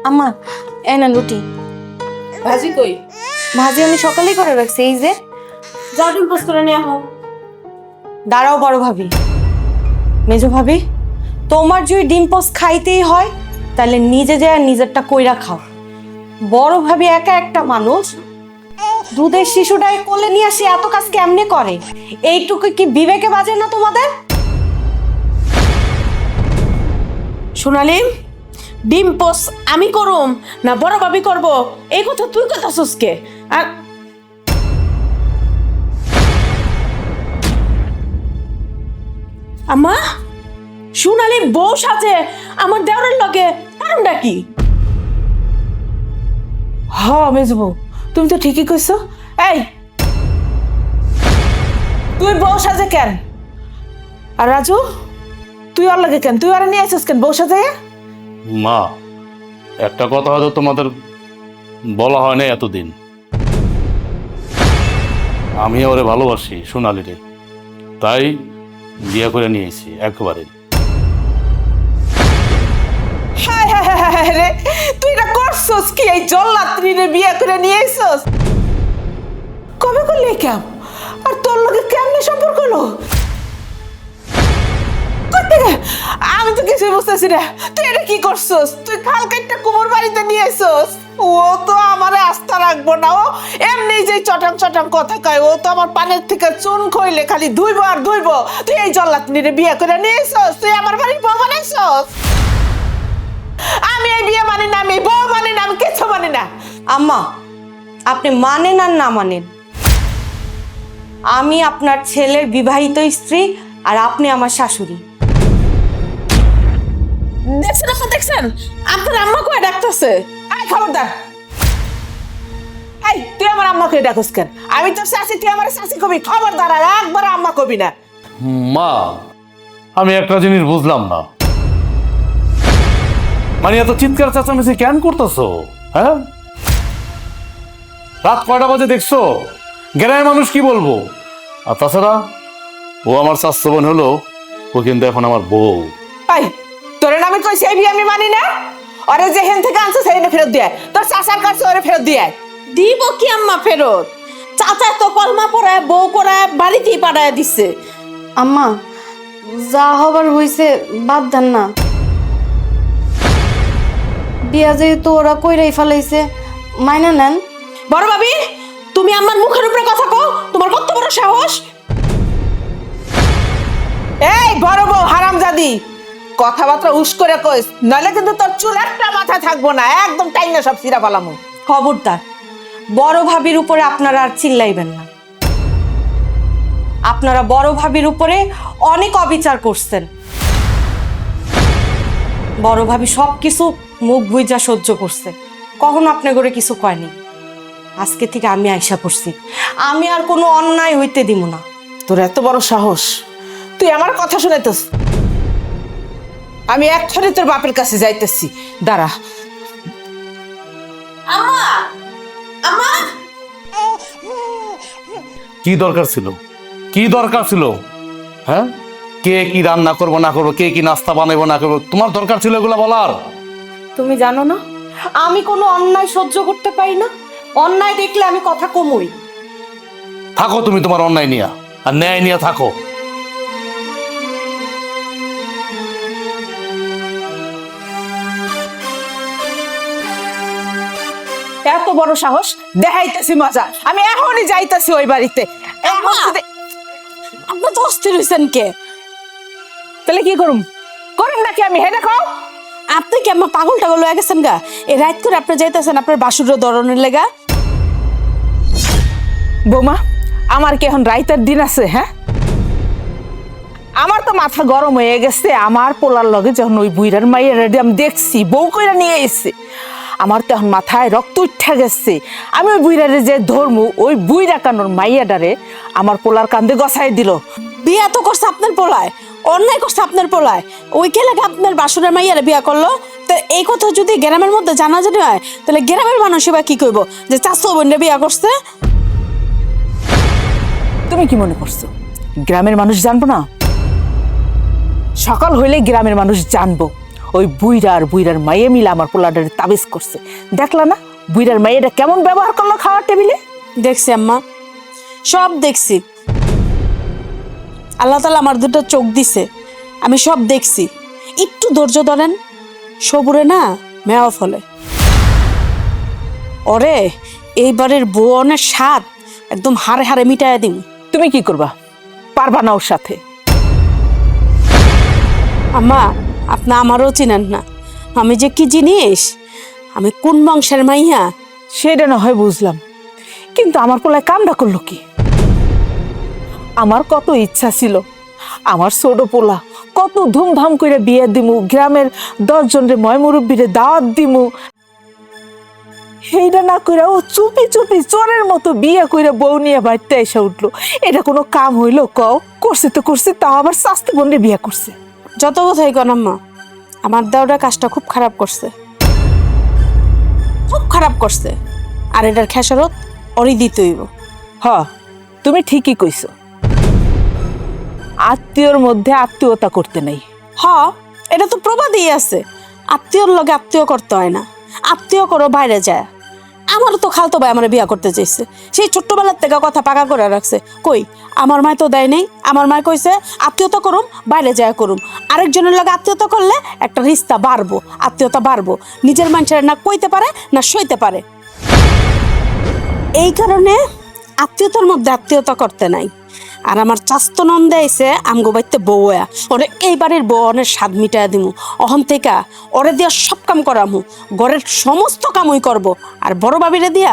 আম্মা এনা লুটি ভাজি কই? ভাজি আমি সকালেই করে রাখছি। এই যে যাও ডিম পোস্ট করে নিয়ে আহো। দাঁড়াও বড় ভাবি, মেজো ভাবি, তোমার যদি ডিম পোস্ট খাইতেই হয় তাহলে নিজে যায় নিজেরটা কইরা খাও। বড় ভাবি একা একটা মানুষ, দুধের শিশুটাকে কোলে নিয়ে আসে এত কাজ কেমনে করে? এইটুকু কি বিবেকে বাজে না তোমাদের? সোনালি, ডিম পোস্ট আমি করুম না বড় ভাবি করব, এই কথা তুই কথা সুসকে। আর আম্মা, সোনালি বউ সাজে আমার দেওরের লগে, কারণটা কি? হ মেজবু, তুমি তো ঠিকই কইছো। এই তুই বউ সাজে কেন? আর রাজু, তুই ওর লাগে কেন? তুই ওরা নিয়ে আসিস কেন বউ সাজে? মা, একটা কথা হয়তো তোমাদের বলা হয় না এতদিন। আমি ওরে ভালোবাসি, সোনালিরে, তাই বিয়ে করে নিয়েছি একবারে। হায় হায় হায় হায় রে, তুই এটা করছস কি? এই জল্লাত্রী রে বিয়ে করে নিয়ে আইছস? কবে করলি কেম? আর তোর লগে কেমনে সম্পর্ক হলো? কোত্থেকে? আমি তো কিছু বুঝতেছি না। তুই এটা কি করছস? তুই খাল কাটটা কুমোর বাড়িতে নিয়ে আইছস? ও তো আমারে আস্থা রাখবো না। ও এমনি যে চটাং চটাং কথা কয়, ও তো আমার পানের থেকে চুন খইলে খালি ধুইবো আর ধুইবো। তুই এই জল্লাত্রী রে বিয়ে করে নিয়ে আইছস? তুই আমার বাড়ির বউ বানাইছস? আমি এই বিয়ে মানি না, আমি এই বউ মানি না, আমি কিছু মানি না। আম্মা, আপনি মানেন আর না মানেন, আমি আপনার ছেলের বিবাহিত স্ত্রী আর আপনি আমার শাশুড়ি। দেখছেন আপনি, দেখছেন আপনার আম্মা কয়ে ডাকতেছে। এই খবরদার, এই তুই আমার আম্মাকে ডাকস কেন? আমি তোর শাশি, তুই আমার শাশি কবি। খবরদার, আর একবার আম্মা কবি না। মা, আমি একটা জিনিস বুঝলাম না, মানে এত চিৎকার চেঁচামেচি কেন করতেছো? হ্যাঁ, রাত কয়টা বাজে দেখছো? গ্রামের মানুষ কি বলবো? আর তাছাড়া ও আমার চাচাতো বোন হলো, ও কিন্তু এখন আমার বউ। এই তোরে আমি কইছি এই বিয়ে আমি মানি না। ওরে যে হেন থেকে আনছে সেই ফেরত দিয়ে আয়। তোর চাচার কাছে ওরে ফেরত দিয়ে আয়। দিব কি আম্মা ফেরত? চাচা তো কলমা পড়ায় বউ করায় বাড়িতেই পাঠায় দিচ্ছে। আম্মা, যা হবার হইছে বাদ দেন না। বিয়া যেহেতু ওরা কইরাই ফেলাইছে, মাইনা নেন। বড় ভাবি, তুমি আমার মুখের উপরে কথা কও? তোমার কত বড় সাহস? এই বড় বউ হারামজাদি, কথাবার্তা উস করে কইস, নইলে কিন্তু তোর চুল একটা মাথা থাকবো না, একদম টাইনা সব সিরা পালামু। খবরদার, বড় ভাবির উপরে আপনারা আর চিল্লাইবেন না। আপনারা বড় ভাবির উপরে অনেক অবিচার করছেন। বড় ভাবি সব কিছু মুখ বুইজা সহ্য করছে, কখনো আপনি করে কিছু কয়নি। আজকে থেকে আমি আইসা পড়ছি, আমি আর কোনো অন্যায় হইতে দিব না। তোর এত বড় সাহস, তুই আমার কথা শুনাইতেস? আমি এক্ষুনি তোর বাপের কাছে যাইতেছি, দাঁড়া। আম্মা, আম্মা, কি দরকার ছিল? কি দরকার ছিল? হ্যাঁ, কে কি রান্না করবো না করবো, কে কি নাস্তা বানাবো না করবো, তোমার দরকার ছিল এগুলো বলার? তুমি জানো না আমি কোনো অন্যায় সহ্য করতে পারি না? অন্যায় দেখলে আমি কথা কমই। থাকো তুমি তোমার অন্যায় নিয়ে, আর ন্যায় নিয়ে থাকো। এত বড় সাহস দেখাইতেছি মজা। আমি এখনই যাইতেছি ওই বাড়িতে। এখন যদি- আপনি তো অস্থির হয়েছেন কে? তাহলে কি করুম? করুম নাকি আমি? হে দেখো, আপনি কি আমার পাগল টাগল হয়ে গেছেন গা? এই রাত করে আপনি যাইতেছেন আপনার বাসুরের ধরনের লেগা? বৌমা, আমার কি এখন রাইতের দিন আছে? হ্যাঁ, আমার তো মাথা গরম হয়ে গেছে। আমার পোলার লগে যখন ওই বুইরার মাইয়ের রেডি আমি দেখছি বউ কইরা নিয়ে এসে, আমার তো এখন মাথায় রক্ত উঠে গেছে। আমি ওই বুইরারে যে ধর্ম, ওই বুইরা কানোর মাইয়াডারে আমার পোলার কান্দে গছাই দিল। বিয়া তো করছে আপনার পোলায়, অন্যায় করছে আপনার পোলায়। ওই কে লাগে আপনার বাসুরের মাইয়ারে বিয়া করলো? তো এই কথা যদি গ্রামের মধ্যে জানাজানি হয়, তাহলে গ্রামের মানুষ এবার কি কইব? যে চাচা বোনরে বিয়া করছে? তুমি কি মনে করছো গ্রামের মানুষ জানবো না? সকাল হইলে গ্রামের মানুষ জানবো ওই বুইরার মাইয়ে মিলে আমার পোলাটারে তাবিজ করছে। দেখলা না বুইরার মাইয়েটা কেমন ব্যবহার করলো খাওয়ার টেবিলে? দেখছি আম্মা, সব দেখছি। আল্লাহ তাআলা আমার দুটো চোখ দিছে, আমি সব দেখছি। একটু ধৈর্য ধরেন, সবুরে না মেওয়া ফলে। ওরে এইবারের বউনের স্বাদ একদম হাড়ে হাড়ে মিটাইয়া দিম। তুমি কি করবা? পারবা না ওর সাথে। আম্মা, আপনি আমারও চিনেন না, আমি যে কি জিনিস, আমি কোন বংশের মাইয়া। সেটা না হয় বুঝলাম, কিন্তু আমার পোলায় কামটা করলো কি? আমার কত ইচ্ছা ছিল আমার ছোট পোলা কত ধুমধাম করে বিয়ে দিমু, গ্রামের 10 জনের ময় মুরব্বীরে দাওয়াত দিমু। সেইটা না করে ও চুপি চুপি চোরের মতো বিয়ে করে বউ নিয়ে বাড়িতে এসে উঠলো। এটা কোনো কাম হইলো? কও। করছে তো করছে, তাও আবার শাস্তি বন্ধে বিয়ে করছে। যত কথাই কন আম্মা, আমার দেওটা কাজটা খুব খারাপ করছে, খুব খারাপ করছে। আর এটার খেসারত ওরই দিতে হইব। হ, তুমি ঠিকই কইছো। আত্মীয়র মধ্যে আত্মীয়তা করতে নাই। হ, এটা তো প্রবাদই আছে, আত্মীয়র লগে আত্মীয় করতে হয় না, আত্মীয় করো বাইরে যায়। আমারও তো খালতো ভাই আমার বিয়া করতে চাইছে, সেই ছোট্টবেলার থেকে কথা পাকা করে রাখছে। কই, আমার মায় তো দেয় নেই। আমার মায় কইছে আত্মীয়তা করুম, বাইরে যায় করুম। আরেকজনের লগে আত্মীয়তা করলে একটা রিস্তা বাড়বো, আত্মীয়তা বাড়বো। নিজের মানুষের না কইতে পারে না সইতে পারে, এই কারণে আত্মীয়তার মধ্যে আত্মীয়তা করতে নাই। আর আমার চাস্ত নন্দে আইছে আমগো বাইতে বউয়া, ওরে এইবারের বউনের স্বাদ মিটাইয়া দিমু। অহন থেকে ওরে দিয়া সব কাম করামু, ঘরের সমস্ত কামই করব। আর বড় বাবিরে দিয়া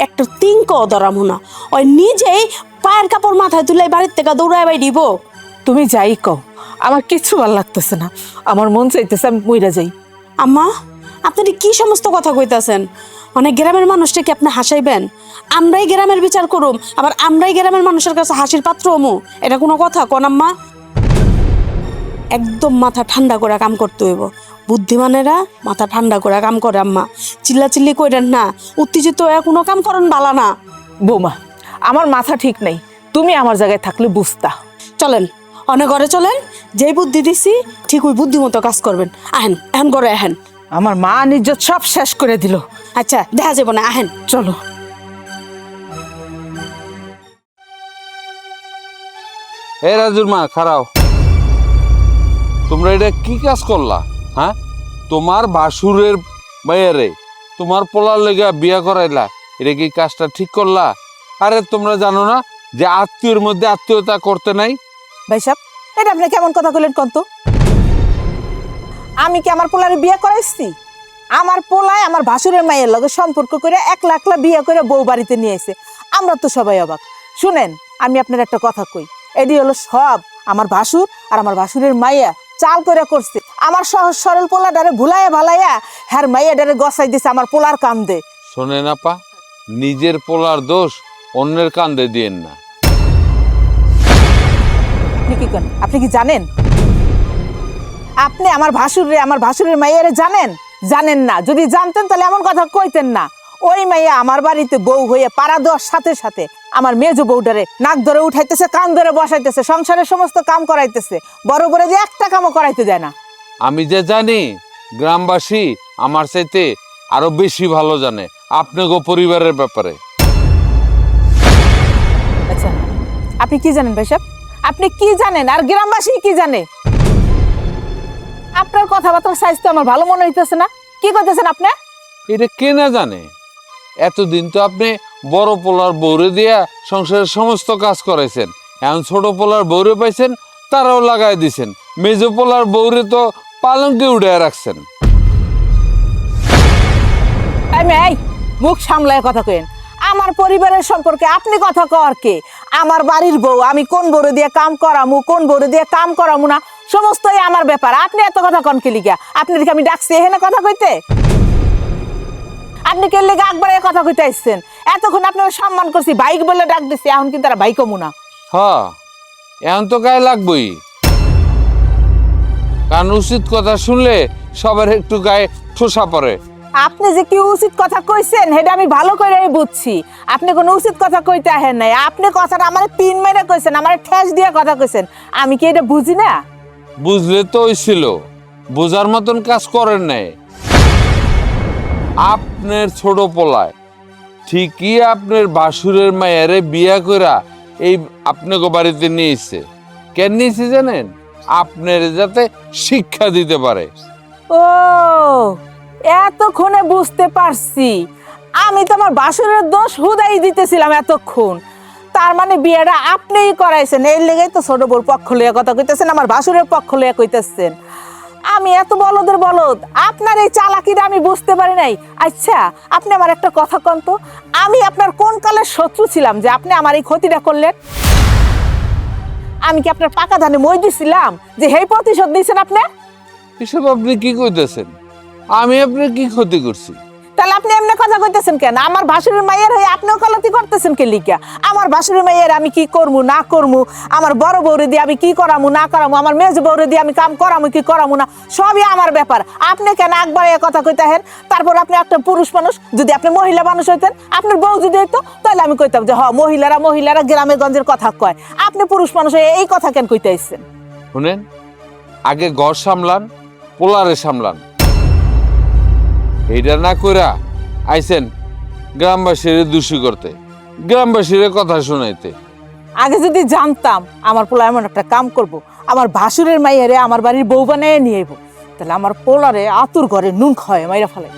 একটা তিনকও ধরামু না, ওই নিজেই পায়ের কাপড় মাথায় তুলে বাড়ির থেকে দৌড়ায় বাই দিব। তুমি যাই কও, আমার কিচ্ছু ভালো লাগতেছে না। আমার মন চাইতেছে আমি মইরা যাই। আম্মা, আপনি কি সমস্ত কথা কইতাছেন? অনেক গ্রামের মানুষটা কি আপনি হাসাইবেন? আমরাই গ্রামের বিচার করুম, আবার আমরাই গ্রামের মানুষের কাছে হাসির পাত্র হমু? এটা কোনো কথা কোন আম্মা? একদম মাথা ঠান্ডা করে কাম করতে হইব। বুদ্ধিমানেরা মাথা ঠান্ডা করে কাম করে আম্মা, চিল্লাচিল্লি কইরেন না, উত্তেজিত হয়ে কোনো কাম করেন বালা না। বৌমা, আমার মাথা ঠিক নাই, তুমি আমার জায়গায় থাকলে বুঝতা। চলেন অনেক ঘরে চলেন, যেই বুদ্ধি দিছি ঠিক ওই বুদ্ধি মতো কাজ করবেন। আহেন, এখন ঘরে আহেন। আমার মা ইজ্জত সব শেষ করে দিল। আচ্ছা, দেখা যাবো না, আহেন। চলো। এ রাজুর মা, খারাও। তোমরা এটা কি কাজ করলা? হ্যাঁ, তোমার ভাসুরের বাইরে তোমার পোলার লেগে বিয়া করাইলা, এটা কি কাজটা ঠিক করলা? আরে তোমরা জানো না যে আত্মীয়র মধ্যে আত্মীয়তা করতে নাই? ভাই সাহেব, এটা আপনি কেমন কথা কইলেন কন্ত? আমি কি আমার পোলারে বিয়ে করাইছি? আমার পোলায় আমার ভাসুরের মায়ের লগে সম্পর্ক করে একলা একলা বিয়ে করে বউ বাড়িতে নিয়ে এসে, আমরা তো সবাই অবাক। শুনেন, আমি আপনার একটা কথা কই, এটি হলো সব আমার ভাসুর আর আমার ভাসুরের মাইয়া চাল করে করছে। আমার সহজ সরল পোলা ডারে ভুলাইয়া ভালাইয়া হ্যার মাইয়া ডারে গসাই দিছে আমার পোলার কান্দে। শোনেন আপা, নিজের পোলার দোষ অন্যের কান্দে দিয়েন না। আপনি কি করেন? আপনি কি জানেন? আপনি আমার ভাসুরের মাইয়ারে জানেন? জানেন না। যদি জানতেন তাহলে এমন কথা কইতেন না। ওই মাইয়া আমার বাড়িতে বউ হয়ে পাড়া দেওয়ার সাথে সাথে আমার মেজো বউটারে নাক ধরে উঠাইতেছে, কান ধরে বসাইতেছে, সংসারের সমস্ত কাম করাইতেছে, বড় বড় যে একটা কামও করাইতে দেয় না। আমি যে জানি গ্রামবাসী আমার চাইতে আরো বেশি ভালো জানে আপনাকে পরিবারের ব্যাপারে। আচ্ছা, আপনি কি জানেন ভাই সাহেব? আপনি কি জানেন আর গ্রামবাসী কি জানে? আপনার কথাবার্তার সাইজ তো আমার ভালো মনে হইতেছে না। কি করতেছেন আপনি? এটা কে না জানে? এতদিন তো আপনি বড় পোলার বৌরে দিয়া সংসারের সমস্ত কাজ করাইছেন, এখন ছোট পোলার বৌরে পাইছেন, তারাও লাগাই দিছেন। মেজো পোলার বৌরে তো পালঙ্কে উড়ে রাখছেন। এই মুখ সামলায় কথা কইেন। আমার পরিবারের সম্পর্কে আপনি কথা কর কে? আমার বাড়ির বউ, আমি কোন বউরে দিয়ে কাম করামু, কোন বউরে দিয়ে কাম করামু না, সমস্তই আমার ব্যাপার। আপনি এত কথা কন কে লিগা? আপনি দেখে আমি ডাকছি এখানে কথা কইতে? আপনি কে লিগা একবারে কথা কইতে আসছেন? এতক্ষণ আপনারা সম্মান করছি, বাইক বলে ডাক দিছি, এখন কিন্তু তারা বাইক কমু না। হ্যাঁ, এখন তো গায়ে লাগবই, কারণ উচিত কথা শুনলে সবার একটু গায়ে ঠোসা পড়ে। আপনি যে কি উচিত কথা কইছেন সেটা আমি ভালো করে বুঝছি। আপনি কোনো উচিত কথা কইতে আহেন নাই, আপনি কথাটা আমার পিন মেরে কইছেন, আমার ঠেস দিয়ে কথা কইছেন। আমি কি এটা বুঝি না? বুঝলে তো হইছিল, বোঝার মতন কাজ করেন নাই। আপনার ছোট পোলায় ঠিকই আপনার বাসুরের মায়েরে বিয়া কইরা এই আপনাকে বাড়িতে নিয়েছে। কেন নিয়েছে জানেন? আপনার যাতে শিক্ষা দিতে পারে। ও এতক্ষণে বুঝতে পারছি, আমি তো আমার বাসুরের দোষ হুদাই দিতেছিলাম এতক্ষণ। তার মানে বিয়েটা আপনিই করাইছেন, এর লেগেই তো ছোট বউর পক্ষ লইয়া কথা কইতেছেন, আমার বাসুরের পক্ষ লইয়া কইতেছেন। আমি এত বলদের বলদ, আপনার এই চালাকিটা আমি বুঝতে পারি নাই। আচ্ছা আপনি আমার একটা কথা কন তো, আমি আপনার কোন কালের শত্রু ছিলাম যে আপনি আমার এই ক্ষতিটা করলেন? আমি কি আপনার পাকা ধানে মই দিছিলাম যে হেই প্রতিশোধ দিয়েছেন আপনি? এসব আপনি কি কইতেছেন? আমি আপনার কি ক্ষতি করছি? তাহলে আপনি এমনি কথা কইতেছেন কেন? আমার ভাসুরের মায়ের হয়ে আপনিও কালতি করতেছেন কে লিগা? আমার ভাসুরের মায়ের আমি কি করমু না করমু, আমার বড় বউরে দিয়ে আমি কি করামু না করামু, আমার মেজ বউরে দিয়ে আমি কাম করামু কি করামু না, সবই আমার ব্যাপার। আপনি কেন একবার এ কথা কইতাহেন? তারপর আপনি একটা পুরুষ মানুষ, যদি আপনি মহিলা মানুষ হইতেন, আপনার বউ যদি হইতো, তাহলে আমি কইতাম যে মহিলারা গ্রামে গঞ্জের কথা কয়। আপনি পুরুষ মানুষ হয়ে এই কথা কেন কইতাইছেন? শুনেন, আগে ঘর সামলান, পোলারে সামলান। এইটা না কইরা আইছেন গ্রামবাসীর দোষী করতে, গ্রামবাসীর কথা শোনাইতে। আগে যদি জানতাম আমার পোলা এমন একটা কাম করব, আমার ভাসুরের মাইয়ারে আমার বাড়ির বউ বানিয়ে নিয়ে আইব, তাহলে আমার পোলারে আতুর ঘরে নুন খাওয়ায় মাইরা ফেলাই।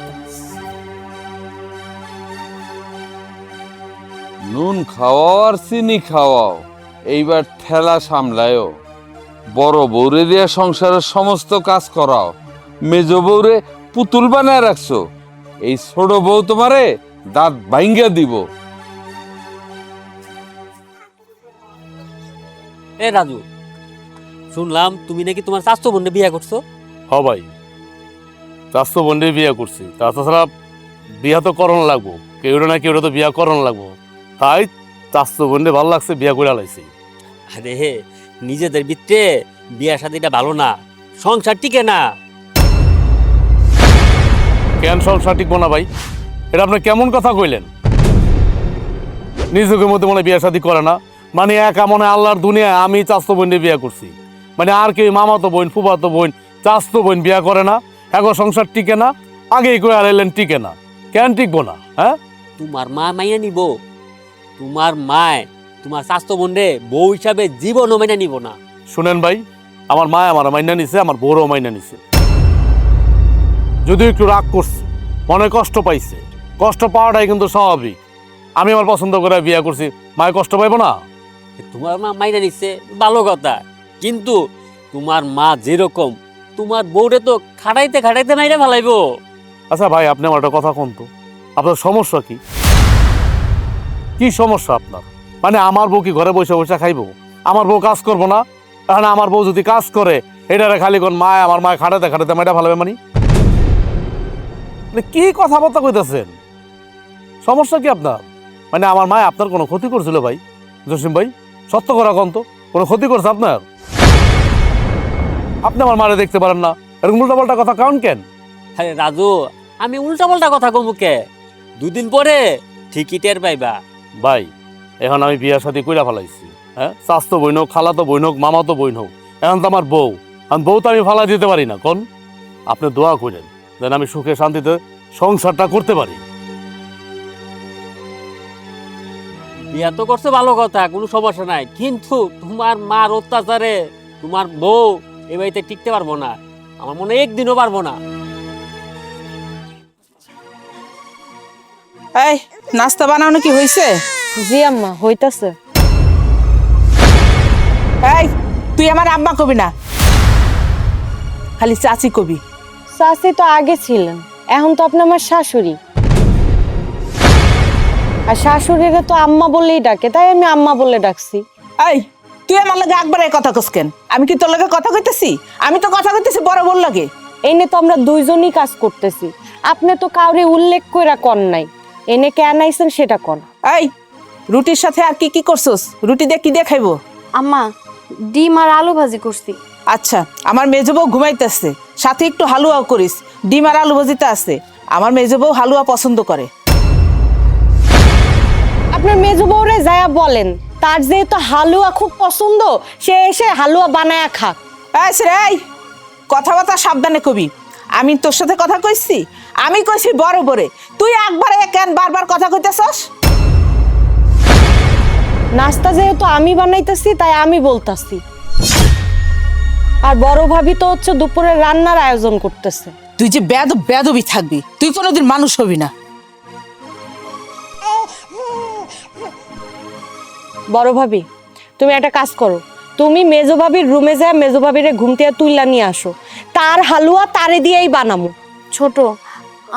নুন খাওয়াও আর চিনি খাওয়াও, এইবার ঠেলা সামলায়ও। বড় বউরে দিয়া সংসারের সমস্ত কাজ করাও, মেজ বউরে পুতুল বানায় রাখছো। এই ছোট বউ তোমারে দাঁত ভাঙ্গা দিব। এ রাজু, শুনলাম তুমি নাকি তোমার স্বাস্থ্য বোনকে বিয়ে করছো? হ ভাই, চাষতো বন্ডে বিয়া করছি, তাছাড়া বিয়া তো করণ লাগবো, কেউ না কেউ তো বিয়া করণ লাগবো, তাই চাষতো বন্ডে ভালো লাগছে বিয়া করে লাইছি। আরে নিজেদের ভিতরে বিয়া শাদীটা ভালো না, সংসার টিকে না। কেন সংসার টিকবো না ভাই? এটা আপনি কেমন কথা কইলেন? নিজেদের মধ্যে মনে বিয়া শাদী করে না মানে একা মনে আল্লাহর দুনিয়ায় আমি চাষতো বন্ডে বিয়া করছি, মানে আর কেউ মামাতো বোন ফুফাতো বোন চাষতো বোন বিয়া করে না, এখন সংসার টিকে না, আগেই করে আলাইলেন টিকে না। কেন টিকবো না? হ্যাঁ, তোমার মা মাইনা নিব? তোমার মায় তোমার স্বাস্থ্য বোনরে বউ হিসাবে জীবনও মাইনা নিব না। শুনেন ভাই, আমার মা আমার মাইনা নিছে, আমার বউরও মাইনা নিছে। যদিও একটু রাগ করছে, মনে কষ্ট পাইছে, কষ্ট পাওয়াটাই কিন্তু স্বাভাবিক। আমি আমার পছন্দ করে বিয়া করছি, মায়ে কষ্ট পাইবো না? তোমার মা মাইনা নিচ্ছে ভালো কথা, কিন্তু তোমার মা যেরকম তোমার বউরে তো খাটাইতে খাটাইতে মাইরা ফেলাইবো। আচ্ছা ভাই, আপনি আমার একটা কথা কোন তো, আপনার সমস্যা কি? কি সমস্যা আপনার? মানে আমার বউ কি ঘরে বসে বসে খাইবো? আমার বউ কাজ করবো না? এখন আমার বউ যদি কাজ করে, এটারে খালি কোন মায় আমার মায় খাটাতে খাটাতে মাইটা ফেলাবে? মানে কি কথাবার্তা কইতেছেন? সমস্যা কি আপনার? মানে আমার মায় আপনার কোনো ক্ষতি করছিল ভাই? জসিম ভাই, সত্য করা কোন তো, কোনো ক্ষতি করছে আপনার? আপনি আমার মারে দেখতে পারেন না, এরকম উল্টাপাল্টা কথা কারণ কেন? আরে রাজু, আমি উল্টা পাল্টা কথা কমুকে, দুদিন পরে ঠিকই টের পাইবা। ভাই, এখন আমি বিয়া শাদী কইরা ফেলাইছি, হ্যাঁ, চাচতো বইন হোক, খালাতো বইন হোক, মামাতো বইন হোক, এখন তো আমার বউ, এখন বউ তো আমি ফালাই দিতে পারি না। কোন আপনি দোয়া করেন যেন আমি সুখে শান্তিতে সংসারটা করতে পারি। বিয়া তো করছে ভালো কথা, কোনো সমস্যা নাই, কিন্তু তোমার মার অত্যাচারে তোমার বউ এ বাড়িতে টিকতে পারবো না, আমার মনে হয় একদিনও পারবো না। এই নাস্তা বানানো কি হয়েছে? জি আম্মা, হইতাছে। এই তুই আমার আম্মা কবি না, খালি চাচি কবি। চাচি তো আগে ছিলেন, এখন তো আপনি আমার শাশুড়ি, আর শাশুড়িরে তো আম্মা বলেই ডাকে, তাই আমি আম্মা বলে ডাকছি। এই তুই আমার লাগে একবার এই কথা কস কেন? আমি কি তোর লাগে কথা কইতেছি? আমি তো কথা কইতেছি বড় বল লাগে। এনে তো আমরা দুইজনই কাজ করতেছি, আপনি তো কাউরে উল্লেখ কইরা কন নাই, এনে কেন আইছেন সেটা কন। এই রুটির সাথে আর কি কি করছস? রুটি দিয়ে কি দিয়ে খাইবো? আম্মা, ডিম আর আলু ভাজি করছি। আচ্ছা, আমার মেজ বউ ঘুমাইতেছে, সাথে একটু হালুয়াও করিস। ডিম আর আলু ভাজিতে আছে, আমার মেজ বউ হালুয়া পছন্দ করে। আপনার মেজো বউরে যায়া বলেন, তার যেহেতু হালুয়া খুব পছন্দ, সে এসে হালুয়া বানায়া খাক। এই কথাবার্তা সাবধানে কবি। আমি তোর সাথে কথা কইছি, আমি কইছি বড় বড়ে, তুই একবারে কেন বারবার কথা কইতেছস? নাস্তা যেহেতু আমি বানাইতেছি তাই আমি বলতাছি, আর বড় ভাবি তো হচ্ছে দুপুরে রান্নার আয়োজন করতেছে। তুই যে বেদবি থাকবি, তুই কোনোদিন মানুষ হবি না। বড় ভাবি, তুমি একটা কাজ করো, তুমি মেজো ভাবির রুমে যায় মেজো ভাবিরে ঘুমতে তুইলা নিয়ে আসো, তার হালুয়া তারে দিয়েই বানামু। ছোট,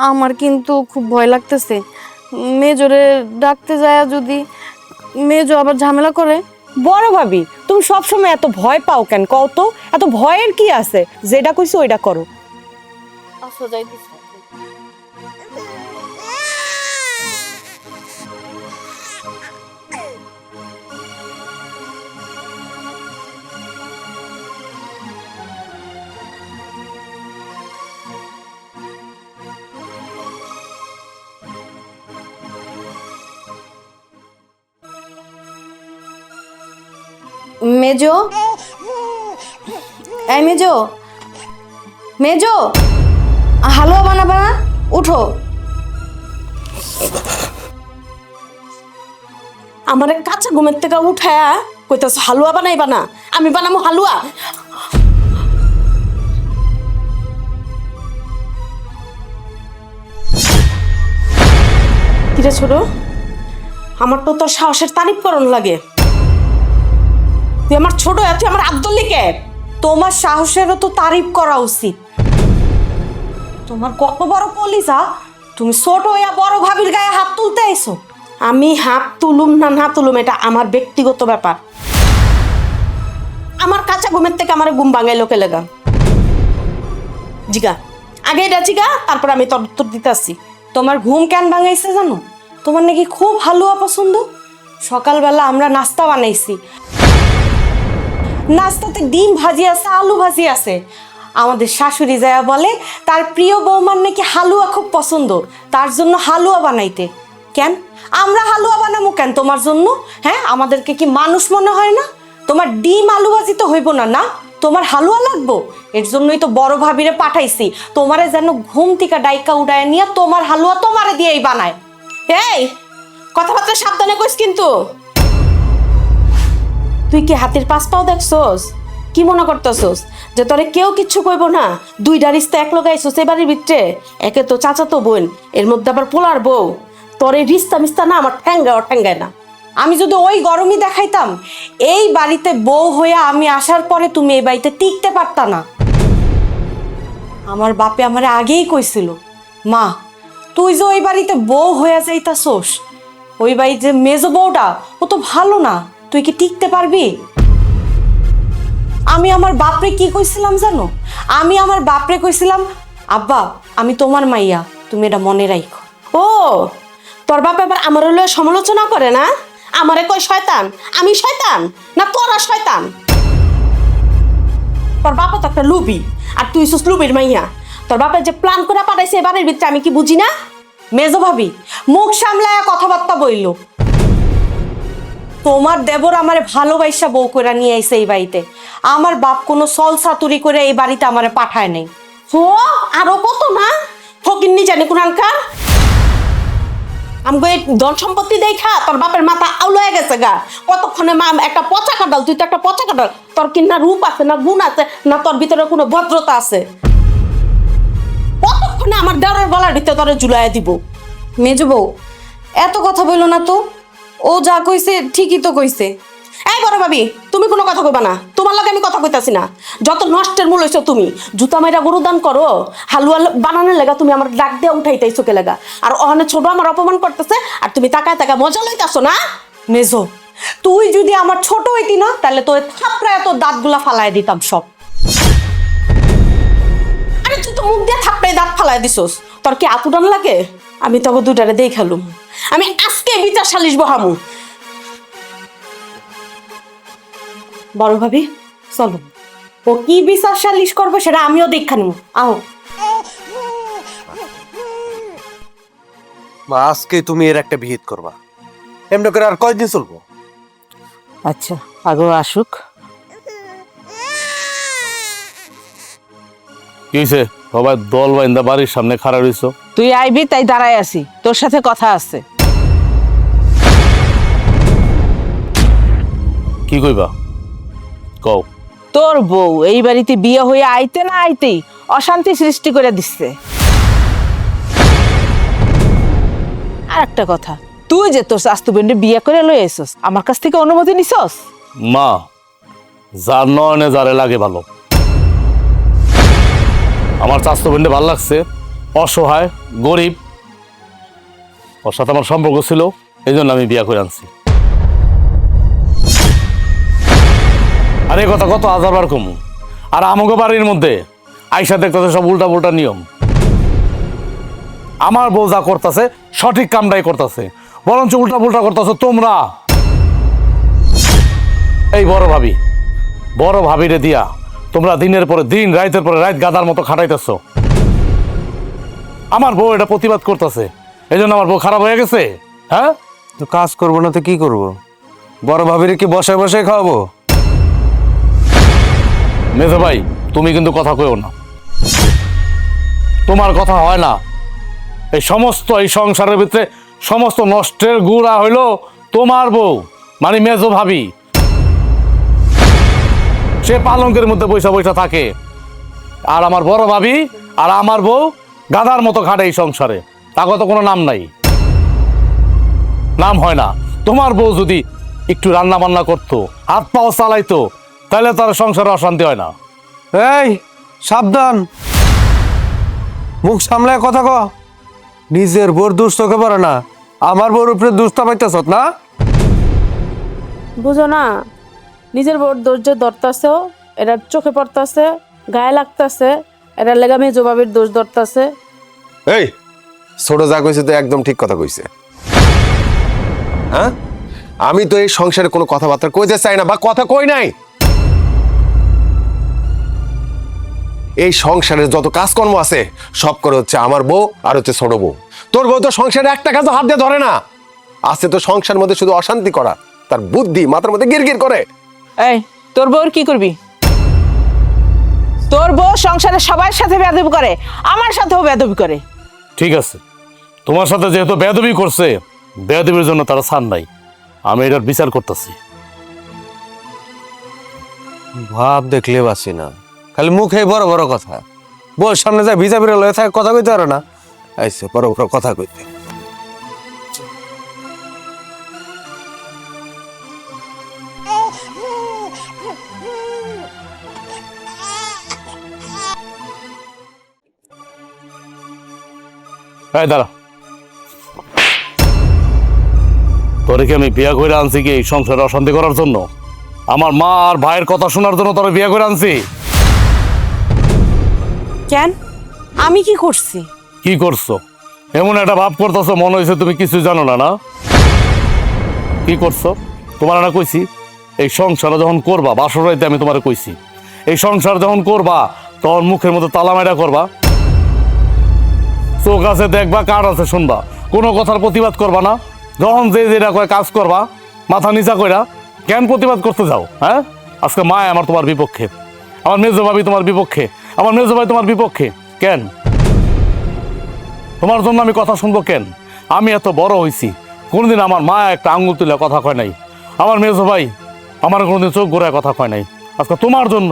আমার কিন্তু খুব ভয় লাগতেছে। মেজরে ডাকতে যায় যদি মেজো আবার ঝামেলা করে। বড় ভাবি, তুমি সবসময় এত ভয় পাও কেন কও তো? এত ভয়ের কি আছে? যেটা কইছো ওইটা করো। আচ্ছা, যাইতেছি। মেজো, এই মেজো, মেজো, হালুয়া বানাবা না? উঠো। আমার কাঁচা ঘুমের থেকে উঠায়া কইতাছ হালুয়া বানাইবা না? আমি বানাবো হালুয়া? কিরে ছোট, আমার তো তোর সাহসের তারিফ করন লাগে। তুই আমার ছোট, তুই আমার আব্দুল কে? তোমার সাহসেরও তো তারিফ করা উচিত। তোমার কত বড় কলিজা, তুমি ছোট হইয়া বড় ভাবির গায়ে হাত তুলতে আইছো। আমি হাত তুলুম না না তুলুম এটা আমার ব্যক্তিগত ব্যাপার। আমার কাঁচা ঘুমের থেকে আমার ঘুম ভাঙাই লোকে লেগা। জিগা, আগে এটা জিগা, তারপর আমি তোর উত্তর দিতে আসছি। তোমার ঘুম কেন ভাঙাইছে জানো? তোমার নাকি খুব হালুয়া পছন্দ। সকালবেলা আমরা নাস্তা বানাইছি, নাস্তাতে ডিম ভাজি আছে, আলু ভাজি আছে। আমাদের শাশুড়ি যায়া বলে তার প্রিয় বৌমার নাকি হালুয়া খুব পছন্দ, তার জন্য হালুয়া বানাইতে। কেন আমরা হালুয়া বানাবো কেন তোমার জন্য? হ্যাঁ, আমাদেরকে কি মানুষ মনে হয় না? তোমার ডিম আলু ভাজি তো হইব না, না তোমার হালুয়া লাগবো। এর জন্যই তো বড় ভাবিরে পাঠাইছি, তোমারে যেন ঘুম থেকে ডাইকা উড়ায় নিয়ে তোমার হালুয়া তোমারে দিয়েই বানায়। এই কথাবার্তা সাবধানে কইস কিন্তু। তুই কি হাতির পাঁচ পাও দেখছস? কি মনে করতেছস যে তোরে কেউ কিচ্ছু কইব না? দুইটা রিস্তা এক লগাইছস এই বাড়ির ভিতরে। একে তো চাচাতো বোন, এর মধ্যে আবার পোলার বউ। তোর এই রিস্তা মিস্তা না আমার ঠ্যাঙ্গায় না। আমি যদি ওই গরমই দেখাইতাম, এই বাড়িতে বউ হইয়া আমি আসার পরে তুমি এই বাড়িতে টিকতে পারতা না। আমার বাপে আমারে আগেই কইছিল, মা তুই যে ওই বাড়িতে বউ হইয়া যাইতাছোস, ওই বাড়ির যে মেজো বউটা ও তো ভালো না, তুই কি টিকতে পারবি? আমি আমার বাপরে কি কইছিলাম জানো? আমি আমার বাপরে কইছিলাম, আব্বা আমি তোমার মাইয়া, তুমি এটা মনে রাখো। ও, তোর বাপ এবার আমার হলো সমালোচনা করে না? আমারে কই শয়তান? আমি শয়তান না তোরা শয়তান? তোর বাবা তো একটা লুবি, আর তুই সুস লুবির মাইয়া। তোর বাপের যে প্ল্যান করে পাঠাইছে এবারের ভিতরে আমি কি বুঝি না? মেজো ভাবি মুখ সামলায়া কথাবার্তা বইল। তোমার দেবর আমারে ভালোবাসা বউ করে নিয়ে আইছে এই বাড়িতে। আমার বাপ কোনো সল সাতুরি করে এই বাড়িতে আমারে পাঠায় নাই। ও আরো কত না ফকিন্নি জানি কোরআনকার। আমগো এই ধন সম্পত্তি দেখা তোর বাপের মাথা আউল হয়ে গেছে গা। কতক্ষণে মা একটা পচা কাটাল, তুই তো একটা পচা কাটাল। তোর কি না রূপ আছে, না গুণ আছে, না তোর ভিতরে কোনো ভদ্রতা আছে? কতক্ষণে আমার দেওয়ার গলার ভিতরে তোরে ঝুলাইয়া দিব। মেজো বউ, এত কথা বললো না তো, ও যা কইছে ঠিকই তো কইছে। এই বড় ভাবি, তুমি কোনো কথা কইবা না, তোমার লগে আমি কথা কইতাছি না। যত নষ্টের মূল হইছো তুমি। জুতা মাইরা গরু দান করো, হালুয়া বানানোর লেগা তুমি আমার ডাক দিয়ে উঠাইতেই চোখে লাগা। আর ওখানে ছোট আমার অপমান করতেছে, আর তুমি তাকায় তাকায় মজা লইতাছো না? মেজো, তুই যদি আমার ছোট হইতি না তাহলে তোর থাপড়ায় তোর দাঁতগুলা ফালায় দিতাম সব। আরে তুই তো মুখ দিয়ে থাপড়াই দাঁত ফালাই দিছস, তোর কি আতুডান লাগে? আমি তবে দুটারে দেখালুম, আমি আজকে বিচার সালিশ বহামু। বড় ভাবি চলো, ও কি বিচার সালিশ করবে সেটা আমিও দেখা নিব। আও মা, আজকে তুমি এর একটা বিহিত করবা। এমনি করে আর কয়দিন চলবো? আচ্ছা, আগে আসুক। কি হয়েছে? সবাই দল বাইন্দা বাড়ির সামনে খাড়া রইছো। তুই আইবি তাই দাঁড়ায় আছি, তোর সাথে কথা আছে। কি কইবা কও? তোর বউ এই বাড়িতে বিয়ে হয়ে আইতে না আইতেই অশান্তি সৃষ্টি করে দিচ্ছে। আর একটা কথা, তুই যে তোর শাস্তু বোনকে বিয়ে করে লই আইছস, আমার কাছ থেকে অনুমতি নিছস? মা, যার নয়নে যারে লাগে ভালো। আমার চাচাতো বোনটা ভালো লাগছে, অসহায় গরিব, ওর সাথে আমার সম্পর্ক ছিল, এই জন্য আমি বিয়ে করে আনছি। আর এই কথা কত হাজারবার কমু। আর আমাকে বাড়ির মধ্যে আইসা দেখতেছে সব উল্টা পুল্টা নিয়ম। আমার বউ যা করতেছে সঠিক কামটাই করতেছে, বরঞ্চ উল্টা পুল্টা করতেছে তোমরা। এই বড় ভাবিরে দিয়া তোমরা দিনের পরে দিন, রাতের পরে রাত গাদার মতো খাটাইতেছ। আমার বউ এটা প্রতিবাদ করতেছে, এই জন্য আমার বউ খারাপ হয়ে গেছে। হ্যাঁ, তো কাজ করবো না তো কি করব? বড় ভাবিরে কি বসায় বসায় খাওয়াবো? মেজো ভাই, তুমি কিন্তু কথা কইও না, তোমার কথা হয় না। এই সংসারের ভিতরে সমস্ত নষ্টের গুড়া হইল তোমার বউ, মানে মেজো ভাবি। সে পালঙ্কের মধ্যে পয়সা পয়সা থাকে, আর আমার বড় ভাবি আর আমার বউ গাধার মতো খাটে এই সংসারে। তাকে তো কোনো নাম নাই, নাম হয় না। তোমার বউ যদি একটু রান্না বান্না করতো, হাত পাও চালাইতো, তাহলে তার সংসারে অশান্তি হয় না। এই সাবধান, মুখ সামলায় কথা ক। নিজের বোর দোষ তোকে পারে না, আমার বোর উপরে দুষ্টা পাইতেছ না? বুঝো না, নিজের বড় দোষ যে ধরতাছে, এটা চোখে পড়তাছে, গায়ে লাগতাছে, এটা লেগা মেজো ভাবির দোষ ধরতাছে। এই ছোট যা কইছে তো একদম ঠিক কথা কইছে। হ্যাঁ, আমি তো এই সংসারে কোনো কথাবার্তা কইতে চাই না, বা কথা কই নাই। এই সংসারের যত কাজকর্ম আছে সব করে হচ্ছে আমার বউ আর হচ্ছে ছোট বউ। তোর বউ তো সংসারে একটা কাজও হাত দিয়ে ধরে না, আছে তো সংসারের মধ্যে শুধু অশান্তি করা। তার বুদ্ধি মাথার মধ্যে গিরগির করে। এই তোর বউর কি করবি? তোর বউ সংসারে সবার সাথে বেয়াদবি করে, আমার সাথেও বেয়াদবি করে। ঠিক আছে, তোমার সাথে যেহেতু বেয়াদবি করছে, বেয়াদবির জন্য তারা ছাড় নাই, আমি এটার বিচার করতেছি। ভাব দেখলে বাসি না, খালি মুখে বড় বড় কথা। বউর সামনে যায় ভিজা ভিড়ে লয়ে থাকে, কথা কইতে পারে না। আইসে বড় বড় কথা কইতে। এই দাঁড়া, তোরে কি আমি বিয়া করে আনছি কি এই সংসারে অশান্তি করার জন্য? আমার মা আর ভাইয়ের কথা শোনার জন্য তোরে বিয়া করে আনছি? কেন? আমি কি করছি? কি করছো? এমন একটা ভাব করতেছো, মনে হয়েছে তুমি কিছু জানো না। না, কি করছো? তোমার না কইছি এই সংসার যখন করবা, বাসর রাইতে আমি তোমারে কইছি এই সংসার যখন করবা তখন মুখের মধ্যে তালা মাইরা করবা, চোখ আছে দেখবা, কার আছে শুনবা, কোনো কথার প্রতিবাদ করবা না। যখন যে যেটা কয় কাজ করবা মাথা নিচা কইরা। কেন প্রতিবাদ করতে যাও? হ্যাঁ, আজকে মা আমার তোমার বিপক্ষে, আমার মেজো ভাবি তোমার বিপক্ষে, আমার মেজো ভাই তোমার বিপক্ষে। কেন? তোমার জন্য আমি কথা শুনবো কেন? আমি এত বড় হয়েছি, কোনোদিন আমার মা একটা আঙ্গুল তুলে কথা কয় নাই, আমার মেজো ভাই আমার কোনোদিন চোখ ঘোরায় কথা কয় নাই। আজকে তোমার জন্য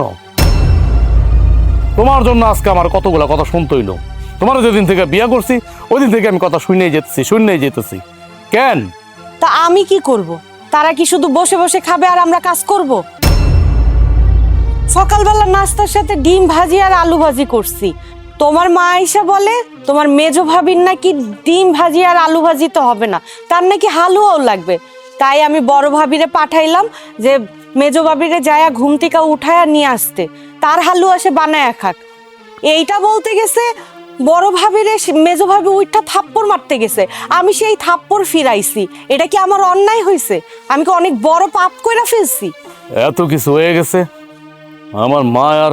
আজকে আমার কতগুলো কথা শুনতে হইলো। তোমার যেদিন থেকে বিয়ে করছি ওই দিন থেকে আমি কথা শুনেই যেতেছি। কেন? তা আমি কি করব? তারা কি শুধু বসে বসে খাবে আর আমরা কাজ করব? সকালবেলা নাস্তার সাথে ডিম ভাজি আর আলু ভাজি করছি, তোমার মা আইসা বলে তোমার মেজো ভাবির নাকি ডিম ভাজি আর আলু ভাজি তো হবে না, তার নাকি হালুয়াও লাগবে। তাই আমি বড় ভাবিরে পাঠাইলাম যে মেজো ভাবিরে যায়া ঘুম থেকে উঠায়া নিয়ে আসতে, তার হালুয়া সে বানায় খাক। এইটা বলতে গেছে বড় ভাবিরে মেজো ভাবি ওইটা থাপ্পড় মারতে গেছে, আমি সেই থাপ্পড় ফিরাইছি। এটা কি আমার অন্যায় হয়েছে? আমি কি অনেক বড় পাপ কইরা ফেলছি? এত কিছু হয়ে গেছে, আমার মা আর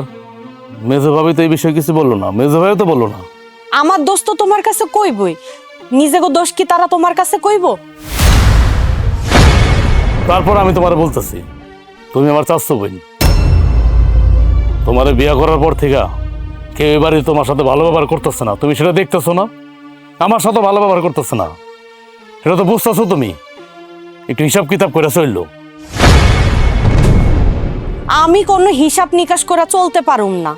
মেজো ভাবি তো এই বিষয়ে কিছু বললো না, মেজো ভাইও তো বললো না। আমার দোষ তো তোমার কাছে কইবই, নিজেকে দোষ কি তারা তোমার কাছে কইব? তারপর আমি তোমারে বলতেছি, তুমি আমার চাচ্ছো বোন, তোমারে বিয়ে করার পর থেকে কেউ এবারে তোমার সাথে ভালো ব্যবহার করতেছে না, তুমি সেটা দেখতেছো না? আমার সাথে ভালো ব্যবহার করতেছে না, সেটা তো বুঝতেছো তুমি। একটু হিসাব কিতাব করে চললো। আমি কোনো হিসাব নিকাশ করে চলতে পারুম না।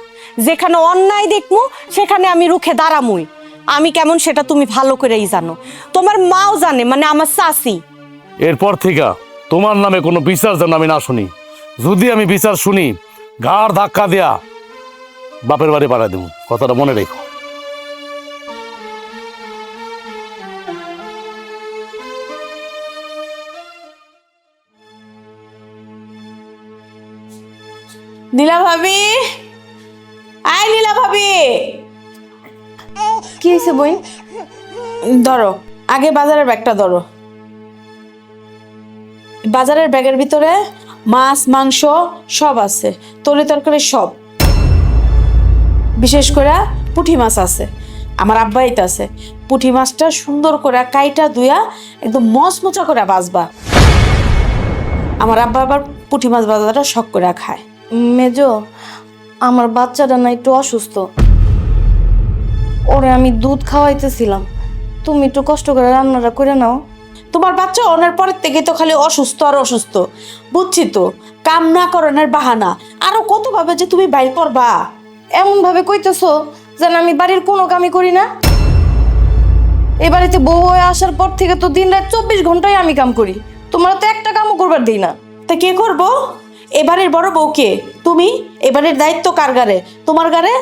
যেখানে অন্যায় দেখমু সেখানে আমি রুখে দাঁড়ামুই। আমি কেমন সেটা তুমি ভালো করেই জানো, তোমার মাও জানে, মানে আমার শাশি। এরপর থেকে তোমার নামে কোনো বিচার যেন আমি না শুনি। যদি আমি বিচার শুনি, ঘাড় ধাক্কা দেয়া বাপের বাড়ি পাঠাই দেবো, কথাটা মনে রেখো। নীলা ভাবি, আয় নীলা ভাবি, কি হয়েছে বই? ধরো আগে বাজারের ব্যাগটা ধরো। বাজারের ব্যাগের ভিতরে মাছ মাংস সব আছে, তরি তরকারি সব। বিশেষ করে পুঁটি মাছ আছে, আমার আব্বাইতে আছে। পুঁটি মাছটা সুন্দর করে কাইটা ধুয়া একদম মচমচা করে ভাজবা। আমার আব্বা আবার পুঁটি মাছ ভাজাটা শখ করে খায়। মেজো, আমার বাচ্চাটা না একটু অসুস্থ, ওরে আমি দুধ খাওয়াইতেছিলাম, তুমি একটু কষ্ট করে রান্নাটা করে নাও। তোমার বাচ্চা অনের পরের থেকে তো খালি অসুস্থ আর অসুস্থ, বুঝছি তো। কাম না করণের বাহানা, আরো কত ভাবে যে তুমি বাইর করবা। এমন ভাবে কইতেছো যেন আমি বাড়ির কোনো কামই করি না। এই বাড়িতে বউ হয়ে আসার পর থেকে তো দিন রাত 24 ঘন্টায় আমি কাম করি, তোমরা তো একটা কামও করবার দিই না। তা কে করবো? এবারের বড় বউ কে? তুমি। এবারের দায়িত্ব কার গারে? তোমার গারে।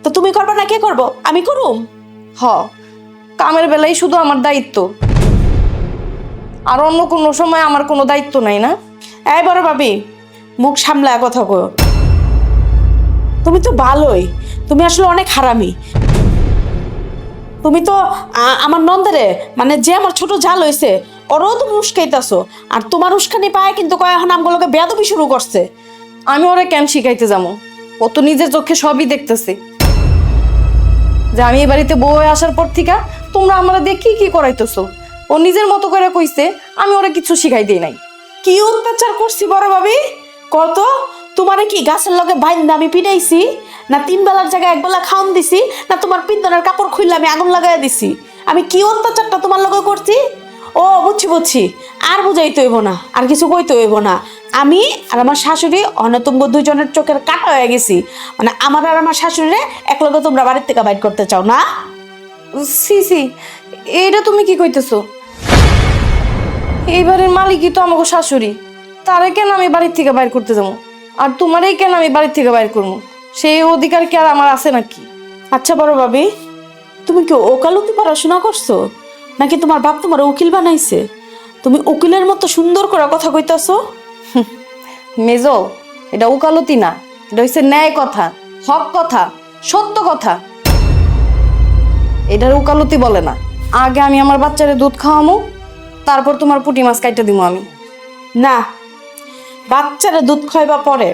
তো তুমি করবা না কে করবো? আমি করুম? হ, কামের বেলায় শুধু আমার দায়িত্ব, আর অন্য কোনো সময় আমার কোনো দায়িত্ব নাই না? এই বড় ভাবি, মুখ সামলায় কথা কো। তুমি তো ভালোই, তুমি আসলে অনেক হারামি। তুমি তো আমার নন্দারে, মানে যে আমার ছোট জাল হয়েছে, ওরও তুমি উস্কাইতেছো। আর তোমার উস্কানি পায় কিন্তু কয় এখন আমগুলোকে বেয়াদবি শুরু করছে। আমি ওরা কেন শিখাইতে যাবো? ও তো নিজের চোখে সবই দেখতেছে যে আমি এই বাড়িতে বউ হয়ে আসার পর থেকে তোমরা আমরা দিয়ে কি কি করাইতেছো। ও নিজের মতো করে কইছে, আমি ওরা কিছু শিখাই দিই নাই। কি অত্যাচার করছি বড় ভাবি? কত তোমারে কি গাছের লগে বাইন্দা আমি পিটাইছি? না 3 বেলার জায়গায় 1 বেলা খাওন দিছি? না তোমার পিন্দনের কাপড় খুললে আমি আগুন লাগাইয়া দিছি? আমি কি অত্যাচারটা তোমার লগে করছি? ও বুঝছি বুঝছি, আর বুঝাইতে হইব না, আর কিছু কইতে হইব না। আমি আর আমার শাশুড়ি অনতঙ্গ দুইজনের চোখের কাটা হয়ে গেছি। মানে আমার আর আমার শাশুড়িরে একলগে তোমরা বাড়ির থেকে বাইর করতে চাও না? সি সি, এইটা তুমি কি কইতেছো? এইবারের মালিকই তো আমাকে শাশুড়ি, তারে কেন আমি বাড়ির থেকে বাইর করতে যাবো? আর তোমারই কেন আমি বাড়ির থেকে বাইর করবো? সেই অধিকার কি আর আমার আছে নাকি? আচ্ছা বড় ভাবি, তুমি কি ওকালতি পড়াশোনা করছো, নাকি তোমার বাপ তোমার উকিল বানাইছে? তুমি উকিলের মতো সুন্দর করে কথা কইতাছো। মেজো, এটা উকালতি না, এটা হচ্ছে ন্যায় কথা, হক কথা, সত্য কথা। এটার উকালতি বলে না। আগে আমি আমার বাচ্চারে দুধ খাওয়ামো, তারপর তোমার পুঁটি মাছ কাইটা দিমু আমি। না, বাচ্চারা দুধ খাইবা পরে।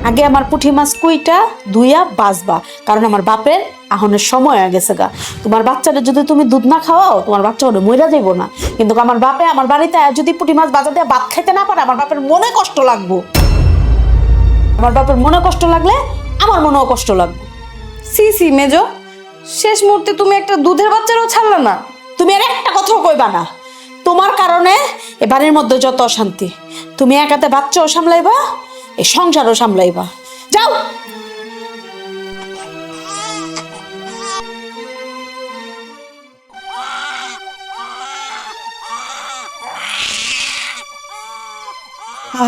আগে আমার পুঁটি মাছ কুইটা ধুইয়া বাজবা, কারণ আমার বাপের আহনের সময় হয়ে গেছে গা। তোমার বাচ্চাটা যদি তুমি দুধ না খাওয়াও, তোমার বাচ্চা ওটা মইরা যাইব না। কিন্তু আমার বাপে আমার বাড়িতে যদি পুঁটি মাছ বাজার দিয়ে ভাত খাইতে না পারে, আমার বাপের মনে কষ্ট লাগবো। আমার বাপের মনে কষ্ট লাগলে আমার মনেও কষ্ট লাগবে। সি সি মেজো, শেষ মুহূর্তে তুমি একটা দুধের বাচ্চারও ছাড়লে না। তুমি আর একটা কথাও কইবা না। তোমার কারণে এ বাড়ির মধ্যে যত অশান্তি, তুমি একাতে বাচ্চাও সামলাইবা, এই সংসারও সামলাইবা। যাও।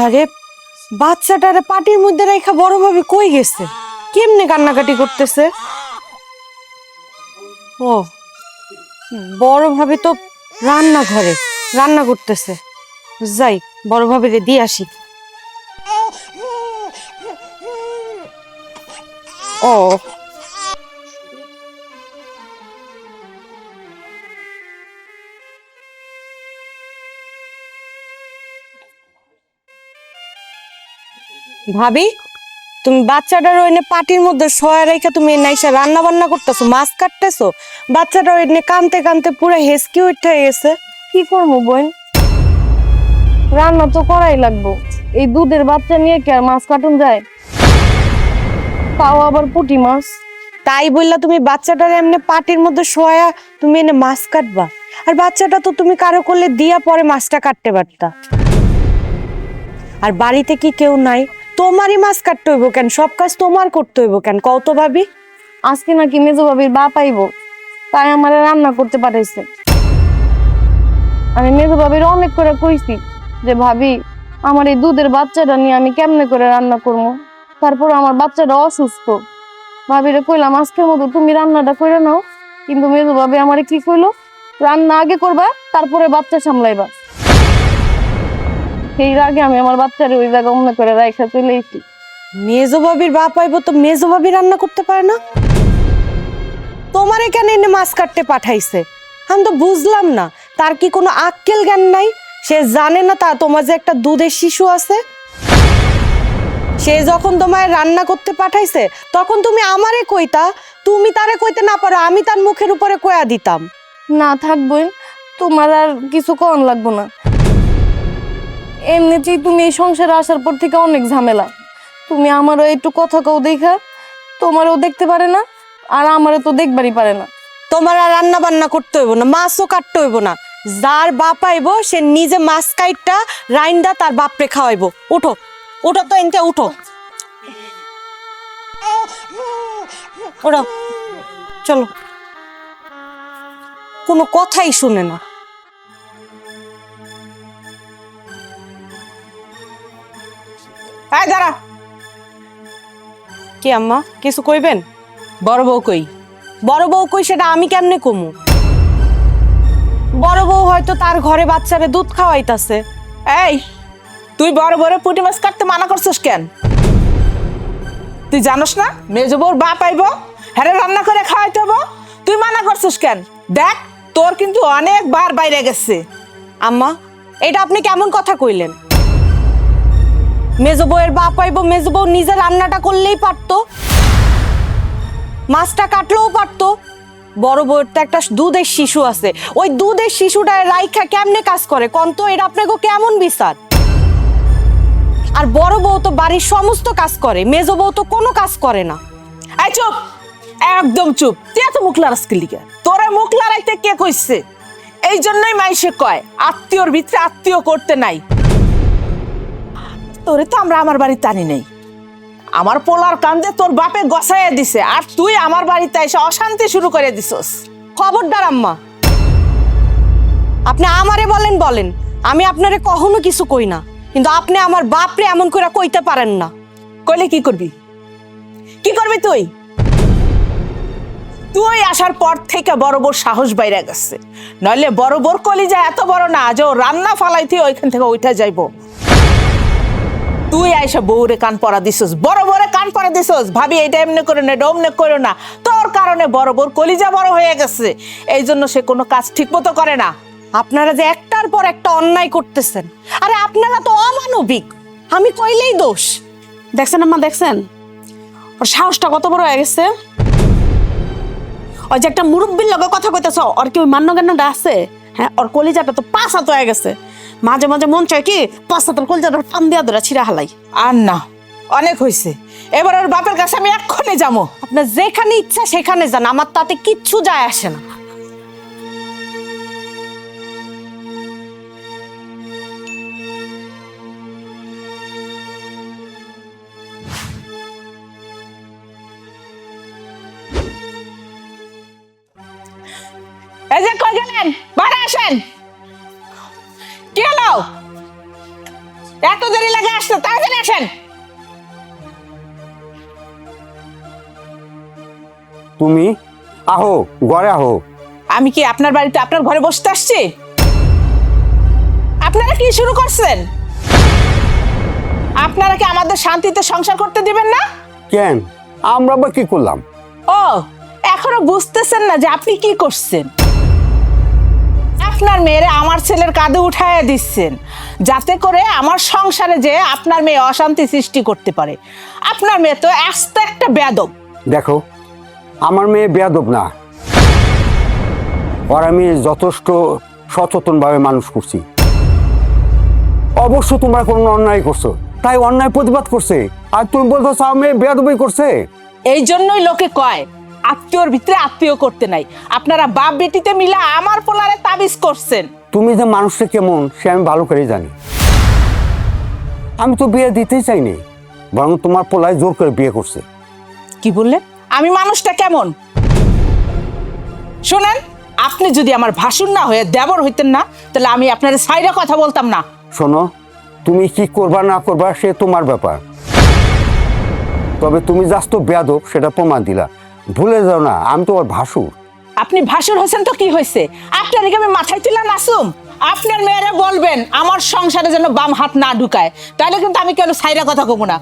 আরে বাচ্চাটারে পাটির মধ্যে রেখা বড় ভাবে কই গেছে? কেমনে কান্নাকাটি করতেছে? ও, বড় ভাবে তো রান্নাঘরে রান্না করতেছে। যাই, বড় ভাবে দিয়ে আসি। ও, ভাবি, তুমি বাচ্চাটার ওইনে পাটির মধ্যে শোয়া রেখে তুমি নাইসা রান্না বান্না করতেছো, মাছ কাটতেছো। বাচ্চাটা ওইনে কানতে কানতে পুরো হেসকি উঠে গেছে। কি করবো বোন, রান্না তো করাই লাগবো। এই দুধের বাচ্চা নিয়ে কি আর মাছ কাটুন যায়? তাও আবার পুঁটি মাছ। তাই বললা তুমি বাচ্চাটার এমনি পাটির মধ্যে শোয়া তুমি এনে মাছ কাটবা? আর বাচ্চাটা তো তুমি কারো করলে দিয়া পরে মাছটা কাটতে পারতা। আর বাড়িতে কি কেউ নাই? তোমারই মাছ কাটতে হইব কেন? সব কাজ তোমার করতে হইব কেন? কও তো ভাবি। আজকে নাকি মেজো ভাবির বাপ আইব, তাই আমার রান্না করতে পাঠাইছে। আমি মেজো ভাবির অনেক করে কইছি যে ভাবি আমার এই দুধের বাচ্চাটা নিয়ে আমি কেমনে করে রান্না করবো, তারপর আমার বাচ্চাটা অসুস্থ। ভাবিরে কইলাম আজকের মতো তুমি রান্নাটা করে নাও, কিন্তু মেজো ভাবি আমারে কি কইলো, রান্না আগে করবা তারপরে বাচ্চা সামলাইবা। সেই আগে আমি আমার বাচ্চারে ওই জায়গা অন্য করে রাইখা চলে এসেছি। মেজো ভাবির বাপ আইব তো মেজো ভাবি রান্না করতে পারে না? তোমারে কেন এনে মাছ কাটতে পাঠাইছে? আমি তো বুঝলাম না, তার কি কোনো আক্কেল জ্ঞান নাই? সে জানে না তা তোমার যে একটা দুধের শিশু আছে? সে যখন তোমায় রান্না করতে পাঠাইছে তখন তুমি আমারে কইতা, তুমি তারে কইতে না পারো আমি তার মুখের উপরে কয়া দিতাম। না থাকবই, তোমার আর কিছু কম লাগবো না। এমনিতেই তুমি এই সংসারে আসার পর থেকে অনেক ঝামেলা। তুমি আমারও একটু কথা কও দেখা, তোমারও দেখতে পারে না আর আমারও তো দেখবারই পারে না। তোমার আর রান্না বান্না করতে হইব না, মাছও কাটতে হইব না। যার বাপ আইব সে নিজে মাছ কাইটটা রাইন্দা তার বাপরে খাওয়াইব। উঠো উঠো তো এনতে উঠো, ওরা চলো। কোনো কথাই শুনে না। এই দাঁড়া, কি আম্মা কিছু কইবেন? বড় বউ কই? বড় বউ কই সেটা আমি কেমনে কমু? বড় বউ হয়তো তার ঘরে বাচ্চারে দুধ খাওয়াইতাছে। এই তুই বড় বড় পুঁটি মাছ কাটতে মানা করছিস কেন? তুই জানোস না মেজো বউর বাপ আইব, হ্যাঁ রান্না করে খাওয়াইতে হবো, তুই মানা করছিস কেন? দেখ তোর কিন্তু অনেকবার বাইরে গেছে। আম্মা এটা আপনি কেমন কথা কইলেন? মেজো বউয়ের বাপ আইব, মেজো বউ নিজে রান্নাটা করলেই পারতো, মাছটা কাটলেও পারতো। বড় বউয়ের তো একটা দুধের শিশু আছে, ওই দুধের শিশুটা রাইখা কেমনে কাজ করে কোন তো? এটা আপনাকে কেমন বিচার? আর বড় বউ তো বাড়ির সমস্ত কাজ করে, মেজো বউ তো কোনো কাজ করে না। এই চুপ, একদম চুপ। তুই এত মুখ লড়াস কি লিগা? তোরা মুখ লড়াইতে কে কইছে? এই জন্যই মাইসে কয় আত্মীয়র ভিতরে আত্মীয় করতে নাই। তোরে তো আমরা আমার বাড়িতে আনি নাই, আমার পোলার কান্দে তোর বাপে গসাইয়া দিছে, আর তুই আমার বাড়িতে এসে অশান্তি শুরু করে দিছস। খবরদার আম্মা, আপনি আমারে বলেন বলেন, আমি আপনারে কখনো কিছু কই না, কিন্তু আপনি আমার বাপরে এমন করে কইতে পারেন না। কইলে কি করবি? কি করবি তুই? তুই আসার পর থেকে বড় বড় সাহস বাইরে গেছে, নইলে বড় বড় কলিজা এত বড় না যে ও রান্না ফালাইতে ওইখান থেকে ওইটা যাইব। তুই আইসা বউরে কান পরা দিছস, বড় বড় কান পরা দিছস, ভাবি এটা এমনি করে না, ডমনে করো না। তোর কারণে বড় বড় কলিজা বড় হয়ে গেছে, এই জন্য সে কোনো কাজ ঠিক মতো করে না। আপনারা যে একটার পর একটা অন্যায় করতেছেন, আরে আপনারা তো অমানবিক, আমি কইলেই দোষ। দেখছেন আম্মা, দেখছেন ওর সাহসটা কত বড় হয়ে গেছে? ওই যে একটা মুরব্বীর লগে কথা কইতেছ, ওর কি ওই মান্য জ্ঞানটা আছে? হ্যাঁ, ওর কলিজাটা তো পাঁচ হাত হয়ে গেছে। মাঝে মাঝে মন চায় কি পাঁচ হাতের কলিজাটা টান দিয়া ধরে ছিঁড়া হালাই। আর না, অনেক হয়েছে, এবার ওর বাপের কাছে আমি এক্ষুনি যাবো। আপনার যেখানে ইচ্ছা সেখানে যান, আমার তাতে কিচ্ছু যায় আসে না। এই যে কই গেলেন? বাইরে আসেন। কি হলো? এত দেরি লাগে আসতে, তাড়াতাড়ি আসেন। তুমি আহো, ঘরে আহো। আমি কি আপনার বাড়িতে আপনার ঘরে বসতে আসছি? আপনারা কি শুরু করছেন? আপনারা কি আমাদের শান্তিতে সংসার করতে দিবেন না? কেন, আমরা বা কি করলাম? ও, এখনো বুঝতেছেন না যে আপনি কি করছেন? আপনার মেয়েরে আমার ছেলের কাঁধে উঠাইয়া দিচ্ছেন, যাতে করে আমার সংসারে যে আপনার মেয়ে অশান্তি সৃষ্টি করতে পারে। আপনার মেয়ে তো আস্ত একটা বেয়াদব। দেখো, আমার মেয়ে বেয়াদব না, ওর আমি যথেষ্ট সচেতনভাবে মানুষ করছি। অবশ্য তোমরা কোনো অন্যায় করছো, তাই অন্যায় প্রতিবাদ করছে, আর তুমি বলছো আমার মেয়ে বেয়াদবই করছে। এই জন্যই লোকে কয় আত্মীয়র ভিতরে আত্মীয় করতে নাই। আপনারা বাপ বেটিতে মিলা আমার পোলারে তাবিজ করছেন। তুমি যে মানুষটা কেমন সে আমি ভালো করে জানি। আমি তো বিয়ে দিতেই চাইনি, বরং তোমার পোলায় জোর করে বিয়ে করছে। কি বললেন? আমি মানুষটা কেমন? শুনেন, আপনি যদি আমার ভাসুর না হয়ে দেবর হইতেন না, তাহলে আমি আপনার সাইডে কথা বলতাম না। শোনো, তুমি কি করবা না করবা সে তোমার ব্যাপার, তবে তুমি জাস্ট বেয়াদব সেটা প্রমাণ দিলা। ভুলে যাও না আমি তোমার ভাসুর। আপনি ভাসুর হোসেন তো কি হয়েছে? আপনার কি আমি মাথায় তুলা নাসুম? আপনার মেয়েরা বলবেন আমার সংসারে যেন বাম হাত না ঢুকায়, তাহলে কিন্তু আমি কেন সাইডে কথা কব না।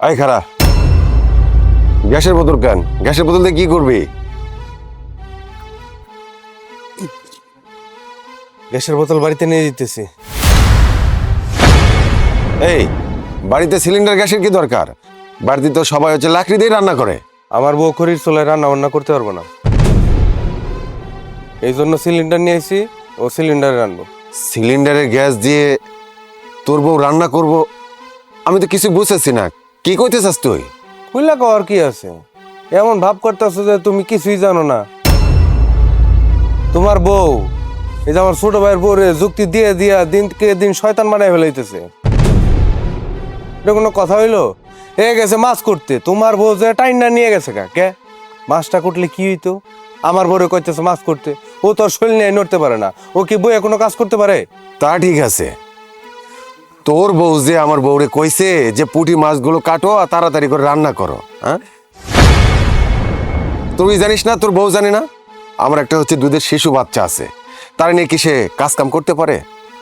আয় খারা, গ্যাসের বোতল কেন? গ্যাসের বোতল দিয়ে কি করবি? গ্যাসের বোতল বাড়িতে নিয়ে যেতেছি। এই বাড়িতে সিলিন্ডার গ্যাসের কি দরকার? বাড়িতে তো সবাই হচ্ছে লাকড়ি দিয়ে রান্না করে। আমার বউ খড়ির চুলায় রান্না বান্না করতে পারবো না, এই জন্য সিলিন্ডার নিয়ে এসেছি, ও সিলিন্ডারে রান্নবো। সিলিন্ডারের গ্যাস দিয়ে তোর বউ রান্না করব? আমি তো কিছু বুঝতেছি না, কি কইতে চাস তুই? খুললা কর কি আছে? এমন ভাব করতেছো যে তুমি কিছুই জানো না। তোমার বউ এই যে আমার ছোট ভাইয়ের বউরে যুক্তি দিয়ে দিয়া দিনকে দিন শয়তান বানায় ফেলাইতেছে। এটা কোনো কথা হইলো? এ গেছে মাছ করতে, তোমার বউ যে টাইনা নিয়ে গেছে কে? মাছটা করলে কি হইতো? আমার বউরে কইতেছে মাছ করতে, ও তোর শরীর নিয়ে নড়তে পারে না, ও কি বউয়ে কোনো কাজ করতে পারে? তা ঠিক আছে, তোর বউ যে আমার বউরে কইছে যে পুঁটি মাছগুলো কাটো আর তাড়াতাড়ি করে রান্না করো, হ্যাঁ? তুই জানিস না, তোর বউ জানে না? আমার একটা হচ্ছে দুধের শিশু বাচ্চা আছে, তার নিয়ে কি সে কাজ কাম করতে পারে?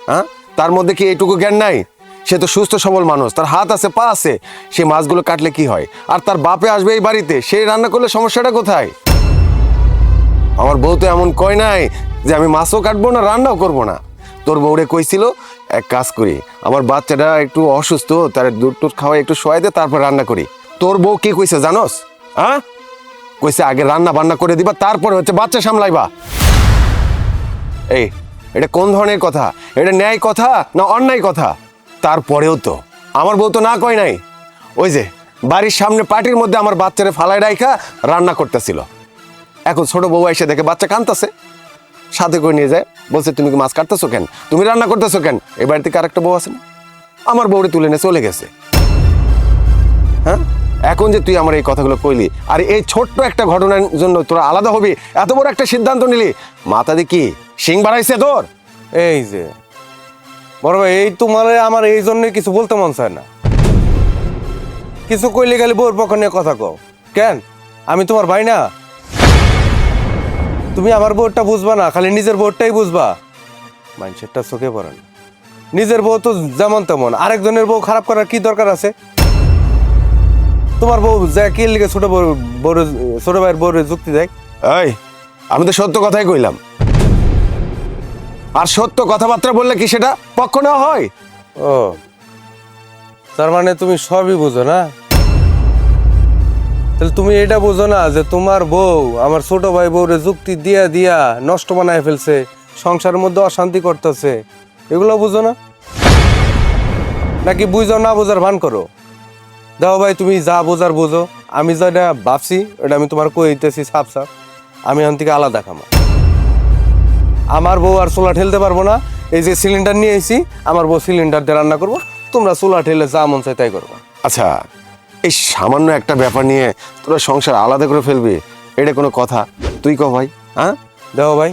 হ্যাঁ, তার মধ্যে কি এইটুকু জ্ঞান নাই? সে তো সুস্থ সবল মানুষ, তার হাত আছে পা আছে, সে মাছগুলো কাটলে কি হয়? আর তার বাপে আসবে এই বাড়িতে, সে রান্না করলে সমস্যাটা কোথায়? আমার বউ তো এমন কয় নাই যে আমি মাছও কাটবো না রান্নাও করবো না। তোর বউরে কইছিল এক কাজ করি, আমার বাচ্চাটা একটু অসুস্থ, তার দুধ টুধ খাওয়াই একটু শোয়াই দে, তারপর রান্না করি। তোর বউ কি কইছে জানোস? হ্যাঁ, কইছে আগে রান্না বান্না করে দিবা, তারপরে হচ্ছে বাচ্চা সামলাইবা। এই এটা কোন ধরনের কথা? এটা ন্যায় কথা না অন্যায় কথা? তারপরেও তো আমার বউ তো না কয় নাই। ওই যে বাড়ির সামনে পাটির মধ্যে আমার বাচ্চারে ফালাই রাইখা রান্না করতেছিল, এখন ছোট বউ এসে দেখে বাচ্চা কাঁদতেছে, সাথে করে নিয়ে যায়, বলছে তুমি কি মাছ কাটতেছো কেন, তুমি রান্না করতেছো কেন? এই বাড়িতে আরেকটা বউ আছে না, আমার বউরে তুলে নিয়ে চলে গেছে। হ্যাঁ, এখন যে তুই আমার এই কথাগুলো কইলি, আর এই ছোট্ট একটা ঘটনার জন্য তোরা আলাদা হবি, এত বড় একটা সিদ্ধান্ত নিলি, মাথা দিয়ে কি শিং বাড়াইছে তোর? এই যে বড় ভাই, এই তোমার আমার এই জন্য কিছু বলতে মন চায় না। কিছু কইলে গেলে বউর পক্ষ নিয়ে কথা কও কেন? আমি তোমার ভাই না? তুমি আমার বউরটা বুঝবা না, খালি নিজের বউরটাই বুঝবা। মানুষেরটা চোখে পড়ে না। নিজের বউ তো যেমন তেমন, আরেকজনের বউ খারাপ করার কি দরকার আছে? তোমার বউ যা কি লিখে ছোট ভাইয়ের বউরে যুক্তি দেয়। এই আমি তো সত্য কথাই কইলাম, আর সত্য কথাবার্তা বললে কি সেটা পক্ষ নেওয়া হয়? ও, তার মানে তুমি সবই বুঝো না? তাহলে তুমি এটা বুঝো না যে তোমার বউ আমার ছোট ভাই বউরে যুক্তি দিয়া দিয়া নষ্ট বানায় ফেলছে, সংসারের মধ্যে অশান্তি করতেছে, এগুলো বুঝো না? নাকি বুঝো না বোঝার ভান করো? দেখো ভাই, তুমি যা বোঝার বোঝো, আমি যেটা ভাবছি ওটা আমি তোমার কইতেছি সাফ সাফ, আমি এখন থেকে আলাদা খামা। আমার বউ আর চুলা ঠেলতে পারবো না। এই যে সিলিন্ডার নিয়ে এসেছি, আমার বউ সিলিন্ডার দিয়ে রান্না করবো, তোমরা চুলা ঠেলে যা মন চাই তাই করবো। আচ্ছা, এই সামান্য একটা ব্যাপার নিয়ে তোরা সংসার আলাদা করে ফেলবি, এটা কোনো কথা? তুই কহ ভাই। হ্যাঁ, দেখো ভাই,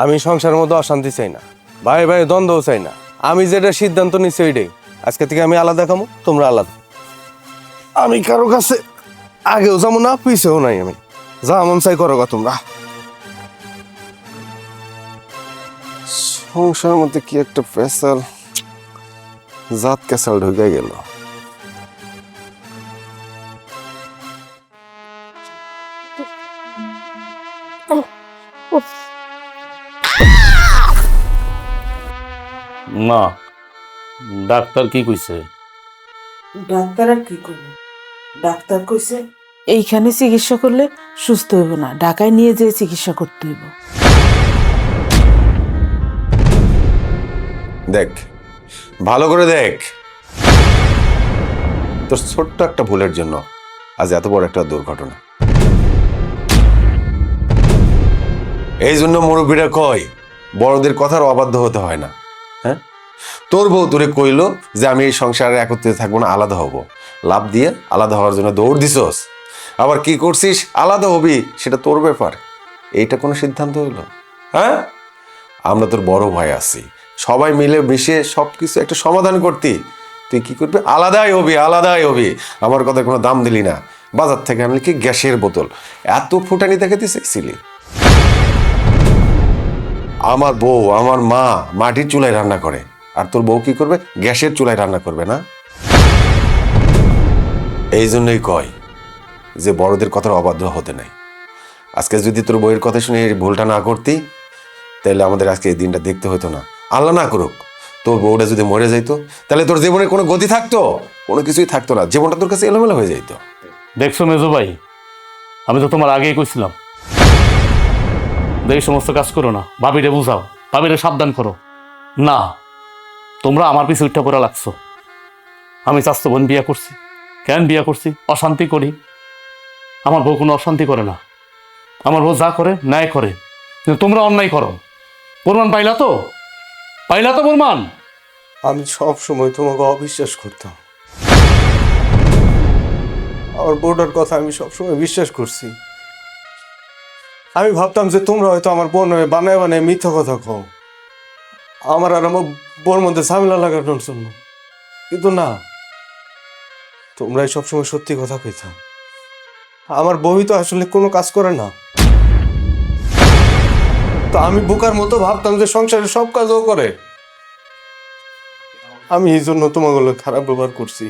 আমি সংসারের মধ্যে অশান্তি চাই না, ভাই ভাই দ্বন্দ্বও চাই না। আমি যেটা সিদ্ধান্ত নিচ্ছি ওইটাই, আজকে থেকে আমি আলাদা খামো, তোমরা আলাদা। আমি কারো কাছে আগেও যাবো না, পিছেও নাই, আমি যা মন চাই করো গা তোমরা। সংসারের মধ্যে কি একটা পেশাল জাত কেসাল ঢুকে গেল। না, ডাক্তার কি কইছে? ডাক্তার আর কি করবো, ডাক্তার কইছে এইখানে চিকিৎসা করলে সুস্থ হইব না, ঢাকায় নিয়ে যেয়ে চিকিৎসা করতে হইব। দেখ, ভালো করে দেখ, তোর ছোট্ট একটা ভুলের জন্য আজ এত বড় একটা দুর্ঘটনা। এই জন্য মুরব্বীরা কয় বড়দের কথার অবাধ্য হতে হয় না। হ্যাঁ, তোর বউ তোরে কইলো যে আমি এই সংসারে একত্রে থাকবো না, আলাদা হব। লাভ দিয়ে আলাদা হওয়ার জন্য দৌড় দিছস, আবার কি করছিস আলাদা হবি সেটা তোর ব্যাপার। এইটা কোনো সিদ্ধান্ত হইলো? হ্যাঁ, আমরা তোর বড় ভাই আছি, সবাই মিলে মিশে সবকিছু একটা সমাধান করতি। তুই কি করবি? আলাদাই হবি, আলাদাই হবি। আমার কথা কোনো দাম দিলি না। বাজার থেকে আনলি কি গ্যাসের বোতল, এত ফুটানি দেখাতে চাইছিলি? আমার বউ আমার মা মাটির চুলায় রান্না করে, আর তোর বউ কি করবে? গ্যাসের চুলায় রান্না করবে না? এই জন্যই কয় যে বড়দের কথার অবাধ্য হতে নাই। আজকে যদি তোর বউয়ের কথা শুনে এই ভুলটা না করতি, তাহলে আমাদের আজকে এই দিনটা দেখতে হতো না। আল্লাহ না করুক তোর বউটা যদি মরে যাইতো, তাহলে তোর জীবনে কোনো গতি থাকতো? কোনো কিছুই থাকতো না, জীবনটা তোর কাছে এলোমেলো হয়ে যাইতো। দেখছো মেজো ভাই, আমি তো তোমার আগেই কইছিলাম এই সমস্ত কাজ করো না। ভাবিরে বুঝাও, ভাবিরে সাবধান করো। না, তোমরা আমার পিছু উঠা পড়া লাগছো। আমি চাস্তো বোন বিয়া করছি, কেন বিয়া করছি? অশান্তি করি। আমার বউ কোনো অশান্তি করে না, আমার বউ যা করে ন্যায় করে। কিন্তু তোমরা অন্যায় করো। প্রমাণ পাইলা তো? পাইলা তো প্রমাণ? আমি সব সময় তোমাকে অবিশ্বাস করতাম। আমার বউটার কথা আমি সবসময় বিশ্বাস করছি। আমি ভাবতাম যে তোমরা হয়তো আমার বোন হয়ে বানায় বানায় মিথ্যা কথা কও, আমার আর আমার বোর মধ্যে ঝামেলা লাগানোর জন্য। কিন্তু না, তোমরাই সবসময় সত্যি কথা কইতাম। আমার বউই তো আসলে কোনো কাজ করে না। তো আমি বোকার মতো ভাবতাম যে সংসারের সব কাজও করে। আমি এই জন্য তোমাগুলো খারাপ ব্যবহার করছি।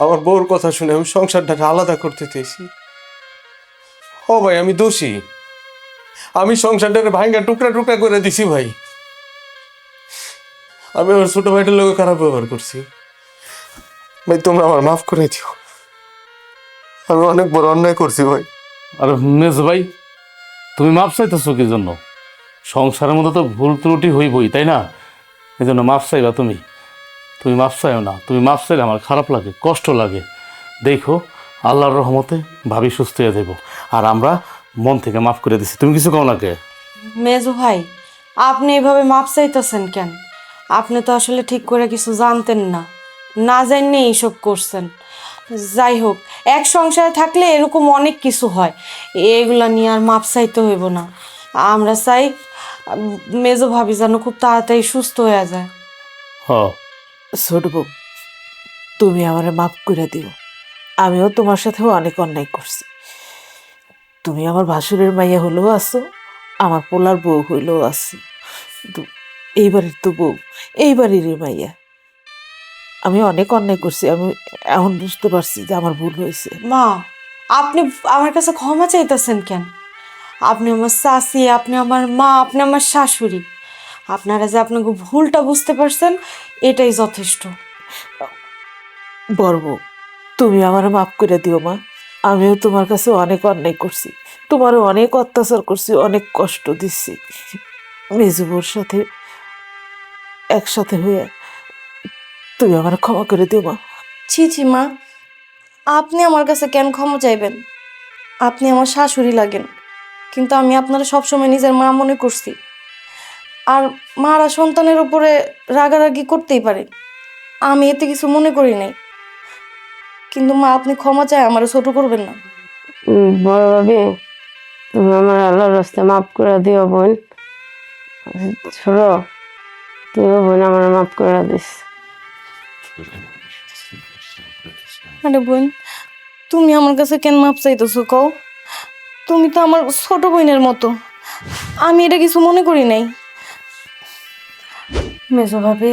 আমার বউর কথা শুনে আমি সংসারটাকে আলাদা করতে চেয়েছি। ও ভাই, আমি দোষী। আমি সংসারটাকে ভাঙ্গা টুকরা টুকরা করে দিছি ভাই। আমি আমার ছোট ভাইটার লোক খারাপ ব্যবহার করছি ভাই, তোমরা আমার মাফ করে দিও। আমি অনেক বড় অন্যায় করছি ভাই। আর মেজ ভাই, তুমি মাপ চাইতেছো কি জন্য? সংসারের মধ্যে তো ভুল ত্রুটি হইবই, তাই না? এই জন্য মাপ চাইবা তুমি? তুমি মাপ চাইও না। তুমি মাপ চাইলে আমার খারাপ লাগে, কষ্ট লাগে। দেখো, আল্লাহর রহমতে ভাবি সুস্থ হয়ে দেব, আর আমরা মন থেকে মাফ করে দিছি। তুমি কিছু কও না কে? মেজো ভাই, আপনি এভাবে মাপ চাইতেছেন কেন? আপনি তো আসলে ঠিক করে কিছু জানতেন না, না জানিয়ে এইসব করছেন। যাই হোক, এক সংসারে থাকলে এরকম অনেক কিছু হয়, এগুলা নিয়ে আর মাপ চাইতে হইব না। আমরা চাই মেজো ভাবি যেন খুব তাড়াতাড়ি সুস্থ হয়ে যায়। হ, ছোট বউ, তুমি আমারে মাফ করে দিও। আমিও তোমার সাথেও অনেক অন্যায় করছি। তুমি আমার ভাসুরের মাইয়া হলেও আছো, আমার পোলার বউ হইলেও আছো। কিন্তু এই বাড়ির তো বউ, এই বাড়ির মাইয়া। আমি অনেক অন্যায় করছি, আমি এখন বুঝতে পারছি যে আমার ভুল হয়েছে। মা, আপনি আমার কাছে ক্ষমা চাইতেছেন কেন? আপনি আমার শাশি, আপনি আমার মা, আপনি আমার শাশুড়ি। আপনারা যে আপনাকে ভুলটা বুঝতে পারছেন, এটাই যথেষ্ট। বড় বউ, তুমি আমার মাফ করে দিও মা। আমিও তোমার কাছে অনেক অন্যায় করছি, তোমারও অনেক অত্যাচার করছি, অনেক কষ্ট দিচ্ছি। মেজবুর সাথে একসাথে হয়ে তুমি আমার ক্ষমা করে দিও মা। ছি ছি মা, আপনি আমার কাছে কেন ক্ষমা চাইবেন? আপনি আমার শাশুড়ি লাগেন, কিন্তু আমি আপনারা সবসময় নিজের মা মনে করছি। আর মারা সন্তানের উপরে রাগারাগি করতেই পারে, আমি এতে কিছু মনে করি নাই। কিন্তু মা, আপনি ক্ষমা চাই, আমারও ছোট করবেন না। বড় ভাবি, তুমি আমার আল্লাহর রাস্তায় মাফ করে দিও বোন। ছোট, তুমিও বোন আমার মাফ করে দিস। আরে বোন, তুমি আমার কাছে কেন মাপ চাইতেছো কও? তুমি তো আমার ছোট বোনের মতো, আমি এটা কিছু মনে করি নাই। মেজো ভাবি,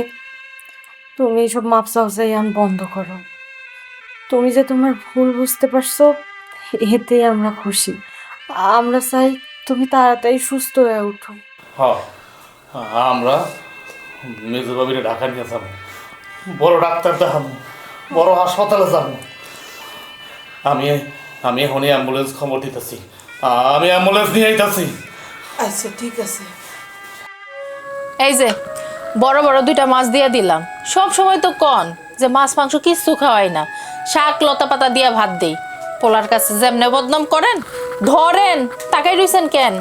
তুমি এইসব মাপ চাওয়াই বন্ধ করো। তুমি যে তোমার ভুল বুঝতে পারছো, এতেই আমরা খুশি। আমরা চাই তুমি তাড়াতাড়ি সুস্থ হয়ে উঠো। আমরা মেজো বাবিরে ঢাকা নিয়ে যাবো, বড় ডাক্তার দেখাবো, বড় হাসপাতালে যাবো। আমি এখনই অ্যাম্বুলেন্স খবর দিতেছি, আমি অ্যাম্বুলেন্স নিয়ে আইতাছি। আচ্ছা ঠিক আছে। এই যে বড় বড় 2টা মাছ দিয়ে দিলাম। সব সময় তো কন যে মাছ মাংস কিচ্ছু খাওয়াই না, শাক লতা পাতা দিয়ে ভাত দেই। পোলার কাছে যেমনে বদনাম করেন, ধরেন তাকাই রইছেন কেন?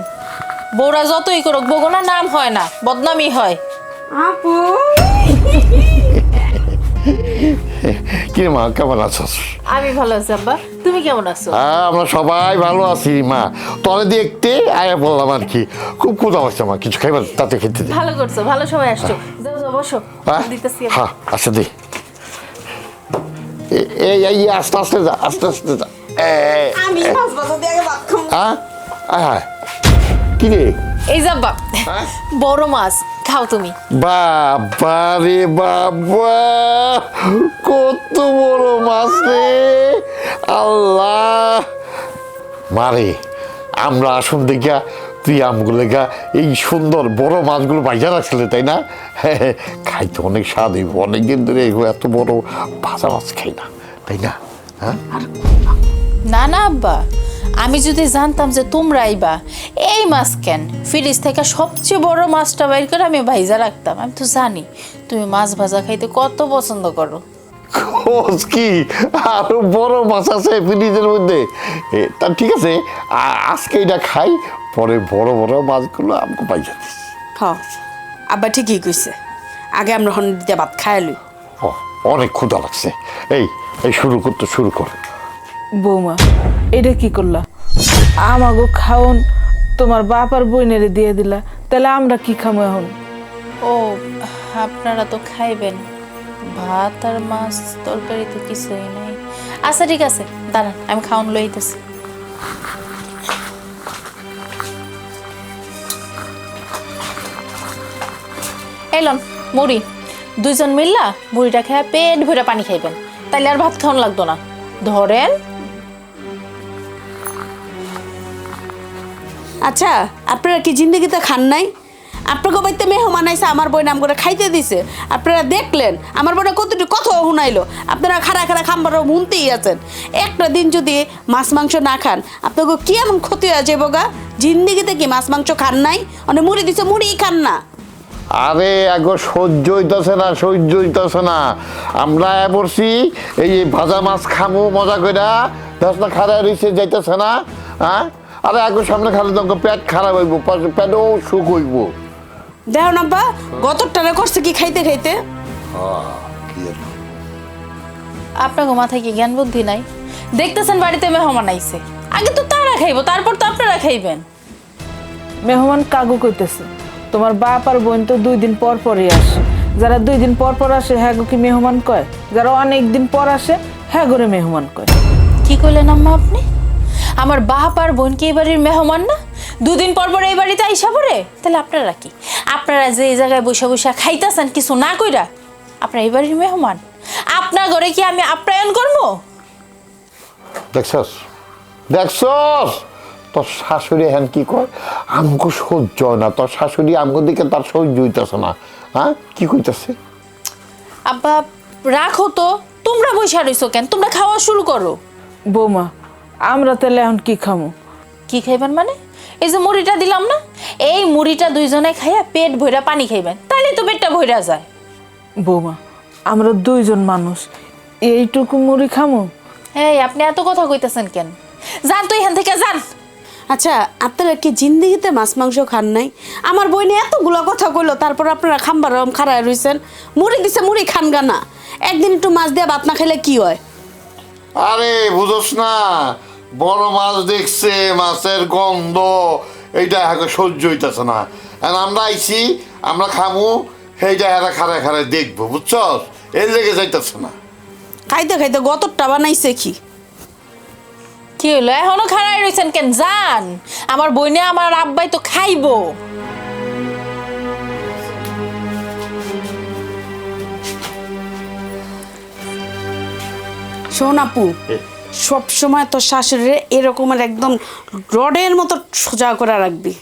বউরা যতই করুক বগুনা নাম হয় না, বদনামই হয়। আপু কি মা, কেমন আছিস? আমি ভালো আছি আব্বা, তুমি কেমন আছো? হ্যাঁ, আমরা সবাই ভালো আছি মা। তলে দেখতে আয়া বললাম আর কি, খুব ক্ষুধা হচ্ছে মা, কিছু খাইবার তাতে খেতে দে। ভালো করছো, ভালো সময় আসছো। যাও যাও বসো, দিতেছি। হ্যাঁ আচ্ছা দে। এই আস্তে আস্তে যা, আস্তে আস্তে যা। আমি মাছ ভাজা দিয়ে আগে ভাত খাবো। হ্যাঁ হ্যাঁ, কি রে? এই যাব্বা, বড় মাছ খাও তুমি। বাবা রে বাবা, কত বড় মাছ রে! আল্লাহ মারে, আমরা আসুন দেখা তুই আমগুলো গা এই সুন্দর বড় মাছগুলো বাইজা রাখছিলে, তাই না? খাইতে অনেক স্বাদ হইব, অনেকদিন ধরে এত বড় ভাজা মাছ খাই না, তাই না? হ্যাঁ, না না আব্বা, আমি যদি জানতাম যে তোমরা আইবা, এই মাছ কেন ফ্রিজ থেকে সবচেয়ে বড় মাছটা বাইর করে আমি ভাইজা রাখতাম। আমি তো জানি তুমি মাছ ভাজা খাইতে কত পছন্দ করো। খোঁজ কি আরো বড় মাছ আছে ফ্রিজের মধ্যে? তা ঠিক আছে, আজকে এটা খাই, পরে বড় বড় মাছগুলো আমাকে পাই যাচ্ছিস। হ্যাঁ আব্বা ঠিকই কইছে, আগে আমরা হন দিয়ে ভাত খাইলই। অনেক ক্ষুধা লাগছে। এই এই শুরু করতে শুরু কর। বৌমা, এটা কি করলা? আমাগো খাওন তোমার বাপ আর বোনের দিয়ে দিলা, তাহলে আমরা কি খামো এখন? ও আপনারা তো খাইবেন, ভাত আর মাছ তরকারি তো কিছুই নাই। আচ্ছা ঠিক আছে, দাঁড়ান আমি খাওয়ান লইতেছি। এলন মুড়ি, 2জন মিললা মুড়িটা খেয়ে পেট ভরে পানি খাইবেন, তাইলে আর ভাত খাওয়ান লাগতো না। ধরেন। আচ্ছা আপনারা কি জিন্দগিতে খান নাই? আপনাকে বাড়িতে মেহমান আইসে, আমার বই নাম করে খাইতে দিছে, আপনারা দেখলেন আমার বোনে কতটুকু কথা শুনাইলো। আপনারা খাড়া খাড়া খাম্বার শুনতেই আছেন। একটা দিন যদি মাছ মাংস না খান, আপনাকে কি এমন ক্ষতি হয়ে যাবো গা? জিন্দগিতে কি মাছ মাংস খান নাই? অনেক মুড়ি দিছে, মুড়িই খান না। আরে আগো সহ্য হইতেছে না, সহ্য হইতেছে না। আমরা বলছি এই ভাজা মাছ খামু মজা কইরা, দশটা খারাপ রয়েছে যাইতেছে না। হ্যাঁ, আরে আগো সামনে খালে তো পেট খারাপ হইব, পেটও সুখ হইব। দেখো না বা গতরটারে করছে কি খাইতে খাইতে। আপনাকে মাথায় কি জ্ঞান বুদ্ধি নাই? দেখতেছেন বাড়িতে মেহমান আইছে, আগে তো তারা খাইবো, তারপর তো আপনারা খাইবেন। মেহমান কাগু কইতেছে, তোমার বাপ আর বোন তো 2 দিন পর পরই আসে। যারা 2 দিন পর পর আসে হ্যাঁ গো কি মেহমান কয়? যারা অনেক দিন পর আসে হ্যাঁ করে মেহমান কয়। কি কইলেন আম্মা আপনি? আমার বাপ আর বোন কি এই বাড়ির মেহমান না? 2 দিন পর পর এই বাড়িতে আইসা পড়ে? তাহলে আপনারা কি? আপনারা যে এই জায়গায় বসে বসে খাইতেছেন কিছু না কইরা, আপনারা এই বাড়ির মেহমান? আপনার ঘরে কি আমি আপ্যায়ন করবো? দেখছস দেখছস, তোর শাশুড়ি হ্যান কি কয়, আমগো সহ্য হয় না। তোর শাশুড়ি আমগো দিকে তার সহ্য হইতেছে না। হ্যাঁ, কি কইতাছে? আব্বা রাখো তো, তোমরা বসে রইছো কেন? তোমরা খাওয়া শুরু করো। বৌমা, আমরা তাহলে এখন কি খামো? কি খাইবেন মানে? এই যে মুড়িটা দিলাম না, এই মুড়িটা 2 জনে খাইয়া পেট ভইরা পানি খাইবেন, তাইলে তো পেটটা ভইরা যায়। বৌমা, আমরা 2 জন মানুষ, এইটুকু মুড়ি খামো? এই আপনি এত কথা কইতেছেন কেন? যান তো এখান থেকে যান। আচ্ছা আপনারা কি জিন্দগিতে মাছ মাংস খান নাই? আমার বইনে এতগুলো কথা কইলো, তারপর আপনারা খাম্বার খাড়ায় রইছেন। মুড়ি দিছে, মুড়ি খান গা না? একদিন একটু মাছ দিয়ে ভাত না খাইলে কি হয়? আরে বুঝোস না, বড় মাছ দেখছে, মাছের গন্ধ এইটা এখন সহ্য হইতেছে না। আর আমরা আইছি, আমরা খামু, সেইটা এরা খারায় খারায় দেখবো, বুঝছস? এর লেগে যাইতেছে না। খাইতে খাইতে গতরটা বানাইছে কি? কি হলো এখনো খাড়ায় রইছেন কেন? যান, আমার বইনে আমার আব্বাই তো খাইবো। শোন আপু, সবসময় তোর শাশুড়িরে এরকমের একদম রডের মতো সোজা করে রাখবি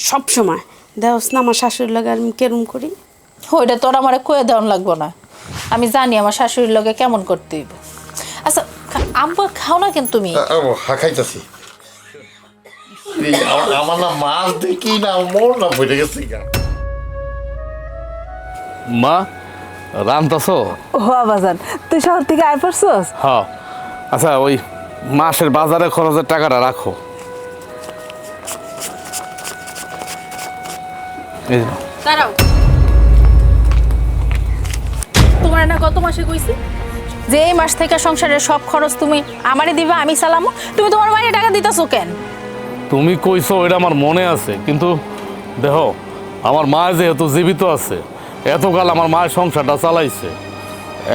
সব সময়। দেখোস না আমার শাশুড়ির লাগে আমি কেরম করি। ওইটা তোর আমার কয়ে দেওয়ান লাগবো না, আমি জানি আমার শাশুড়ির লগে কেমন করতে হইব। আচ্ছা আব্বা খাও না কেন তুমি? খাইতেছি। আমার না মাছ দেখি না মোর না বইতে গেছি গা। মা রান্তাছো? ও বাজান, তুই শহর থেকে আয় পড়ছস? হ্যাঁ। আচ্ছা ওই মাসের বাজারে খরচের টাকাটা রাখো। এই যে নাও। দাঁড়াও, তোমার না গত মাসে কইছি যে এই মাস থেকে সংসারের সব খরচ তুমি আমারে দিবা, আমি চালামো, তুমি তোমার মায়ের টাকা দিতেছো কেন? তুমি কইছো এটা আমার মনে আছে, কিন্তু দেখো আমার মা যেহেতু জীবিত আছে, এতকাল আমার মায়ের সংসারটা চালাইছে,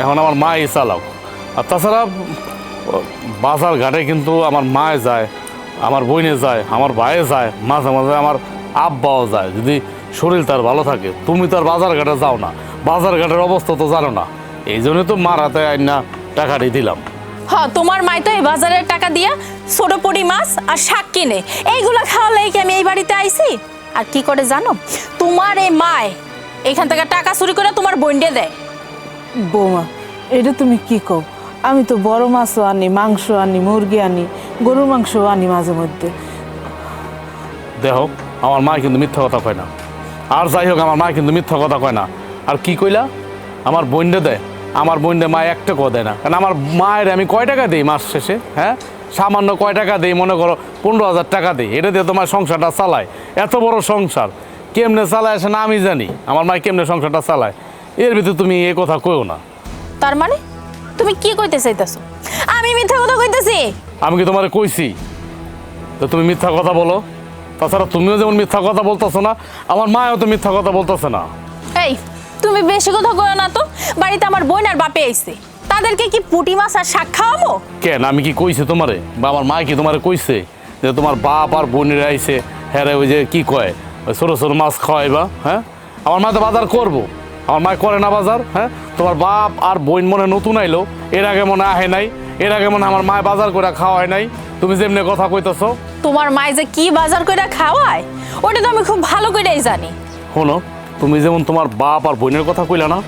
এখন আমার মাই চালাও। আর তাছাড়া বাজার ঘাটে কিন্তু আমার মায়ে যায়, আমার বোনে যায়, আমার ভাইয়ে যায়, মাঝে মাঝে আমার আব্বাও যায় যদি শরীর তার ভালো থাকে। তুমি তো আর বাজার ঘাটে যাও না, বাজার ঘাটের অবস্থা তো জানো না, এই জন্য তো মার হাতে আইনা টাকাটি দিলাম। হ্যাঁ, তোমার মাই তো এই বাজারের টাকা দিয়া ছোট পড়ি মাছ আর শাক কিনে, এইগুলা খাওয়া লাগে আমি এই বাড়িতে আইছি। আর কি করে জানো, তোমার এই মায় এখান থেকে টাকা চুরি করে তোমার বোনডে দেয়। বৌমা, এটা তুমি কি কও? আমি তো বড় মাছও আনি, মাংস আনি, মুরগি আনি, গরুর মাংসও আনি মাঝে মধ্যে। দেখো আমার মা কিন্তু মিথ্যা কথা কয় না, আর যাই হোক আমার মা কিন্তু মিথ্যা কথা কয় না। আর কি কইলা? আমার বোনডে দেয়, আমার বোনডে মা একটা টাকাও দেয় না। কারণ আমার মায়ের আমি কয় টাকা দিই মাস শেষে? হ্যাঁ, সামান্য কয় টাকা দিই, মনে করো 15,000 টাকা দিই, এটা দিয়ে তোমার সংসারটা চালায়। এত বড় সংসার কেমনে চালায় আসে না আমি জানি, আমার মা কেমনে সংসারটা চালায়, এর ভিতরে তুমি এ কথা কইও না। তার মানে তুমি কি কইতে চাইতেছো? আমি মিথ্যা কথা কইতেছি? আমি কি তোমারে কইছি তো তুমি মিথ্যা কথা বলো? তাছাড়া তুমিও যেমন মিথ্যা কথা বলতেছো না, আমার মাও তো মিথ্যা কথা বলতেছে না। এই তুমি বেশি কথা কইও না তো, বাড়িতে আমার বোন আর বাপে আইছে, তাদেরকে কি পুঁটি মাছ আর শাক খাওয়াবো? কেন আমি কি কইছি তোমারে, বা আমার মা কি তোমারে কইছে যে তোমার বাপ আর বোনের আইছে হ্যাঁ ওই যে কি কয় ওই ছোটো ছোটো মাছ খাওয়াইবা? হ্যাঁ, আমার মা তো বাজার করবো, আমার মা করে না বাজার। হ্যাঁ, তোমার বাপ আর বোন মনে নতুন আইলো, এর আগে মনে আহে নাই, এর আগে মনে আমার মায় বাজার করে খাওয়ায় নাই। তুমি যেমনি কথা কইতেছো, তোমার মায় যে কি বাজার করে খাওয়ায় ওটা তো আমি খুব ভালো করেই জানি। শোনো, তুমি যেমন তোমার বাপ আর বোনের কথা কইলা না,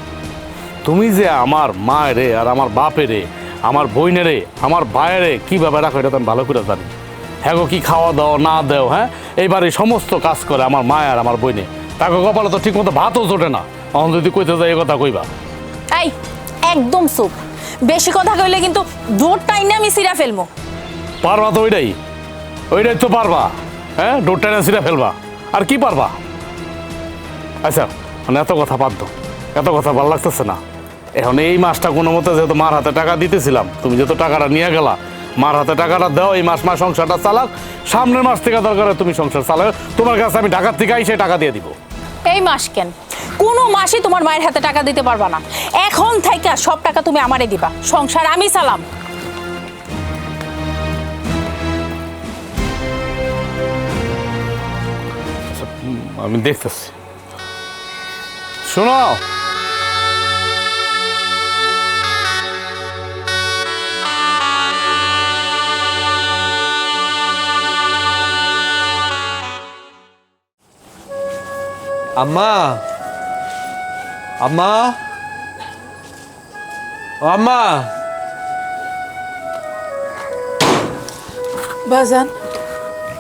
তুমি যে আমার মায়েরে আর আমার বাপেরে, আমার বোনেরে, আমার ভাইয়েরে কীভাবে রাখো এটা তো আমি ভালো করে জানি। হ্যাঁ গো, কি খাওয়া দাও না দেও, হ্যাঁ এইবারে সমস্ত কাজ করে আমার মায় আর আমার বোনে, তাকে কপালে তো ঠিক মতো ভাতও জোটে না। এখন যদি কইতে যাই এ কথা কইবা? এই একদম চুপ, বেশি কথা কইলে কিন্তু দৌড়টাই না আমি সিরা ফেলবো। পারবা তো ওইটাই, ওইটাই তো পারবা। হ্যাঁ, ডোরটা না সিরা ফেলবা, আর কি পারবা? আচ্ছা মানে এত কথা বাদ দাও, এত কথা ভালো লাগতেছে না। এখন এই মাসটা কোনো মতো যেহেতু মার হাতে টাকা দিতেছিলাম, তুমি যেহেতু টাকাটা নিয়ে গেলা, মার হাতে টাকাটা দাও, এই মাস সংসারটা চালাক, সামনের মাস থেকে দরকার তুমি সংসার চালাও, তোমার কাছে আমি ঢাকার থেকে আইসে টাকা দিয়ে দিব। এই মাস কেন, কোনো মাসে তোমার মায়ের হাতে টাকা দিতে পারবা না। এখন থেকে সব টাকা তুমি আমারে দিবা, সংসার আমি চালাম। আমি দেখতেছি। শোনো, আম্মা, আম্মা, ও আম্মা। বাজান,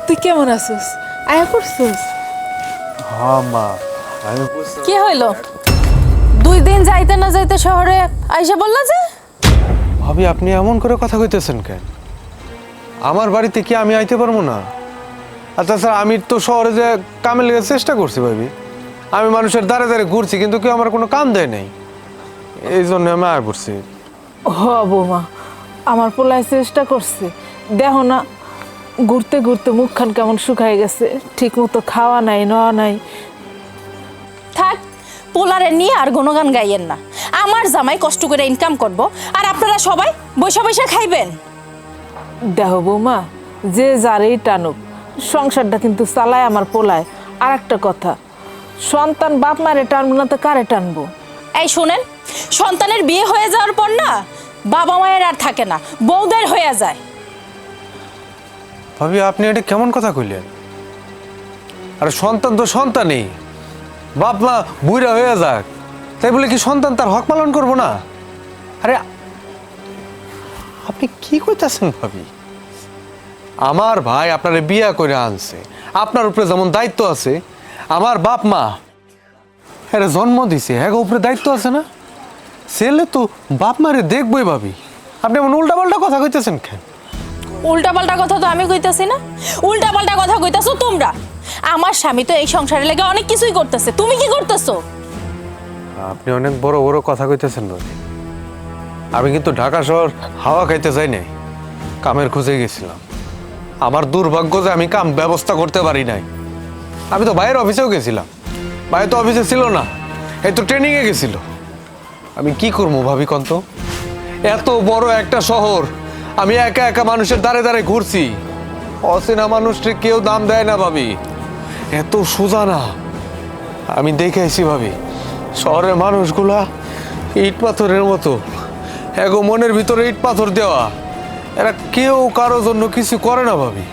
তুই কেমন আছিস? আয়া পড়ছিস? হ্যাঁ মা, আমি কি হইলো? 2 দিন যাইতে না যাইতে শহরে আইসা বললা যে? ভাবি আপনি এমন করে কথা কইতেছেন কেন? আমার বাড়িতে কি আমি আইতে পারবো না? আর তাছাড়া আমি তো শহরে যে কামে লেগে চেষ্টা করছি ভাবি, আমি মানুষের দ্বারে দ্বারে ঘুরছি, কিন্তু কেউ আমার কোনো কাম দেয় নাই, এই জন্য আমি আয় পড়ছি। হ বৌমা, আমার পোলায় চেষ্টা করছে, দেখো না ঘুরতে ঘুরতে মুখখান কেমন শুকায় গেছে, ঠিক মতো খাওয়া নাই, নেওয়া নাই। থাক, পোলারে নিয়ে আর গুণগান গাইয়েন না। আমার জামাই কষ্ট করে ইনকাম করব, আর আপনারা সবাই বৈশা বৈশা খাইবেন। দেখো বৌমা, যে যারেই টানুক, সংসারটা কিন্তু চালায় আমার পোলায়। আর একটা কথা, সন্তান বাপ মারে টানবো না তো কারে টানবো? এই শুনেন, সন্তানের বিয়ে হয়ে যাওয়ার পর না বাবা মায়ের আর থাকে না, বউদের হয়ে যায়। ভাবি আপনি এটা কেমন কথা কইলেন? আরে সন্তান তো সন্তানই, বাপ মা বুড়া হয়ে যাক, তাই বলে কি সন্তান তার হক পালন করবো না? আরে আপনি কি কইতাছেন ভাবি? আমার ভাই আপনারে বিয়া করে আনছে, আপনার উপরে যেমন দায়িত্ব আছে, আমার বাপ মা এরা জন্ম দিছে, হ্যাঁ উপরে দায়িত্ব আছে না? ছেলে তো বাপ মারে দেখবই ভাবি। আপনি এমন উল্টাপাল্টা কথা কইতেছেন কেন? উল্টাপাল্টা কথা তো আমি কইতাছি না, উল্টাপাল্টা কথা কইতাছো তোমরা। আমার স্বামী তো এই সংসারে লেগে অনেক কিছুই করতেছে, তুমি কি করতেছো? আপনি অনেক বড় বড় কথা কইতেছেন ভাবি। আমি কিন্তু ঢাকা শহর হাওয়া খাইতে যাই নাই, কামের খুঁজে গেছিলাম। আমার দুর্ভাগ্য যে আমি কাম ব্যবস্থা করতে পারি নাই। আমি তো বাইরের অফিসেও গেছিলাম, বাইরে তো অফিসে ছিল না, এই তো ট্রেনিংয়ে গেছিল। আমি কি করবো ভাবি কন্ত? এত বড় একটা শহর, আমি একা একা মানুষের দ্বারে দ্বারে ঘুরছি, অচেনা মানুষকে কেউ দাম দেয় না ভাবি। এত সোজা না। আমি দেখে আইছি ভাবি, শহরের মানুষগুলা ইট পাথরের মতো, এগো মনের ভিতরে ইট পাথর দেওয়া, এরা কেউ কারোর জন্য কিছু করে না ভাবি।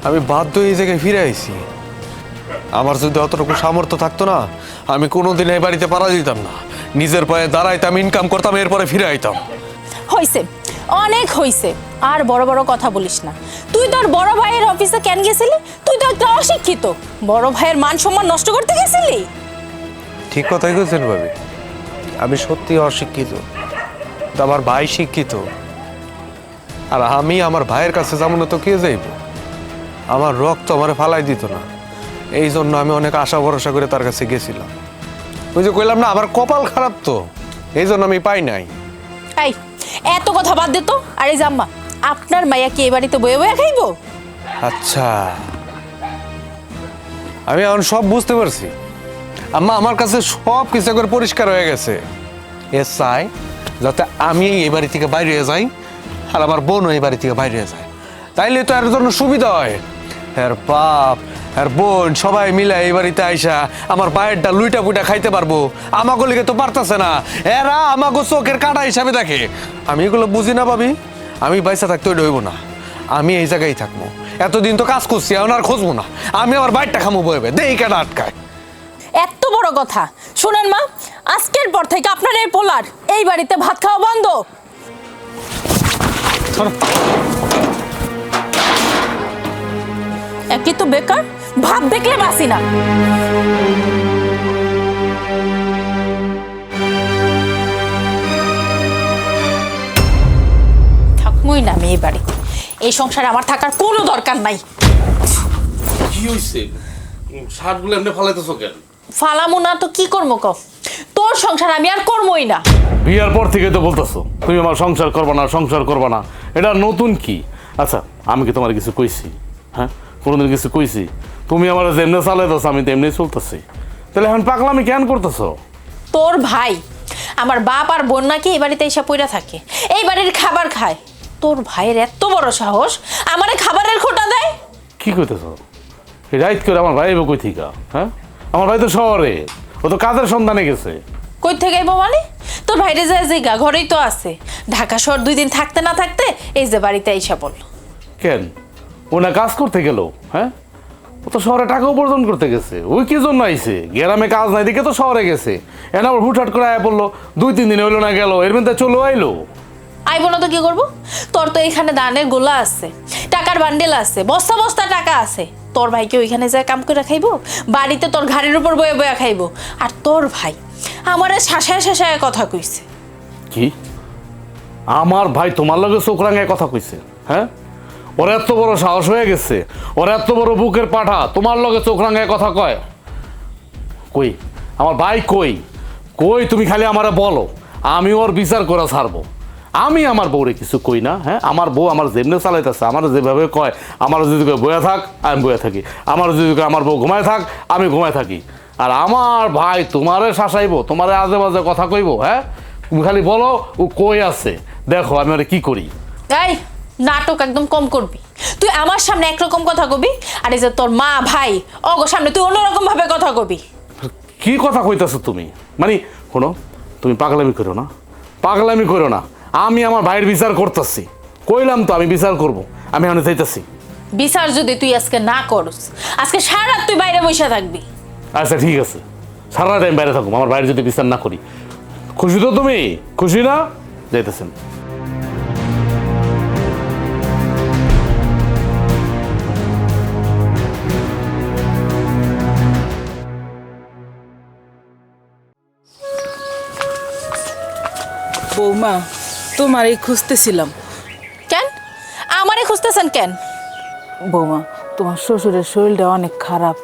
আমি বাধ্য এই জায়গায় ফিরে আইছি। আমার যদি অতটুকু সামর্থ্য থাকতো না, আমি কোনোদিন এই বাড়িতে পারা দিতাম না, নিজের পায়ে দাঁড়াইতাম, ইনকাম করতাম, এরপরে ফিরে আইতাম। হইছে, অনেক হইছে, আর বড় বড় কথা বলিস না। তুই তোর বড় ভাইয়ের অফিসে কেন গেছিলি? তুই তো একটা অশিক্ষিত, বড় ভাইয়ের মান সম্মান নষ্ট করতে গেছিলি। ঠিক কথাই বলছেন ভাবি, আমি সত্যি অশিক্ষিত, কিন্তু আমার ভাই শিক্ষিত। আর আমি আমার ভাইয়ের কাছে যেমন তো কে যাইব? আমার রক্ত আমার ফালাই দিত না, এই জন্য আমি অনেক আশা ভরসা করে তার কাছে গেছিলাম। ওই যে কইলাম না, আমার কপাল খারাপ তো, এই জন্য আমি পাই নাই। এই এত কথা বাদ দে তো। আরে জাম্মা, আপনার মাইয়া কি এই বাড়িতে বয়ে বয়ে খাইবো? আচ্ছা, আমি এখন সব বুঝতে পারছি। আম্মা আমার কাছে সব কিছু করে পরিষ্কার হয়ে গেছে। এ চাই যাতে আমি এই বাড়ি থেকে বাইরে যাই, আর আমার বোনও এই বাড়ি থেকে বাইরে যায়, তাইলে তো এর জন্য সুবিধা হয়। এর বাপ আর বোন সবাই মিলে এই বাড়িতে আইসা আমার পায়েরটা লুইটা পুইটা খাইতে পারবো। আমাকে লিগে তো পারতেছে না, এরা আমাকে চোখের কাটা হিসাবে দেখে। আমি এগুলো বুঝি না ভাবি। আমি বাইসা থাকতে ওইটা হইব না, আমি এই জায়গায় থাকবো। এতদিন তো কাজ করছি, এখন আর খুঁজবো না। আমি আমার বাইরটা খামো বইবে, দেই কেন আটকায়। এত বড় কথা শুনেন মা, আজকের পর থেকে আপনার এই পোলার এই বাড়িতে ভাত খাওয়া বন্ধ। একই তো বেকার, ভাত দেখলে বাসি না। থাকবোই না আমি এই বাড়ি, এই সংসারে আমার থাকার কোনো দরকার নাই। কি হইছে? শার্টগুলো এমনি ফালাইতেছো কেন? ফালামু না তো কি করবো ক? তোর সংসার আমি আর করবোই না। বিয়ার পর থেকে তো বলতেছো তুমি আমার সংসার করবা না, সংসার করবা না। এটা নতুন কি? আচ্ছা, আমি কি তোমার কিছু কইছি? হ্যাঁ, কোনোদিন কিছু কইছি? তুমি আমার যেমনি চালাইতেছো আমি তো এমনি চলতেছি, তাহলে এখন পাগলামি কেন করতেছো? তোর ভাই, আমার বাপ আর বোন নাকি এই বাড়িতে এসে পইরা থাকে, এই বাড়ির খাবার খায়। তোর ভাইয়ের এত বড় সাহস আমারে খাবারের খোটা দেয়। কি কইতেছো? রাইট করে আমার ভাই কই থিকা? হ্যাঁ, আমার ভাই তো শহরে, ও তো কাজের সন্ধানে গেছে। কই থেকে আইবো মানে? তোর ভাইরে যায় জায়গা ঘরেই তো আছে। ঢাকা শহর 2 দিন থাকতে না থাকতে এই যে বাড়িতে আইসা পড়লো। কেন? ও না কাজ করতে গেল? হ্যাঁ, ও তো শহরে টাকা উপার্জন করতে গেছে। ওই কি জন্য আইছে? গ্রামে কাজ নাই দেখে তো শহরে গেছে। এনে আবার হুটহাট করে আয়া পড়লো, 2-3 দিন হইলো না গেল, এর মধ্যে চলো আইলো। আইবো না তো কি করবো? তোর তো এখানে দানের গোলা আছে, টাকার বান্ডেল আছে, বস্তা বস্তা টাকা আছে। তোর ভাইকে ওইখানে যায় কাম করে খাইবো, বাড়িতে তোর ঘাড়ের উপর বয়ে বয়ে খাইবো। আর তোর ভাই আমারে শাসায় শাসায় কথা কইছে। কি? আমার ভাই তোমার লগে চোখ রাঙায় কথা কইছে? হ্যাঁ, ওর এত বড় সাহস হয়ে গেছে, ওর এত বড় বুকের পাঠা তোমার লগে চোখ রাঙায় কথা কয়? কই আমার ভাই? কই কই তুমি খালি আমারে বলো, আমি ওর বিচার করে ছাড়বো। আমি আমার বউরে কিছু কই না। হ্যাঁ, আমার বউ আমার যেমনি চালাইতেছে, আমার যেভাবে কয়, আমার যদি বয়ে থাক আমি বয়ে থাকি, আমার যদি আমার বউ ঘুমায় থাক আমি ঘুমায় থাকি। আর আমার ভাই তোমারে শাসাইবো, তোমারে আজে বাজে কথা কইবো? হ্যাঁ, তুমি খালি বলো ও কই আছে, দেখো আমি ওরে কি করি। এই নাটক একদম কম করবি। তুই আমার সামনে একরকম কথা কবি, আর এই যে তোর মা ভাই অগো সামনে তুই অন্যরকম ভাবে কথা কবি। কি কথা কইতেছো তুমি? মানে শোনো, তুমি পাগলামি করো না, পাগলামি করো না। আমি আমার ভাইয়ের বিচার করতেছি, কইলাম তো আমি বিচার করব। আমি এখন চাইতেছি বিচার যদি তুই আজকে না করস, আজকে সারা রাত তুই বাইরে বসে থাকবি। আচ্ছা ঠিক আছে, সারা টাইম বাইরে থাকুম, আমার বাইরে যদি বিচার না করি। খুশি তো তুমি? খুশি না? যাইতেছেন। বৌমা, তোমারই খুঁজতেছিলাম। কেন আমারে খুঁজতেছেন কেন? বৌমা, তোমার শ্বশুরের শরীরটা অনেক খারাপ,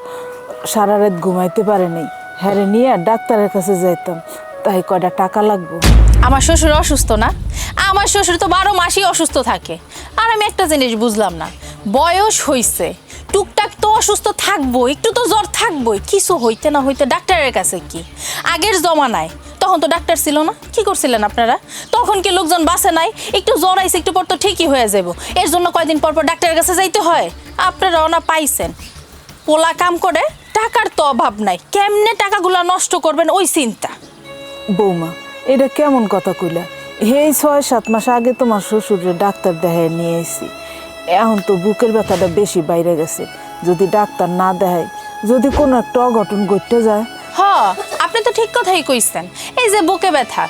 সারা রাত ঘুমাইতে পারেনি। হ্যাঁ নিয়ে ডাক্তারের কাছে যাইতাম, তাই কয়টা টাকা লাগবে। আমার শ্বশুর অসুস্থ না? আমার শ্বশুর তো 12 মাসই অসুস্থ থাকে। আর আমি একটা জিনিস বুঝলাম না, বয়স হইছে, টুকটাক তো অসুস্থ থাকবো, একটু তো জ্বর থাকবোই। কিছু হইতে না হইতে ডাক্তারের কাছে কি? আগের জমানায় তখন তো ডাক্তার ছিল না, কি করছিলেন আপনারা? তখন কি লোকজন বাঁচে নাই? একটু জ্বর আইছে, একটু পর তো ঠিকই হয়ে যাব। এর জন্য কয়দিন পর পর ডাক্তারের কাছে যাইতে হয়? আপনারাও না পাইছেন, পোলা কাম করে, টাকার তো অভাব নাই, কেমনে টাকাগুলা নষ্ট করবেন ওই চিন্তা। বৌমা, এটা কেমন কথা কইলা? এই 6-7 মাস আগে তোমার শ্বশুরের ডাক্তার দেখায় নিয়ে এসেছি। এখন তো বুকের ব্যথাটা বেশি বাইরে গেছে, যদি ডাক্তার না দেখায়, যদি কোনো একটা অঘটন ঘটতে যায়। হ, আপনি তো ঠিক কথাই কইছেন। এই যে বুকে ব্যথা,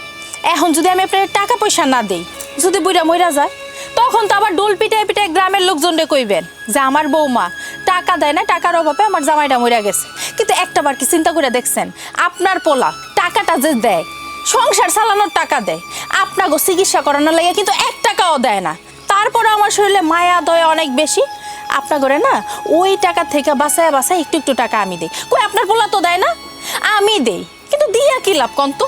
এখন যদি আমি আপনার টাকা পয়সা না দেই, যদি বুইরা মইরা যায়, তখন তো আবার ডোল পিটায় পিটায় গ্রামের লোকজনরে কইবেন যে আমার বৌমা টাকা দেয় না, টাকার অভাবে আমার জামাইটা মইরা গেছে। কিন্তু একটাবার কি চিন্তা করে দেখছেন, আপনার পোলা টাকাটা যে দেয়, সংসার চালানোর টাকা দেয়, আপনাকে চিকিৎসা করানোর লাগে কিন্তু 1 টাকাও দেয় না। তারপরে আমার শরীরে মায়া দয়া অনেক বেশি। আপনার ঘরে না ওই টাকা থেকে বাঁচায় বাঁচায় একটু একটু টাকা আমি দিই। কই আপনার পোলা তো দেয় না, আমি দেই, কিন্তু দিয়া কি লাভ কন্ত?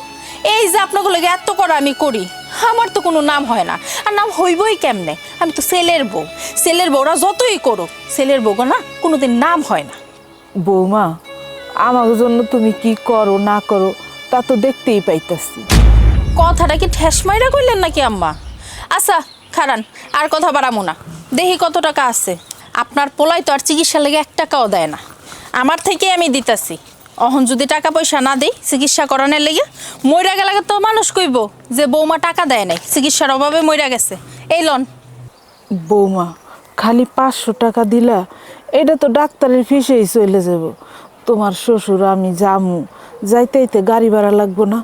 এই যে আপনাগুলো এত করা আমি করি, আমার তো কোনো নাম হয় না। আর নাম হইবই কেমনে? আমি তো ছেলের বউ, ছেলের বউরা যতই করুক, ছেলের বউ না কোনোদিন নাম হয় না। বৌমা, আমার জন্য তুমি কি করো না করো তা তো দেখতেই পাইতাছি। কথাটা কি ঠেস মাইরা কইলেন নাকি আম্মা? আচ্ছা খারান, আর কথা বাড়ামো না, দেখি কত টাকা আছে। আপনার পোলাই তো আর চিকিৎসা লেগে 1 টাকাও দেয় না, আমার থেকে আমি দিতাছি। অহন যদি টাকা পয়সা না দেই চিকিৎসা করানোর লেগে, মইরা গেলে তো মানুষ কইব যে বৌমা টাকা দেয় নাই, চিকিৎসার অভাবে মইরা গেছে। এই লন। বৌমা, খালি 500 টাকা দিলা, এটা তো ডাক্তারের ফিসেই চলে যাব। তোমার শ্বশুর আমি যামু, যাইতে গাড়ি ভাড়া লাগবো না?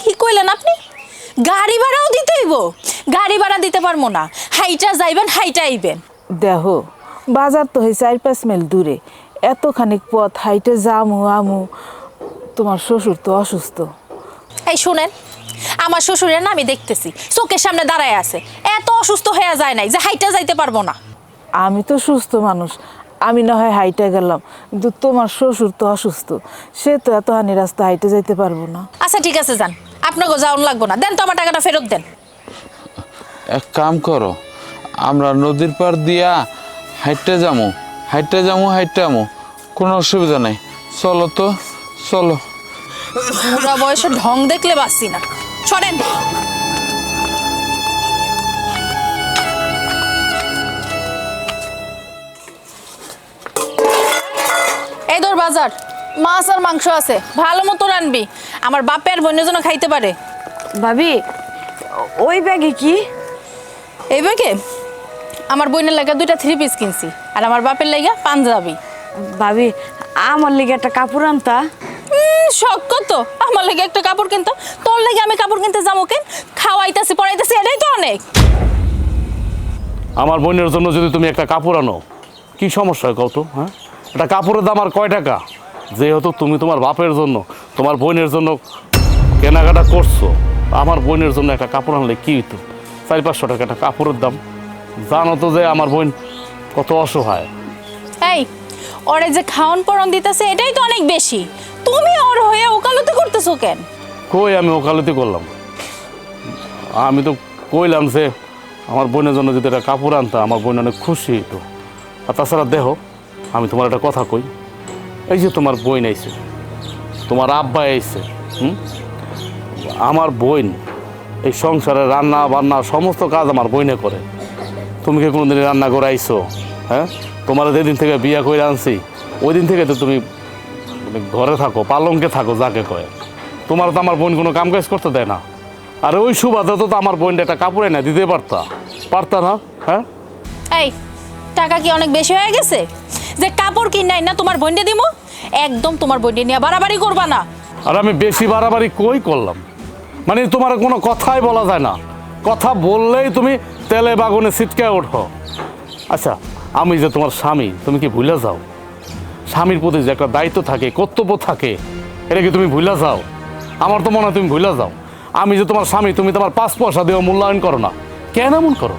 কি কইলেন আপনি? গাড়ি ভাড়াও দিতে হইব? গাড়ি ভাড়া দিতে পারবো না, হাইটা যাইবেন হাইটা আইবেন। দেখো, বাজার তো হয় 4-5 মাইল দূরে, এতখানিক পথ হাইটে যামু আমু, তোমার শ্বশুর তো অসুস্থ। এই শুনেন, আমার শ্বশুরের না আমি দেখতেছি চোখের সামনে দাঁড়ায় আছে, এত অসুস্থ হয়ে যায় নাই যে হাইটা যাইতে পারবো না। আমি তো সুস্থ মানুষ, আমি না হয় হাইটে গেলাম, কিন্তু তোমার শ্বশুর তো অসুস্থ, সে তো এতখানি রাস্তা হাইটে যাইতে পারবো না। আচ্ছা ঠিক আছে, যান, আপনাকে যাওয়ান লাগবো না, দেন তো আমার টাকাটা ফেরত দেন। এক কাম করো, আমরা নদীর পার দিয়া হাইটে যামু, কোনো অসুবিধা নাই। চলো তো, চলো। বুড়া বয়সে ঢং দেখলে বাঁচছি না, সরেন। এই তোর বাজার, মাছ আর মাংস আছে, ভালো মতো রানবি, আমার বাপের বোনের জন্য খাইতে পারে। ভাবি, ওই ব্যাগে কি? এই ব্যাগে আমার বোনের লাগা 2টা 3 পিস কিনছি, আর আমার বাপের লাগা পাঞ্জাবি। ভাবি, আমার লিগে একটা কাপড় আনতা। শখ কত আমার লাগে একটা কাপড় কিনতো, তোর লাগে আমি কাপড় কিনতে যাবো কেন? খাওয়াইতাছি পড়াইতাছি, এটাই তো অনেক। আমার বোনের জন্য যদি তুমি একটা কাপড় আনো, কি সমস্যা কত? হ্যাঁ, একটা কাপড়ের দাম আর কয় টাকা? যেহেতু তুমি তোমার বাপের জন্য, তোমার বোনের জন্য কেনাকাটা করছো, আমার বোনের জন্য একটা কাপড় আনলে কি হইতো? 400-500 টাকা একটা কাপড়ের দাম। জানো তো যে আমার বোন কত অসহায়। এই ওরে যে খাওয়ান পরন দিতেছে, এটাই তো অনেক বেশি। তুমি ওর হয়ে ওকালতি করতেছো কেন? কই আমি ওকালতি করলাম? আমি তো কইলাম যে আমার বোনের জন্য যদি একটা কাপড় আনতা, আমার বোন অনেক খুশি হইতো। আর তাছাড়া দেখো, আমি তোমার একটা কথা কই, এই যে তোমার বোন আইছে, তোমার আব্বা আইছে, আমার বোন এই সংসারে রান্না বান্না সমস্ত কাজ আমার বোনে করে। তুমি কি কোনোদিন রান্না করে আইছো? হ্যাঁ, তোমার যেদিন থেকে বিয়ে করে আনছি ওই দিন থেকে তো তুমি ঘরে থাকো, পালঙ্কে থাকো যাকে কয়। তোমার তো আমার বোন কোনো কাম কাজ করতে দেয় না। আর ওই সুবাদে তো আমার বোনটা একটা কাপড় এনে দিতে পারতা না? হ্যাঁ, এই টাকা কি অনেক বেশি হয়ে গেছে যে কাপড় কিনাই না তোমার বোনকে দিমু? একদম তোমার বইটা নিয়ে বাড়াবাড়ি করবা না। আর আমি বেশি বাড়াবাড়ি কই করলাম? মানে তোমার কোনো কথাই বলা যায় না, কথা বললেই তুমি তেলে বাগুনে ছিটকে ওঠো। আচ্ছা, আমি যে তোমার স্বামী, তুমি কি ভুলে যাও? স্বামীর প্রতি যে একটা দায়িত্ব থাকে, কর্তব্য থাকে, এটা কি তুমি ভুলে যাও? আমার তো মনে হয় তুমি ভুলে যাও। আমি যে তোমার স্বামী, তুমি তোমার 5 পয়সা দিয়েও মূল্যায়ন করো না। কেন এমন করো?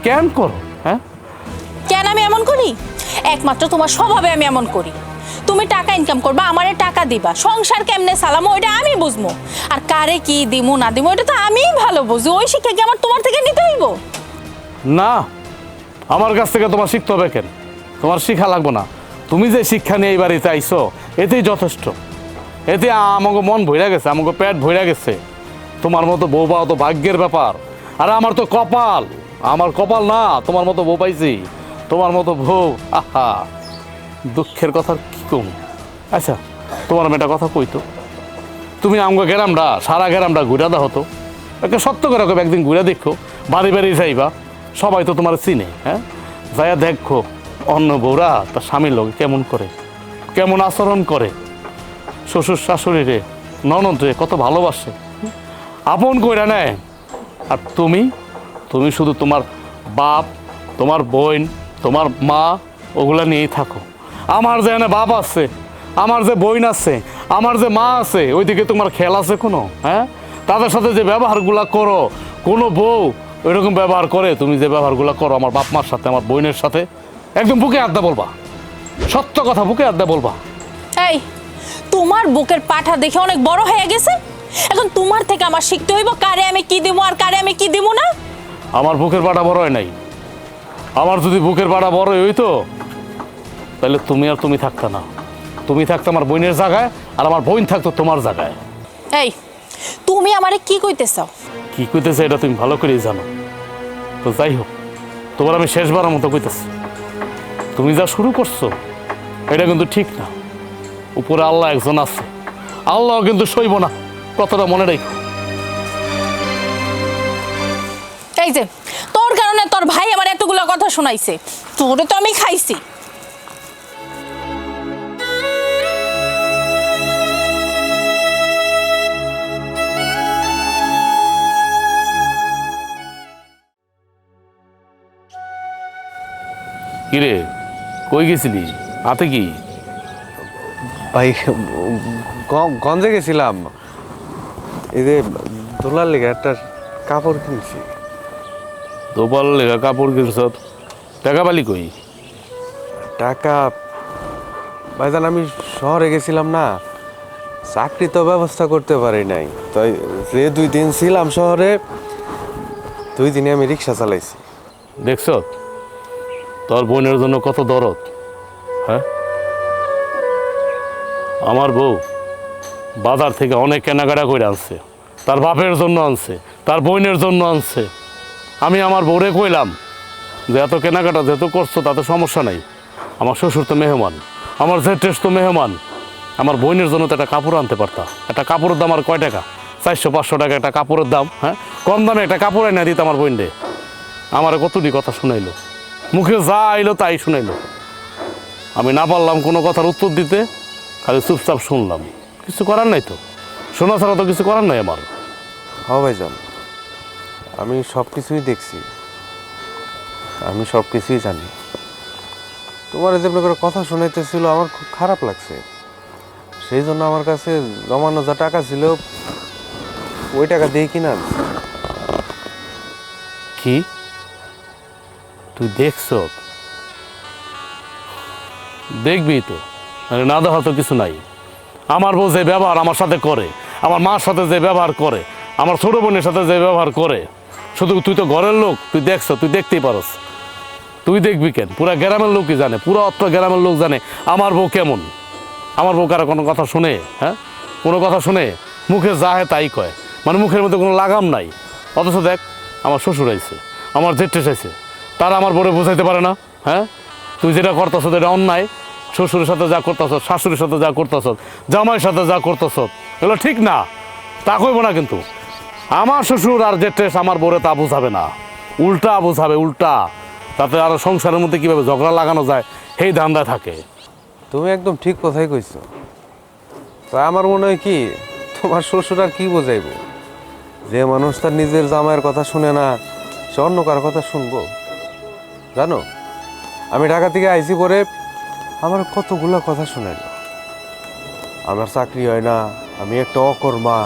কেন করো? হ্যাঁ, কেন আমি এমন করি? একমাত্র তোমার স্বভাবে আমি এমন করি। তুমি টাকা ইনকাম করবা, আমারে টাকা দিবা, সংসার কেমনে চালামো ওইটা আমি বুঝবো, আর কারে কি দিমু না দিমু এটা তো আমিই ভালো বুঝি। ওই শিক্ষা কি আমার তোমার থেকে নিতে হইব? না, আমার কাছ থেকে তোমার শিখতে হবে কেন? তোমার শিক্ষা লাগবে না। তুমি যে শিক্ষা নিয়ে এই বাড়িতে আইছো এতেই যথেষ্ট। এতে আমাকে মন ভইরা গেছে, আমাকে পেট ভইরা গেছে। তোমার মতো বউ পাওয়া তো ভাগ্যের ব্যাপার। আর আমার তো কপাল, আমার কপাল না তোমার মতো বউ পাইছি। তোমার মতো বউ, আহা, দুঃখের কথা কি কম। আচ্ছা, তোমার আমি একটা কথা কইতো, তুমি আমাকে গ্রামটা, সারা গ্রামটা ঘুরে দেওয়া হতো। একটা সত্য করে একদিন ঘুরে দেখো, বাড়ি বাড়ি যাইবা, সবাই তো তোমার চিনে। হ্যাঁ, যাইয়া দেখো অন্য বউরা তার স্বামীর লোক কেমন করে, কেমন আচরণ করে, শ্বশুর শাশুড়ি রে, ননদ রে কত ভালোবাসে, আপন কইরা নেয়। আর তুমি শুধু তোমার বাপ, তোমার বোন, তোমার মা ওগুলা নিয়েই থাকো। আমার যে এনে বাপ আছে, আমার যে বোন আছে, আমার যে মা আছে, ওইদিকে তোমার খেয়াল আছে কোনো? হ্যাঁ, তাদের সাথে যে ব্যবহারগুলা করো, কোনো বউ ওইরকম ব্যবহার করে তুমি যে ব্যবহারগুলো করো আমার বাপ মার সাথে, আমার বোনের সাথে, একদম বুকে আড্ডা বলবা, সত্য কথা বুকে আড্ডা বলবা। এই তোমার বুকের পাঠা দেখে অনেক বড় হয়ে গেছে, এখন তোমার থেকে আমার শিখতে হইব কারে আমি কি দিব আর কারে আমি কি দিব না। আমার বুকের পাটা বড় হয় নাই। আমার যদি বুকের পাটা বড় হইতো তাহলে তুমি আর তুমি থাকতে না। তুমি থাকতো আমার বোনের জায়গায়, আর আমার বোন থাকতো তোমার জায়গায়। এই তুমি আমারে কি কইতে চাও? কি কইতেছে এটা তুমি ভালো করেই জানো। তো যাই হোক, তোমার আমি শেষবারের মতো কইতেছি, তুমি যা শুরু করছো এটা কিন্তু ঠিক না। উপরে আল্লাহ একজন আছে, আল্লাহ কিন্তু সইব না, কতটা মনে রেখো। এই যে তোর কারণে তোর ভাই আমার এতগুলো কথা শোনাইছে, তোরে তো আমি খাইছি। কিরে, কই গেছিলি? হাতে কি? ভাই গঞ্জে গেছিলাম, এই যে দোলার লেগে একটা কাপড় কিনছি। দোপাল লেখা কাপড় কিনছ, টাকা পালি কই? টাকা ভাইজান আমি শহরে গেছিলাম না, চাকরি তো ব্যবস্থা করতে পারি নাই, তাই যে 2 দিন ছিলাম শহরে, 2 দিনে আমি রিক্সা চালাইছি। দেখছ তোর বোনের জন্য কত দরদ। হ্যাঁ, আমার বউ বাজার থেকে অনেক কেনাকাটা করে আনছে, তার বাপের জন্য আনছে, তার বোনের জন্য আনছে। আমি আমার বউরে কইলাম যে এত কেনাকাটা যেহেতু করছো তাতে সমস্যা নাই, আমার শ্বশুর তো মেহমান, আমার জেঠেস তো মেহমান, আমার বোনের জন্য তো একটা কাপড় আনতে পারতাম। একটা কাপড়ের দাম আর কয় টাকা? 400-500 টাকা একটা কাপড়ের দাম। হ্যাঁ, কম দামে একটা কাপড় এনে দিত আমার বোন রে। আমার কতটি কথা শুনাইলো, মুখে যা আইলো তাই শুনাইলো। আমি না পারলাম কোনো কথার উত্তর দিতে, খালি চুপচাপ শুনলাম। কিছু করার নাই তো, শোনা ছাড়া তো কিছু করার নাই আমার। হ্যাঁ ভাইজান, আমি সব কিছুই দেখছি, আমি সব কিছুই জানি। তোমার যে করে কথা শোনাইতেছিল আমার খুব খারাপ লাগছে, সেই জন্য আমার কাছে জমানো যা টাকা ছিল ওই টাকা দিয়ে কিনা আনছি। কি তুই দেখছ? দেখবি তো, না দেখা তো কিছু নাই। আমার বউ যে ব্যবহার আমার সাথে করে, আমার মার সাথে যে ব্যবহার করে, আমার ছোট বোনের সাথে যে ব্যবহার করে, শুধু তুই তো ঘরের লোক, তুই দেখছ, তুই দেখতেই পারস। তুই দেখবি কেন? পুরা গ্রামের লোকই জানে, পুরো অত্র গ্রামের লোক জানে আমার বউ কেমন। আমার বউ কারো কোনো কথা শুনে? হ্যাঁ, কোনো কথা শুনে? মুখে যা হয় তাই কয়, মানে মুখের মধ্যে কোনো লাগাম নাই। অথচ দেখ আমার শ্বশুর আইছে, আমার জেঠেস আইছে, তারা আমার বউরে বোঝাইতে পারে না। হ্যাঁ, তুই যেটা করতেছ এটা অন্যায়। শ্বশুরের সাথে যা করতেছ, শাশুড়ির সাথে যা করতেছ, জামাইয়ের সাথে যা করতেছ, এগুলো ঠিক না। তা কইব না, কিন্তু আমার শ্বশুর আর জেঠেস আমার বউরে তা বোঝাবে না, উল্টা বোঝাবে, উল্টা। তাতে আরো সংসারের মধ্যে কিভাবে ঝগড়া লাগানো যায় সেই ধান্দা থাকে। তুমি একদম ঠিক কথাই কইছো। তো আমার মনে হয় কি, তোমার শ্বশুর আর কি বোঝাইব? যে মানুষ তার নিজের জামাইয়ের কথা শুনে না, সে অন্য কার কথা শুনবো? জানো, আমি ঢাকা থেকে আইসি পরে আমার কতগুলা কথা শোনাইল। আমার চাকরি হয় না, আমি একটা অকর্মা,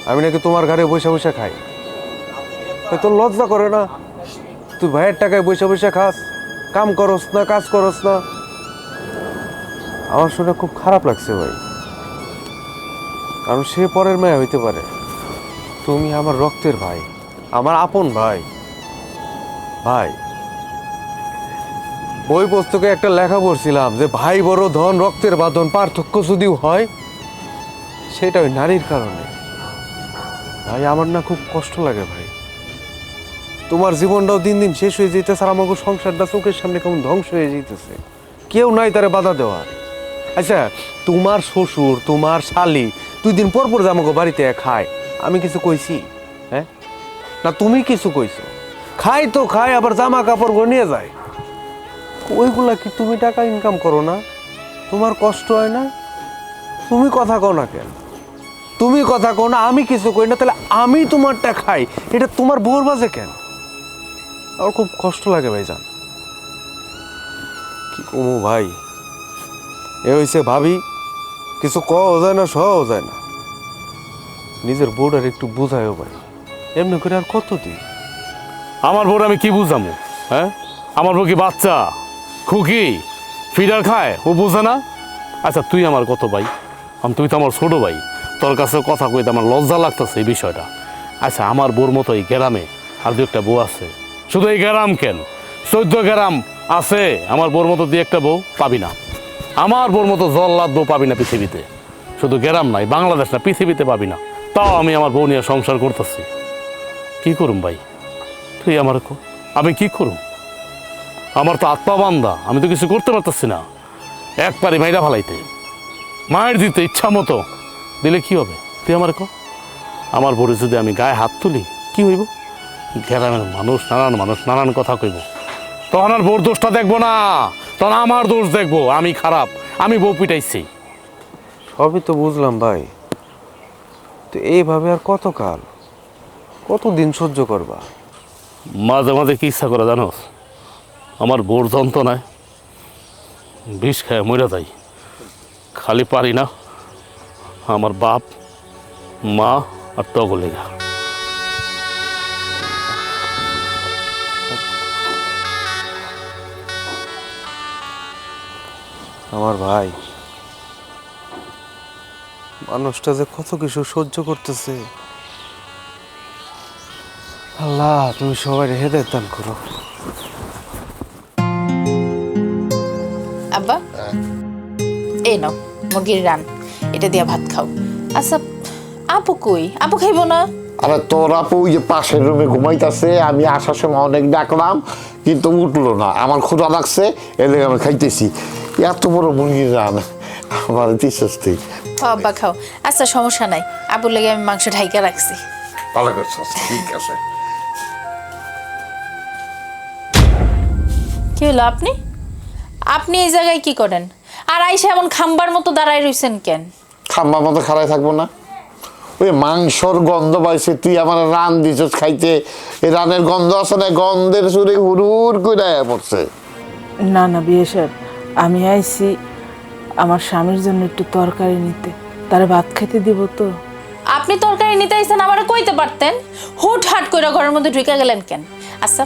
আমি নাকি তোমার ঘরে বসে বসে খাই। তোর লজ্জা করে না? তুই ভাইয়ের টাকায় বসে বসে খাস, কাম করস না, কাজ করস না। আমার শুনে খুব খারাপ লাগছে ভাই, কারণ সে পরের মেয়ে হইতে পারে, তুমি আমার রক্তের ভাই, আমার আপন ভাই। ভাই, বই পুস্তকে একটা লেখা পড়ছিলাম যে ভাই বড় ধন রক্তের বাঁধন, পার্থক্য যদিও হয় সেটা ওই নারীর কারণে। ভাই আমার না খুব কষ্ট লাগে ভাই, তোমার জীবনটাও দিন দিন শেষ হয়ে যেতেছে, আর আমাকে সংসারটা চোখের সামনে কেমন ধ্বংস হয়ে যেতেছে, কেউ নাই তারে বাধা দেওয়ার। আচ্ছা, তোমার শ্বশুর তোমার শালি 2 দিন পর পর যে আমাকে বাড়িতে খায়, আমি কিছু কইছি? হ্যাঁ না, তুমি কিছু কইছো? খাই তো খাই, আবার জামা কাপড় নিয়ে যায়। ওইগুলা কি তুমি টাকা ইনকাম করো না? তোমার কষ্ট হয় না? তুমি কথা কও না কেন? তুমি কথা কও না, আমি কিছু কই না, তাহলে আমি তোমারটা খাই, এটা তোমার বোর বাজে কেন? আমার খুব কষ্ট লাগে ভাই, জান কি কমু ভাই। এ হইছে ভাবি, কিছু কও যায় না, সহও যায় না। নিজের বউটার একটু বুঝায়ও ভাই, এমনি করে আর কতদিন? আমার বউর আমি কি বুঝামু? হ্যাঁ, আমার বউ কি বাচ্চা খুকি ফিডার খায়? ও বোঝে না? আচ্ছা তুই আমার কত ভাই, তুই তো আমার ছোট ভাই, তোর কাছে কথা কইতে আমার লজ্জা লাগতেছে এই বিষয়টা। আচ্ছা, আমার বউর মতো এই গ্রামে আর 2 একটা বউ আছে? শুধু এই গ্রাম কেন, 14 গ্রাম আছে আমার বউর মতো 2 একটা বউ পাবি না। আমার বউর মতো জল্লাদ বউ পাবি না পৃথিবীতে, শুধু গ্রাম নাই, বাংলাদেশ না, পৃথিবীতে পাবি না। তাও আমি আমার বউ নিয়ে সংসার করতেছি। কি করুম ভাই, তুই আমার আমি কি করুম? আমার তো আত্মা বান্দা, আমি তো কিছু করতে পারতেছি না। একবারে মাইরা ফালাইতে, মায়ের দিতে ইচ্ছা মতো দিলে কি হবে? তুই আমার আমার বউরে যদি আমি গায়ে হাত তুলি কি হইব? গ্রামের মানুষ নানান কথা কইব, তখন আর বউর দোষটা দেখবো না, তখন আমার দোষ দেখবো, আমি খারাপ, আমি বউ পিটাইছি। সবই তো বুঝলাম ভাই, তো এইভাবে আর কতকাল, কতদিন সহ্য করবা? মাঝে মাঝে কি ইচ্ছা করে জানো? আমার বউর যন্ত্রণায় বিষ খায় মরে যাই। খালি পারি না আমার বাপ মা আর তগলেগা। আমার ভাই, মানুষটা যে কত কিছু সহ্য করতেছে। আল্লাহ, তুমি সবাই হেদায়েত দান করো। আব্বা, এই নাও মুরগির রান, এটা দিয়ে ভাত খাও। আচ্ছা, আপু কই? আপু খাইবো না? আরে তোর আপু ওই যে পাশের রুমে ঘুমাইতেছে, আমি আসার সময় অনেক ডাকলাম কিন্তু উঠলো না। আমার ক্ষুধা লাগছে, এদিকে আমি খাইতেছি। এত বড় মুরগির রান আমার দিচ্ছি। আব্বা খাও। আচ্ছা সমস্যা নাই, আপুর লেগে আমি মাংস ঢাইকা রাখছি। ভালো করছিস, ঠিক আছে। কি হলো? আপনি আপনি এই জায়গায় কি করেন? আর আইসা এমন খাম্বার মতো দাঁড়ায় রইছেন কেন? খাম্বার মতো খাড়াই থাকবো না? ওই মাংসর গন্ধ পাইছে, তুই আমার রান দিছস খাইতে। এই রানের গন্ধ আছে না, গন্ধের সুরে হুড়ুর করে পড়ছে। না না বিয়ে সাহেব, আমি আইছি আমার স্বামীর জন্য একটু তরকারি নিতে, তারা ভাত খেতে দিব তো। আপনি তরকারি নিতে আইছেন, আমারে কইতে পারতেন। হুট হাট কইরা ঘরের মধ্যে ঢুকে গেলেন কেন? আচ্ছা,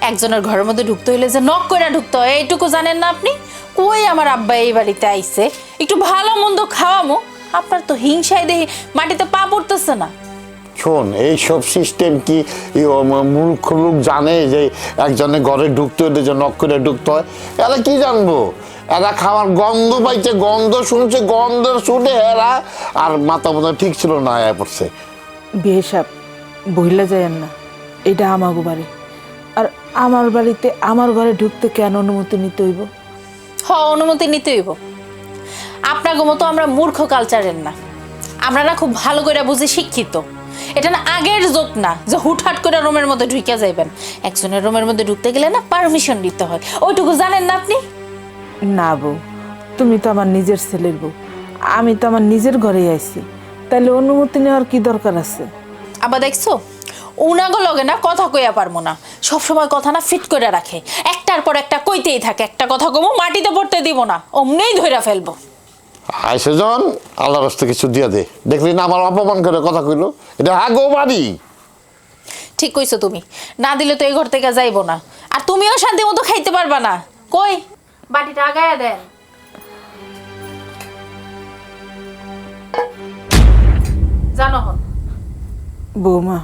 একজনের ঘরের মধ্যে ঢুকতে হইলে যে নক কইরা ঢুকতে হয় এইটুকু জানেন না আপনি? কই আমার আব্বা এই বাড়িতে আইছে, একটু ভালো মন্দ খাওয়ামো, আপনার তো হিংসায় দেখি মাটিতে পা পড়তেছে না। শোন, এইসব সিস্টেম কি মূর্খ লোক জানে যে একজনের ঘরে ঢুকতে হলে যে নক করে ঢুকতে হয়? এরা কি জানবো? এরা খাওয়ার গন্ধ পাইছে, গন্ধ শুনছে, গন্ধের শুনে এরা আর মাথা মতো ঠিক ছিল না, আয়া পড়ছে। বিয়ে সাহেব বইলা যায়েন না, এটা আমাগো বাড়ি, আর আমার বাড়িতে আমার ঘরে ঢুকতে কেন অনুমতি নিতে হইব? অনুমতি নিতে হইব। আপনার মতো আমরা মূর্খ কালচারের না, আমরা না খুব ভালো করে বুঝি শিক্ষিত। এটা না আগের যোগ না যে হুটহাট করে রুমের মধ্যে ঢুকে যাইবেন। একজনের রুমের মধ্যে ঢুকতে গেলে না পারমিশন দিতে হয়, ওইটুকু জানেন না আপনি? না বউ, তুমি তো আমার নিজের ছেলের বউ, আমি তো আমার নিজের ঘরেই আইছি, তাইলে অনুমতি নেওয়ার কি দরকার আছে? আবার দেখছো উনাগো লগে না কথা কইয়া পারবো না, সবসময় কথা না ফিট করে রাখে, একটার পর একটা কইতেই থাকে, একটা কথা কমো মাটিতে পড়তে দিব না, অমনেই ধইরা ফেলবো। আইসে জন আল্লাহর রাস্তা কিছু দিয়া দে, দেখলি না আমার অপমান করে কথা কইলো, এটা হাগো বাড়ি। ঠিক কইছো তুমি, না দিলে তো এই ঘর থেকে যাইবো না, আর তুমিও শান্তি মতো খাইতে পারবা না। কই বাটিটা আগায়া দেন। জানো হন বৌমা,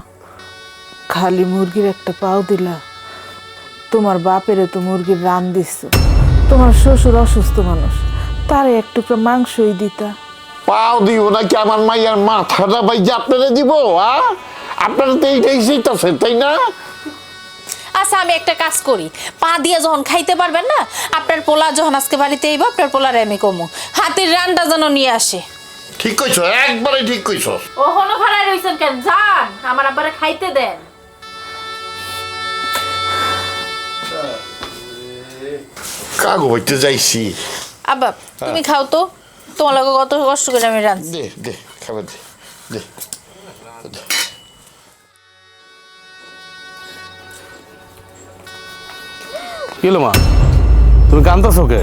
খালি মুরগির একটা পাও দিলা, তোমার বাপেরে তো মুরগির রান দিচ্ছ, তোমার শ্বশুর অসুস্থ মানুষ, তারে এক টুকরা মাংসই দিতা। পাও দিব নাকি আমার মাইয়ার মাথাটা বাইজে আপনারা দিব? আপনারা তো এইটাই চাইতেছেন তাই না? আচ্ছা আমি একটা কাজ করি, পা দিয়ে যখন খাইতে পারবেন না, আপনার পোলা যখন আজকে বাড়িতে আইব, আপনার পোলারে আমি কমু হাতির রানটা যেন নিয়ে আসে। ঠিক কইছো, একবারে ঠিক কইছো। ও হনো খাড়াই রইছেন কেন, যান আমার আব্বারে খাইতে দেন। কাগো হইতে যাইছি। আব্বা তুমি খাও তো, তোমার লাগে কত কষ্ট করে আমি রাঁধছি। দে দে খাবার দে দে। কি হলো মা, তুমি কান্দাছো কে?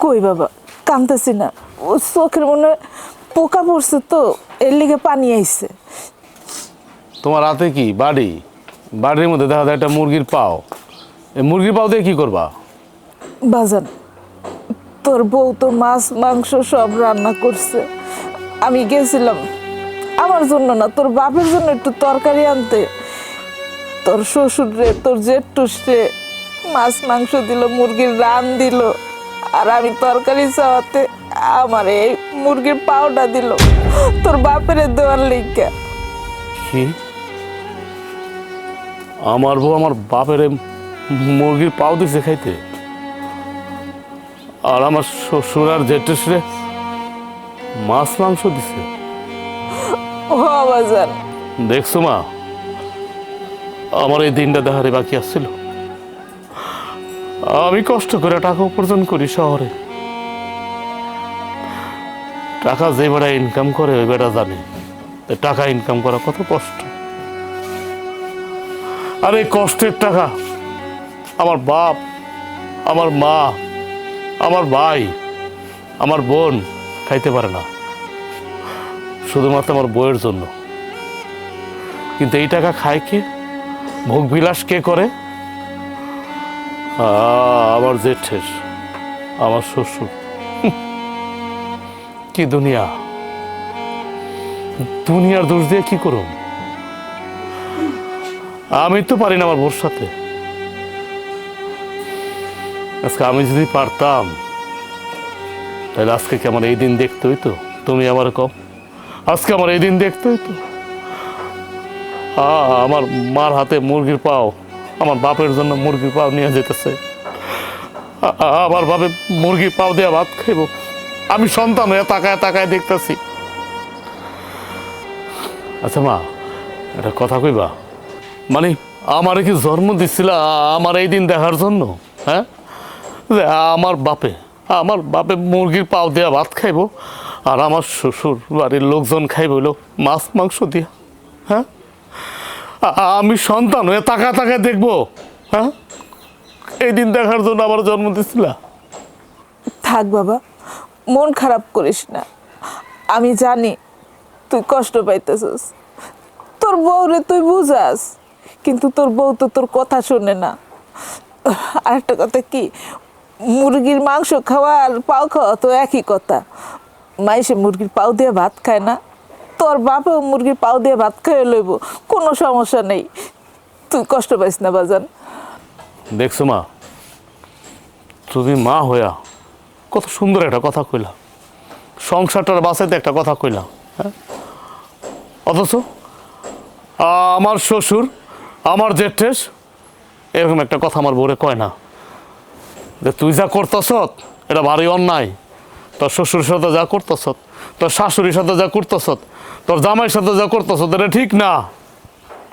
কই বাবা, কামতেছি না, ও চোখের মনে হয় পোকা পড়ছে তো, এর লিগে পানি আইছে। তোমার হাতে কি বাড়ি? বাড়ির মধ্যে দেখা যায় একটা মুরগির পাও, এই মুরগির পাও দিয়ে কি করবা? বাজান, তোর বউ তো মাছ মাংস সব রান্না করছে, আমি গেছিলাম আমার জন্য না, তোর বাপের জন্য একটু তরকারি আনতে। তোর শ্বশুর রে, তোর জেঠুস রে মাছ মাংস দিল, মুরগির রান দিল, আর আমি তরকারি চাওয়াতে আমার এই মুরগির পাওটা দিল তোর বাপের দেওয়ার লিগা। কি আমার বউ আমার বাপের মুরগির পাও দিছে খাইতে, আর আমার শ্বশুর আর জেঠুসরে মাছ মাংস দিছে? ও বাজান, দেখছো মা, আমার এই দিনটা দেখারে বাকি আসছিল। আমি কষ্ট করে টাকা উপার্জন করি শহরে, টাকা যে বেড়া ইনকাম করে ওই বেড়া জানে টাকা ইনকাম করা কত কষ্ট। আর এই কষ্টের টাকা আমার বাপ, আমার মা, আমার ভাই, আমার বোন খাইতে পারে না, শুধুমাত্র আমার বউয়ের জন্য। কিন্তু এই টাকা খায় কে, ভোগ বিলাস কে করে? আমার জেঠের, আমার শ্বশুর। কি দুনিয়া, দুনিয়ার দোষ দিয়ে কি করব? আমি তো পারি না আমার বোর সাথে। আজকে আমি যদি পারতাম তাহলে আজকে কি আমার এই দিন দেখতে হইতো? তুমি আমার কম, আজকে আমার এই দিন দেখতে হইতো? আমার মার হাতে মুরগির পাও, আমার বাপের জন্য মুরগির পাও নিয়ে যেতেছে, আমার বাপে মুরগির পাও দিয়ে ভাত খাইব, আমি সন্তান হয়ে তাকায় তাকায় দেখতেছি। আচ্ছা মা, একটা কথা কইবা, মানে আমার কি জন্ম দিচ্ছিল আমার এই দিন দেখার জন্য? হ্যাঁ, যে আমার বাপে মুরগির পাও দিয়া ভাত খাইব, আর আমার শ্বশুর বাড়ির লোকজন খাইব হইলো মাছ মাংস দিয়া? হ্যাঁ, আমি সন্তান হয়ে তাকায় তাকায় দেখবো? হ্যাঁ, এই দিন দেখার জন্য আমার জন্ম দিছিল? থাক বাবা, মন খারাপ করিস না, আমি জানি তুই কষ্ট পাইতেছিস, তোর বউরে তুই বুঝাস, কিন্তু তোর বউ তো তোর কথা শোনে না। আর একটা কথা কি, মুরগির মাংস খাওয়া আর পাও খাওয়া তো একই কথা। মাইসে মুরগির পাও দিয়ে ভাত খায় না, তোর বাপেও মুরগির পাও দিয়ে ভাত খাইয়ে লইব, কোনো সমস্যা নেই, তুই কষ্ট পাইস না বাজান। দেখছো মা, তুমি মা হইয়া কত সুন্দর একটা কথা কইলা, সংসারটার বাঁচাইতে একটা কথা কইলা, হ্যাঁ, অথচ আমার শ্বশুর, আমার জেঠেস এরকম একটা কথা আমার বউরে কয় না, যে তুই যা করতেছ এটা ভারী অন্যায়, তোর শ্বশুরের সাথে যা করতেছ, তোর শাশুড়ির সাথে যা করতেছ, তোর জামাইয়ের সাথে যা করতেছ এটা ঠিক না।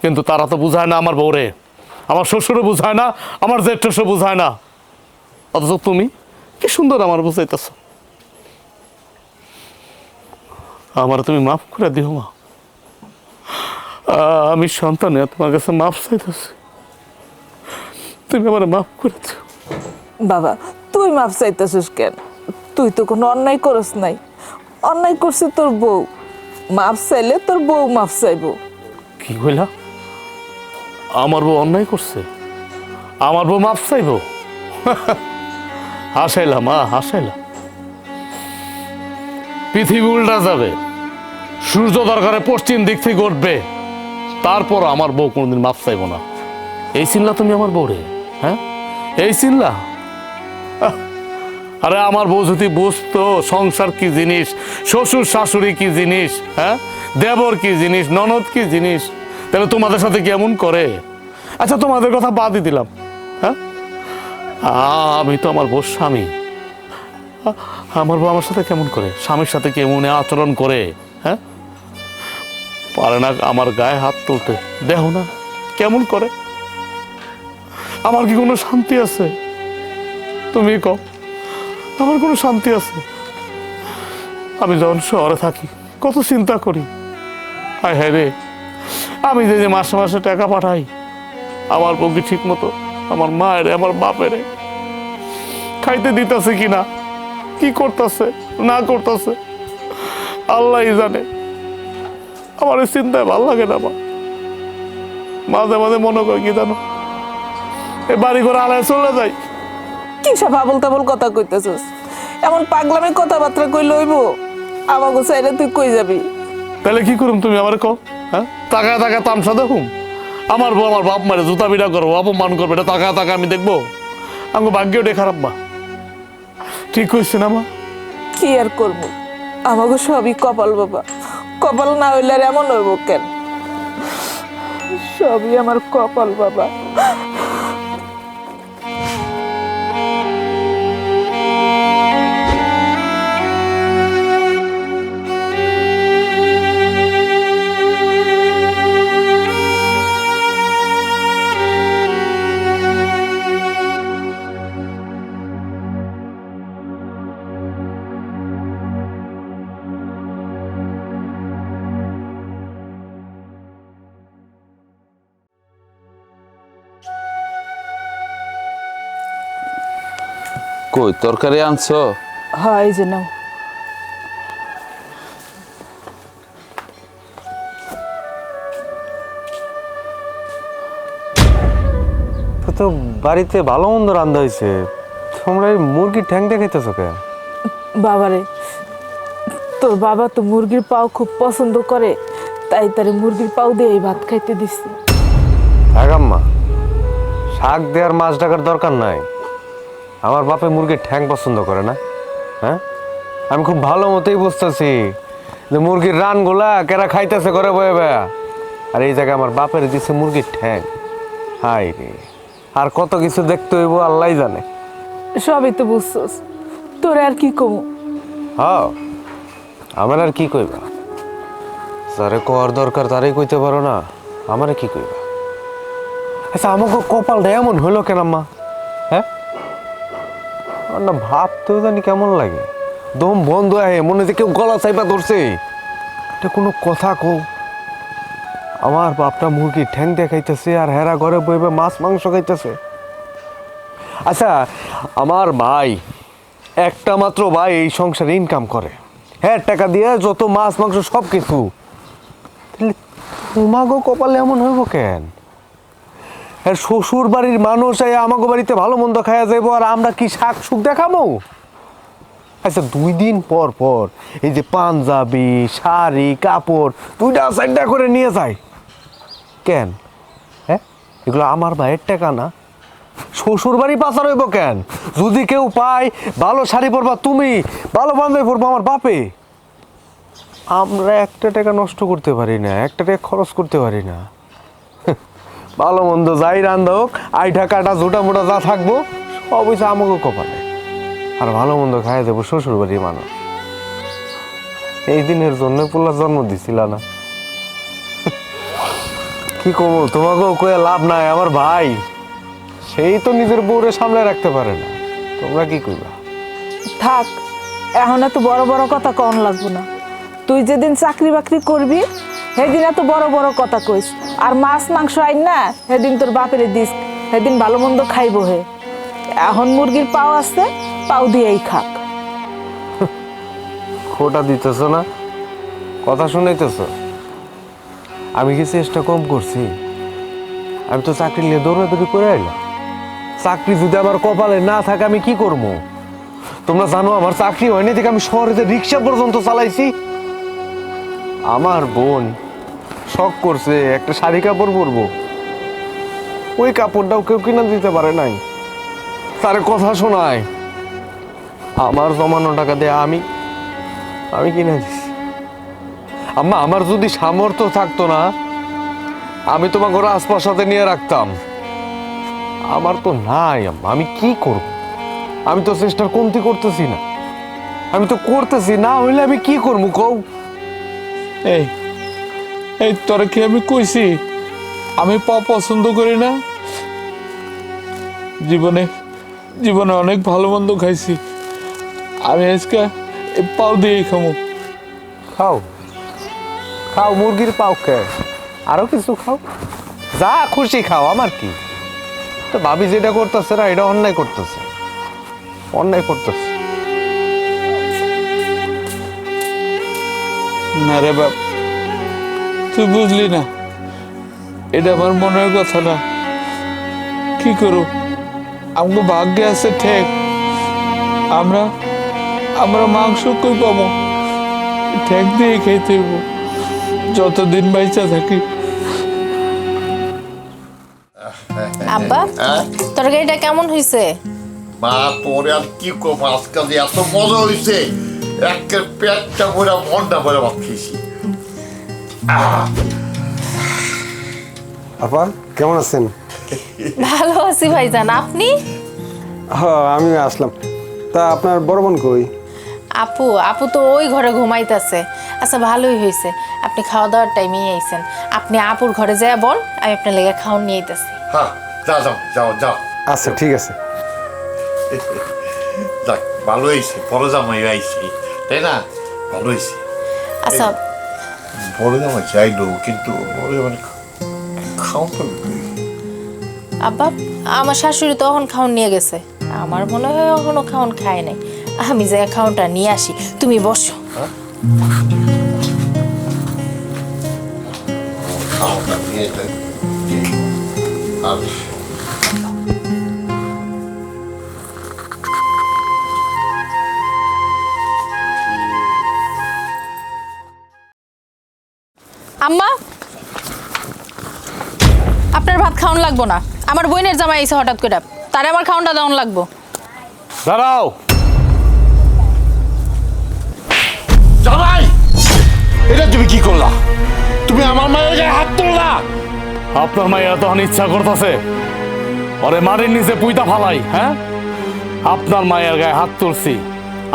কিন্তু তারা তো বুঝায় না আমার বউরে, আমার শ্বশুরও বুঝায় না, আমার জেঠেসও বুঝায় না, অথচ কি সুন্দর আমার বুঝাইতেছ। আমার তুমি মাফ করে দিও মা, আমি সন্তান তোমার কাছে মাফ চাইতেছি, তুমি আমার মাফ করে দিও। বাবা তুই মাফ চাইতেছিস কেন? তুই তো কোনো অন্যায় করস নাই, অন্যায় করছে তোর বউ। মাফ চাইলে তোর বউ মাফ চাইবো। কি কইলা? আমার বউ অন্যায় করছে, আমার বউ মাফ চাইব? হাসাইলাম মা, হাসাইলাম। পৃথিবী উল্টা যাবে, সূর্য দরকারে পশ্চিম দিক থেকে উঠবে, তারপর আমার বউ কোনোদিন মাফ চাইব না। এই চিনলা তুমি আমার বউরে? হ্যাঁ, এই চিনলা? আরে আমার বউ যদি বুঝতো সংসার কি জিনিস, শ্বশুর শাশুড়ি কি জিনিস, হ্যাঁ, দেবর কি জিনিস, ননদ কি জিনিস, তাহলে তোমাদের সাথে কেমন করে? আচ্ছা তোমাদের কথা বাদই দিলাম, হ্যাঁ, আমি তো আমার বউ স্বামী, আমার বউ আমার সাথে কেমন করে, স্বামীর সাথে কেমন আচরণ করে, হ্যাঁ, পারে না আমার গায়ে হাত তুলতে, দেখো না কেমন করে। আমার কি কোনো শান্তি আছে? তুমি কও, আমার কোনো শান্তি আছে? আমি যখন শহরে থাকি কত চিন্তা করি, হায় হায় রে, আমি যে মাসে মাসে টাকা পাঠাই, আমার বউকে ঠিক মতো আমার মায়ের আমার বাপের খাইতে দিতেছে কিনা, কি করতেছে না করতেছে আল্লাহই জানে। আমার এই চিন্তায় ভাল লাগে না। মাঝে মাঝে মনে করি কি জানো, এই বাড়ি ঘরে আলায় চলে যাই। কি সব আবল তাবল কথা কইতেছিস? এমন পাগলামি কথাবার্তা কই লইব? আমাকে চাইলে তুই কই যাবি? তাহলে কি করুম তুমি আমার কও? হ্যাঁ, টাকা টাকা তামসা দেখুম? আমার বউ আমার বাপ মারে জুতা বিড়া করবো, অপমান করবে, এটা টাকা টাকা আমি দেখবো? আমার ভাগ্য ওটাই খারাপ মা, ঠিক কইছি না মা? কি আর করবো, আমাকে সবই কপাল বাবা। কপাল না হইলে আর এমন হইব কেন? সবই আমার কপাল বাবা। কই তরকারি আনছো? হ্যাঁ এই যে নাও। তো বাড়িতে ভালো মন্দ রান্না হয়েছে, তোমরা এই মুরগির ঠ্যাং দেখাইতেছো কে? বাবারে, তোর বাবা তো মুরগির পাও খুব পছন্দ করে, তাই তারে মুরগির পাও দিয়ে এই ভাত খাইতে দিচ্ছি। আগাম্মা, শাক দেওয়ার মাছ ডাকার দরকার নাই। আমার বাপে মুরগির ঠ্যাং পছন্দ করে না। হ্যাঁ, আমি খুব ভালো মতোই বুঝতেছি যে মুরগির রানগুলা কেরা খাইতেছে করে বয়ে বয়া, আর এই জায়গায় আমার বাপের দিছে মুরগির ঠ্যাং। হাই রে, আর কত কিছু দেখতে হইব আল্লাহ জানে। সবই তো বুঝছস, তোর আর কি কমু? হ্যাঁ, আমার আর কি কইবা? যারে কর দরকার তারই কইতে পারো না, আমারে কি কইবা? আচ্ছা আমাকে কপালটা এমন হইলো কেন আম্মা? হ্যাঁ, আমার না ভাবতেও জানি কেমন লাগে। দম বন্ধ আহে, মনে হচ্ছে কেউ গলা চাইপা ধরছে। এটা কোনো কথা কও? আমার বাপটা মুরগি ঠ্যাং দেখাইতেছে আর হেরা ঘরে বইবে মাছ মাংস খাইতেছে। আচ্ছা আমার ভাই, একটা মাত্র ভাই এই সংসারে ইনকাম করে, হ্যাঁ, টাকা দিয়ে যত মাছ মাংস সব কিছু। তাহলে তোমাগো কপালে এমন হইব কেন? হ্যাঁ, শ্বশুর বাড়ির মানুষ আমাগো বাড়িতে ভালো মন্দ খাইয়া যাইবো আর আমরা কি শাক সুখ দেখাবো? আচ্ছা 2 দিন পর পর এই যে পাঞ্জাবি শাড়ি কাপড় 2টা 4টা করে নিয়ে যায় কেন? হ্যাঁ, এগুলো আমার ভাইয়ের টাকা না, শ্বশুর বাড়ি পাচার হইব কেন? যদি কেউ পায় ভালো শাড়ি পরবা তুমি, ভালো পাঞ্জাবি পরবো আমার বাপে। আমরা একটা টাকা নষ্ট করতে পারি না, একটা টাকা খরচ করতে পারি না। ভালো মন্দ যাই রান্ধা হোক, আইঠা কাটা ঝোটা মোটা যা থাকবো সব হইছে আমাকে কপালে, আর ভালো মন্দ খাইয়া দেবো শ্বশুর বাড়ির মানুষ। এই দিনের জন্য পোলার জন্ম দিছিল না। কি কমো, তোমাকেও কয়ে লাভ নাই। আমার ভাই সেই তো নিজের বউরে সামনে রাখতে পারে না, তোমরা কি কইবা? থাক, এখন এত বড় বড় কথা কন লাগবো না। তুই যেদিন চাকরি বাকরি করবি সেদিন এত বড় বড় কথা কইস, আর মাছ মাংস আইন না সেদিন তোর বাপের দিস, সেদিন ভালো মন্দ খাইব হে। এখন মুরগির পাও আছে, পাও দিয়েই খাক। খোটা দিতেছ না, কথা শুনাইতেছ। আমি কি চেষ্টা কম করছি? আমি তো চাকরি নিয়ে দৌড়াদৌড়ি করে আইলাম। চাকরি যদি আমার কপালে না থাকে আমি কি করব? তোমরা জানো আমার চাকরি হয়নি থেকে আমি শহরে রিক্সা পর্যন্ত চালাইছি। আমার বোন শখ করছে একটা শাড়ি কাপড় পরবো, ওই কাপড়টাও কেউ কিনে দিতে পারে নাই। তার কথা শোনায় আমার জমানো টাকা দিয়ে আমি কিনে দিছি। আম্মা, আমার যদি সামর্থ্য থাকতো না আমি তোমাকে রাজপ্রাসাদে নিয়ে রাখতাম। আমার তো নাই আম্মা, আমি কি করব? আমি তো চেষ্টার কমতি করতেছি না, আমি তো করতেছি না, হইলে আমি কি করবো কও? এই এই তোরা কি আমি কইছি আমি পাও পছন্দ করি না? জীবনে জীবনে অনেক ভালো মন্দ খাইছি, আমি আজকে এই পাও দিয়েই খামো। খাও খাও, মুরগির পাও খেয়ে আরো কিছু খাও, যা খুশি খাও, আমার কি? তো ভাবি যেটা করতেছে না এটা অন্যায় করতেছে, অন্যায় করতেছে। না রে বাপ, তুই বুঝলি না, এটা আমার মনের কথা না। কি করো, আমাকে ভাগ্যে আছে ঠিক, আমরা আমরা মাংস কই পাবো? ঠেক দিয়ে খেতে হইব যতদিন বাইচা থাকি। আব্বা, তরকারিটা কেমন হয়েছে? মা তোরে আর কি করবো, আজকাল যে এত মজা হয়েছে, একের পেটটা ভরে মনটা ভরে ভাত খেয়েছি। আপা কেমন আছেন? ভালো আছি ভাইজান, আপনি? হ্যাঁ আমি আসলাম। তা আপনার বড় বোন কই? আপু আপু তো ওই ঘরে ঘুমাইতেছে। আচ্ছা ভালোই হয়েছে আপনি খাওয়া দাওয়ার টাইমেই আইছেন। আপনি আপুর ঘরে যায় বল, আমি আপনার লেগে খাওয়ান নিয়ে আইতেছি। হ্যাঁ যাও যাও যাও যাও। আচ্ছা ঠিক আছে। যাক ভালো হয়েছে, বড় জামাই আইছে, তাই না? ভালো হয়েছে। আচ্ছা বড় জামাই চাইলো, কিন্তু বড় জামাই খাওয়া পাবে কই? আব্বা, আমার শাশুড়ি তখন খাওন নিয়ে গেছে, আমার মনে হয় এখনো খাওন খায় নাই। আমি যে খাওনটা নিয়ে আসি, তুমি বসো। খাওয়াটা নিয়ে আর আম্মা, আপনার ভাত খাওন লাগবো না, আমার বোনের জামাই আইছে হঠাৎ করে, তারে আমার খাওনটা দেওয়ান লাগবো। দাঁড়াও। জামাই, এটা তুমি কি করলা? তুমি আমার মায়ের গায়ে হাত তুললা। আপনার মাইয়া তখন ইচ্ছা করতেছে ওরে মাটির নিচে পুইতা ফালাই। হ্যাঁ, আপনার মায়ের গায়ে হাত তুলছি,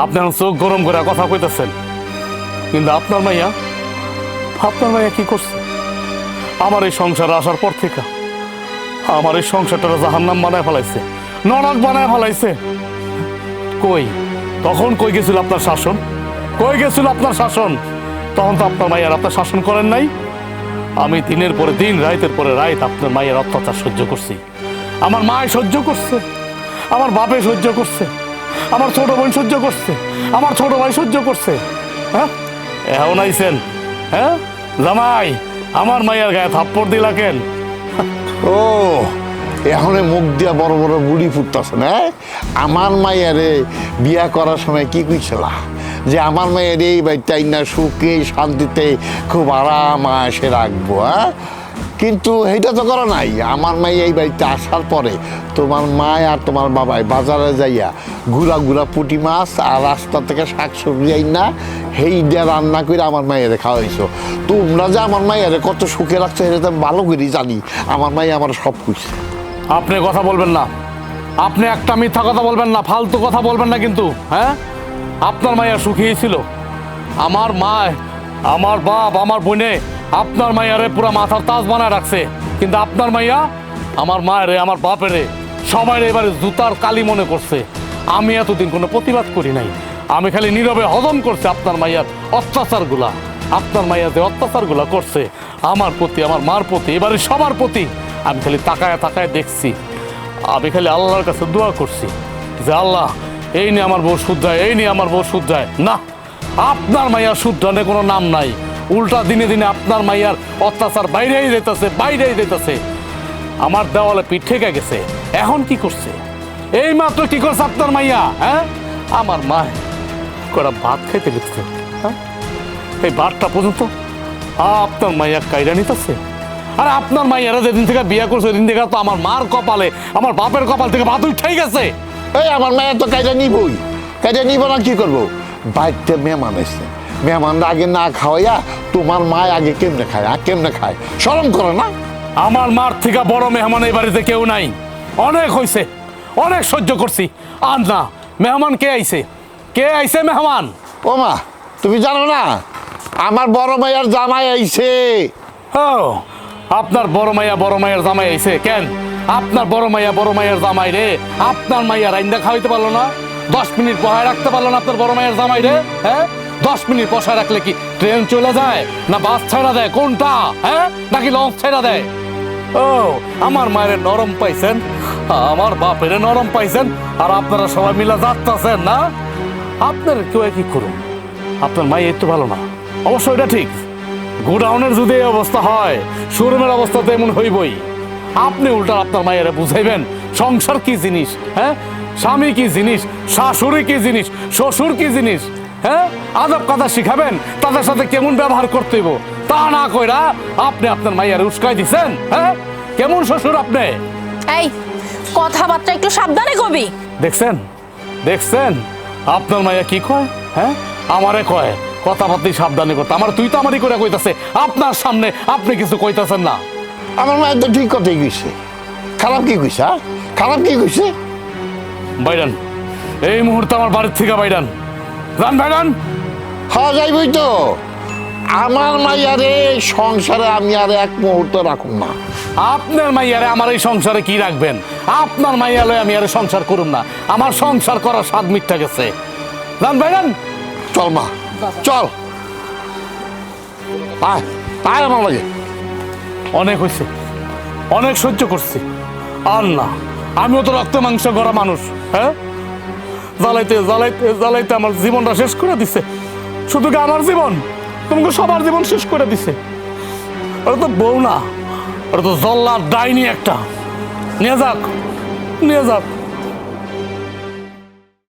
আপনি এখন চোখ গরম করে কথা কইতেছেন, কিন্তু আপনার মাইয়া কি করছে? আমার এই সংসারে আসার পর থেকে আমার এই সংসারটা জাহান্নাম বানায় ফেলাইছে, নরক বানায় ফেলাইছে। কই তখন কই গেছিল আপনার শাসন? কই গেছিল আপনার শাসন? তখন তো আপনার মাইয়ার আপনার শাসন করেন নাই। আমি দিনের পরে দিন, রাতের পরে রাত আপনার মায়ের অত্যাচার সহ্য করছি। আমার মায় সহ্য করছে, আমার বাপে সহ্য করছে, আমার ছোট বোন সহ্য করছে, আমার ছোট ভাই সহ্য করছে। হ্যাঁ, এখন আইছেন হ্যাঁ জামাই আমার মায়ের গায়ে থাপ্পড় দিলা কেন? ও এখন মুখ দিয়া বড় বড় গুড়ি ফুটতেছে না? আমার মায়েরে বিয়া করার সময় কি কইছিলা যে আমার মায়ের এই বাড়িটাই না সুখে শান্তিতে খুব আরাম আসে রাখবো। হ্যাঁ, কিন্তু এইটা তো করা নাই। আমার মাই এই বাড়িতে আসার পরে তোমার মায় আর তোমার বাবাই বাজারে যাইয়া গুড়া গুড়া পুঁটি মাছ আর রাস্তা থেকে শাক সবজি আই না সেই দিয়ে রান্না করে আমার মায়েরে খাওয়াইছো। তোমরা যে আমার মায়েরে কত সুখে রাখছো এটা তো ভালো করেই জানি। আমার মাই আমার সব কিছু। আপনি কথা বলবেন না, আপনি একটা মিথ্যা কথা বলবেন না, ফালতু কথা বলবেন না কিন্তু। হ্যাঁ, আপনার মাইয়া সুখী ছিল। আমার মা, আমার বাপ, আমার বোনে আপনার মাইয়ারে পুরা মাথার তাজ বানায় রাখছে, কিন্তু আপনার মাইয়া আমার মায়েরে, আমার বাপেরে, সবাই এবারে জুতার কালি মনে করছে। আমি এতদিন কোনো প্রতিবাদ করি নাই, আমি খালি নীরবে হজম করছি আপনার মাইয়ার অত্যাচারগুলা। আপনার মাইয়া যে অত্যাচারগুলা করছে আমার প্রতি, আমার মার প্রতি, এবারে সবার প্রতি, আমি খালি তাকায় তাকায় দেখছি। আমি খালি আল্লাহর কাছে দোয়া করছি যে আল্লাহ এই নিয়ে আমার বউ শুধরায়, এই নিয়ে আমার বউ শুধরায় না। আপনার মাইয়ার শুধরানোর কোনো নাম নাই, উল্টা দিনে দিনে আপনার মাইয়ার অত্যাচার বাইরেই যেতেছে, বাইরেই যেতেছে। আমার দেওয়ালে পিঠ ঠেকে গেছে। এখন কি করছে? এই মাত্র কি করছে আপনার মাইয়া? হ্যাঁ, আমার মা কটা ভাত খাইতে লিখছে, হ্যাঁ, এই ভাতটা পর্যন্ত আপনার মাইয়া কাইরা নিতেছে। আর আপনার মাইয়ারা যেদিন থেকে বিয়ে করছে ওই দিন থেকে তো আমার মার কপালে, আমার বাপের কপাল থেকে ভাত উঠেই গেছে। এই আমার মায়ের তো কাইটা নিবই, কাইটা নিব না কি করবো? বাড়িতে মেহমান এসছে, মেহমানরা আগে না খাওয়াইয়া তোমার মা আগে কেমনে খায়? কেমনে খায়? শরম করে না? আমার মার থেকে বড় মেহমান এই বাড়িতে কেউ নাই। অনেক হয়েছে, অনেক সহ্য করছি। আর না, মেহমান কে আইছে? কে আইছে মেহমান? ও মা, তুমি জানো না আমার বড় মাইয়ার জামাই আইছে। ও, আপনার বড় মাইয়ার জামাই আইছে কেন? আপনার বড় মাইয়ার জামাই রে আপনার মাইয়া রাইন্দা খাওয়াইতে পারলো না? 10 মিনিট বহায় রাখতে পারলো না আপনার বড় মাইয়ার জামাই রে? হ্যাঁ, 10 মিনিট বসায় রাখলে কি ট্রেন চলে যায়, না বাস ছেড়া দেয়, কোনটা? হ্যাঁ, নাকি লঞ্চ ছেড়া দেয়? ও, আমার মায়ের নরম পাইছেন, আমার বাপের নরম পাইছেন, আর আপনারা সবাই মিলে যাচ্ছেন না? আপনার কেউ কি করুন, আপনার মাই একটু ভালো না, অবশ্য এটা ঠিক। গোডাউনের যদি এই অবস্থা হয়, শোরুমের অবস্থা তো এমন হইবই। আপনি উল্টা আপনার মায়েরা বুঝাইবেন সংসার কি জিনিস, হ্যাঁ, স্বামী কি জিনিস, শাশুড়ি কি জিনিস, শ্বশুর কি জিনিস, হ্যাঁ, আদব কথা শিখাবেন, তাদের সাথে কেমন ব্যবহার করতে হইব। তা না কইরা আপনি আপনার মাইয়ারে উস্কাই দিছেন। হ্যাঁ, কেমন শ্বশুর আপনি? এই কথাবার্তা একটু সাবধানে কবি। দেখছেন, দেখছেন আপনার মাইয়া কি কয়? হ্যাঁ, আমারে কয় কথাবার্তা সাবধানে করতে। আমার তুই তো আমারই করে কইতাছে, আপনার সামনে আপনি কিছু কইতাছেন না। আমার মায়ের তো ঠিক কথাই কইছে। খারাপ কি কইছে? খারাপ কি কইছে? বাইরান, এই মুহূর্তে আমার বাড়ির থেকে বাইরান, যান বাইরান। হ্যাঁ, যাইবই তো। আমার মাইয়ারে সংসারে আমি আর এক মুহূর্ত রাখুন না। আপনার মাইয়ারে আমার এই সংসারে কি রাখবেন? আপনার মাইয়ালে আমি আর সংসার করুম না। আমার সংসার করার স্বাদ মিথ্যা গেছে। যান বাইরান। চল মা, চল, আয় আয় আমার লাগে। অনেক হয়েছে, অনেক সহ্য করছি। আর না, আমিও তো রক্ত মাংস গড়া মানুষ। হ্যাঁ, জ্বালাইতে জ্বালাইতে জ্বালাইতে আমার জীবনটা শেষ করে দিছে। শুধু কি আমার জীবন, তোমাকে সবার জীবন শেষ করে দিছে। ওরা তো বউ না, ওরা তো জল্লাদ ডাইনি একটা। নিয়ে যাক, নিয়ে যাক।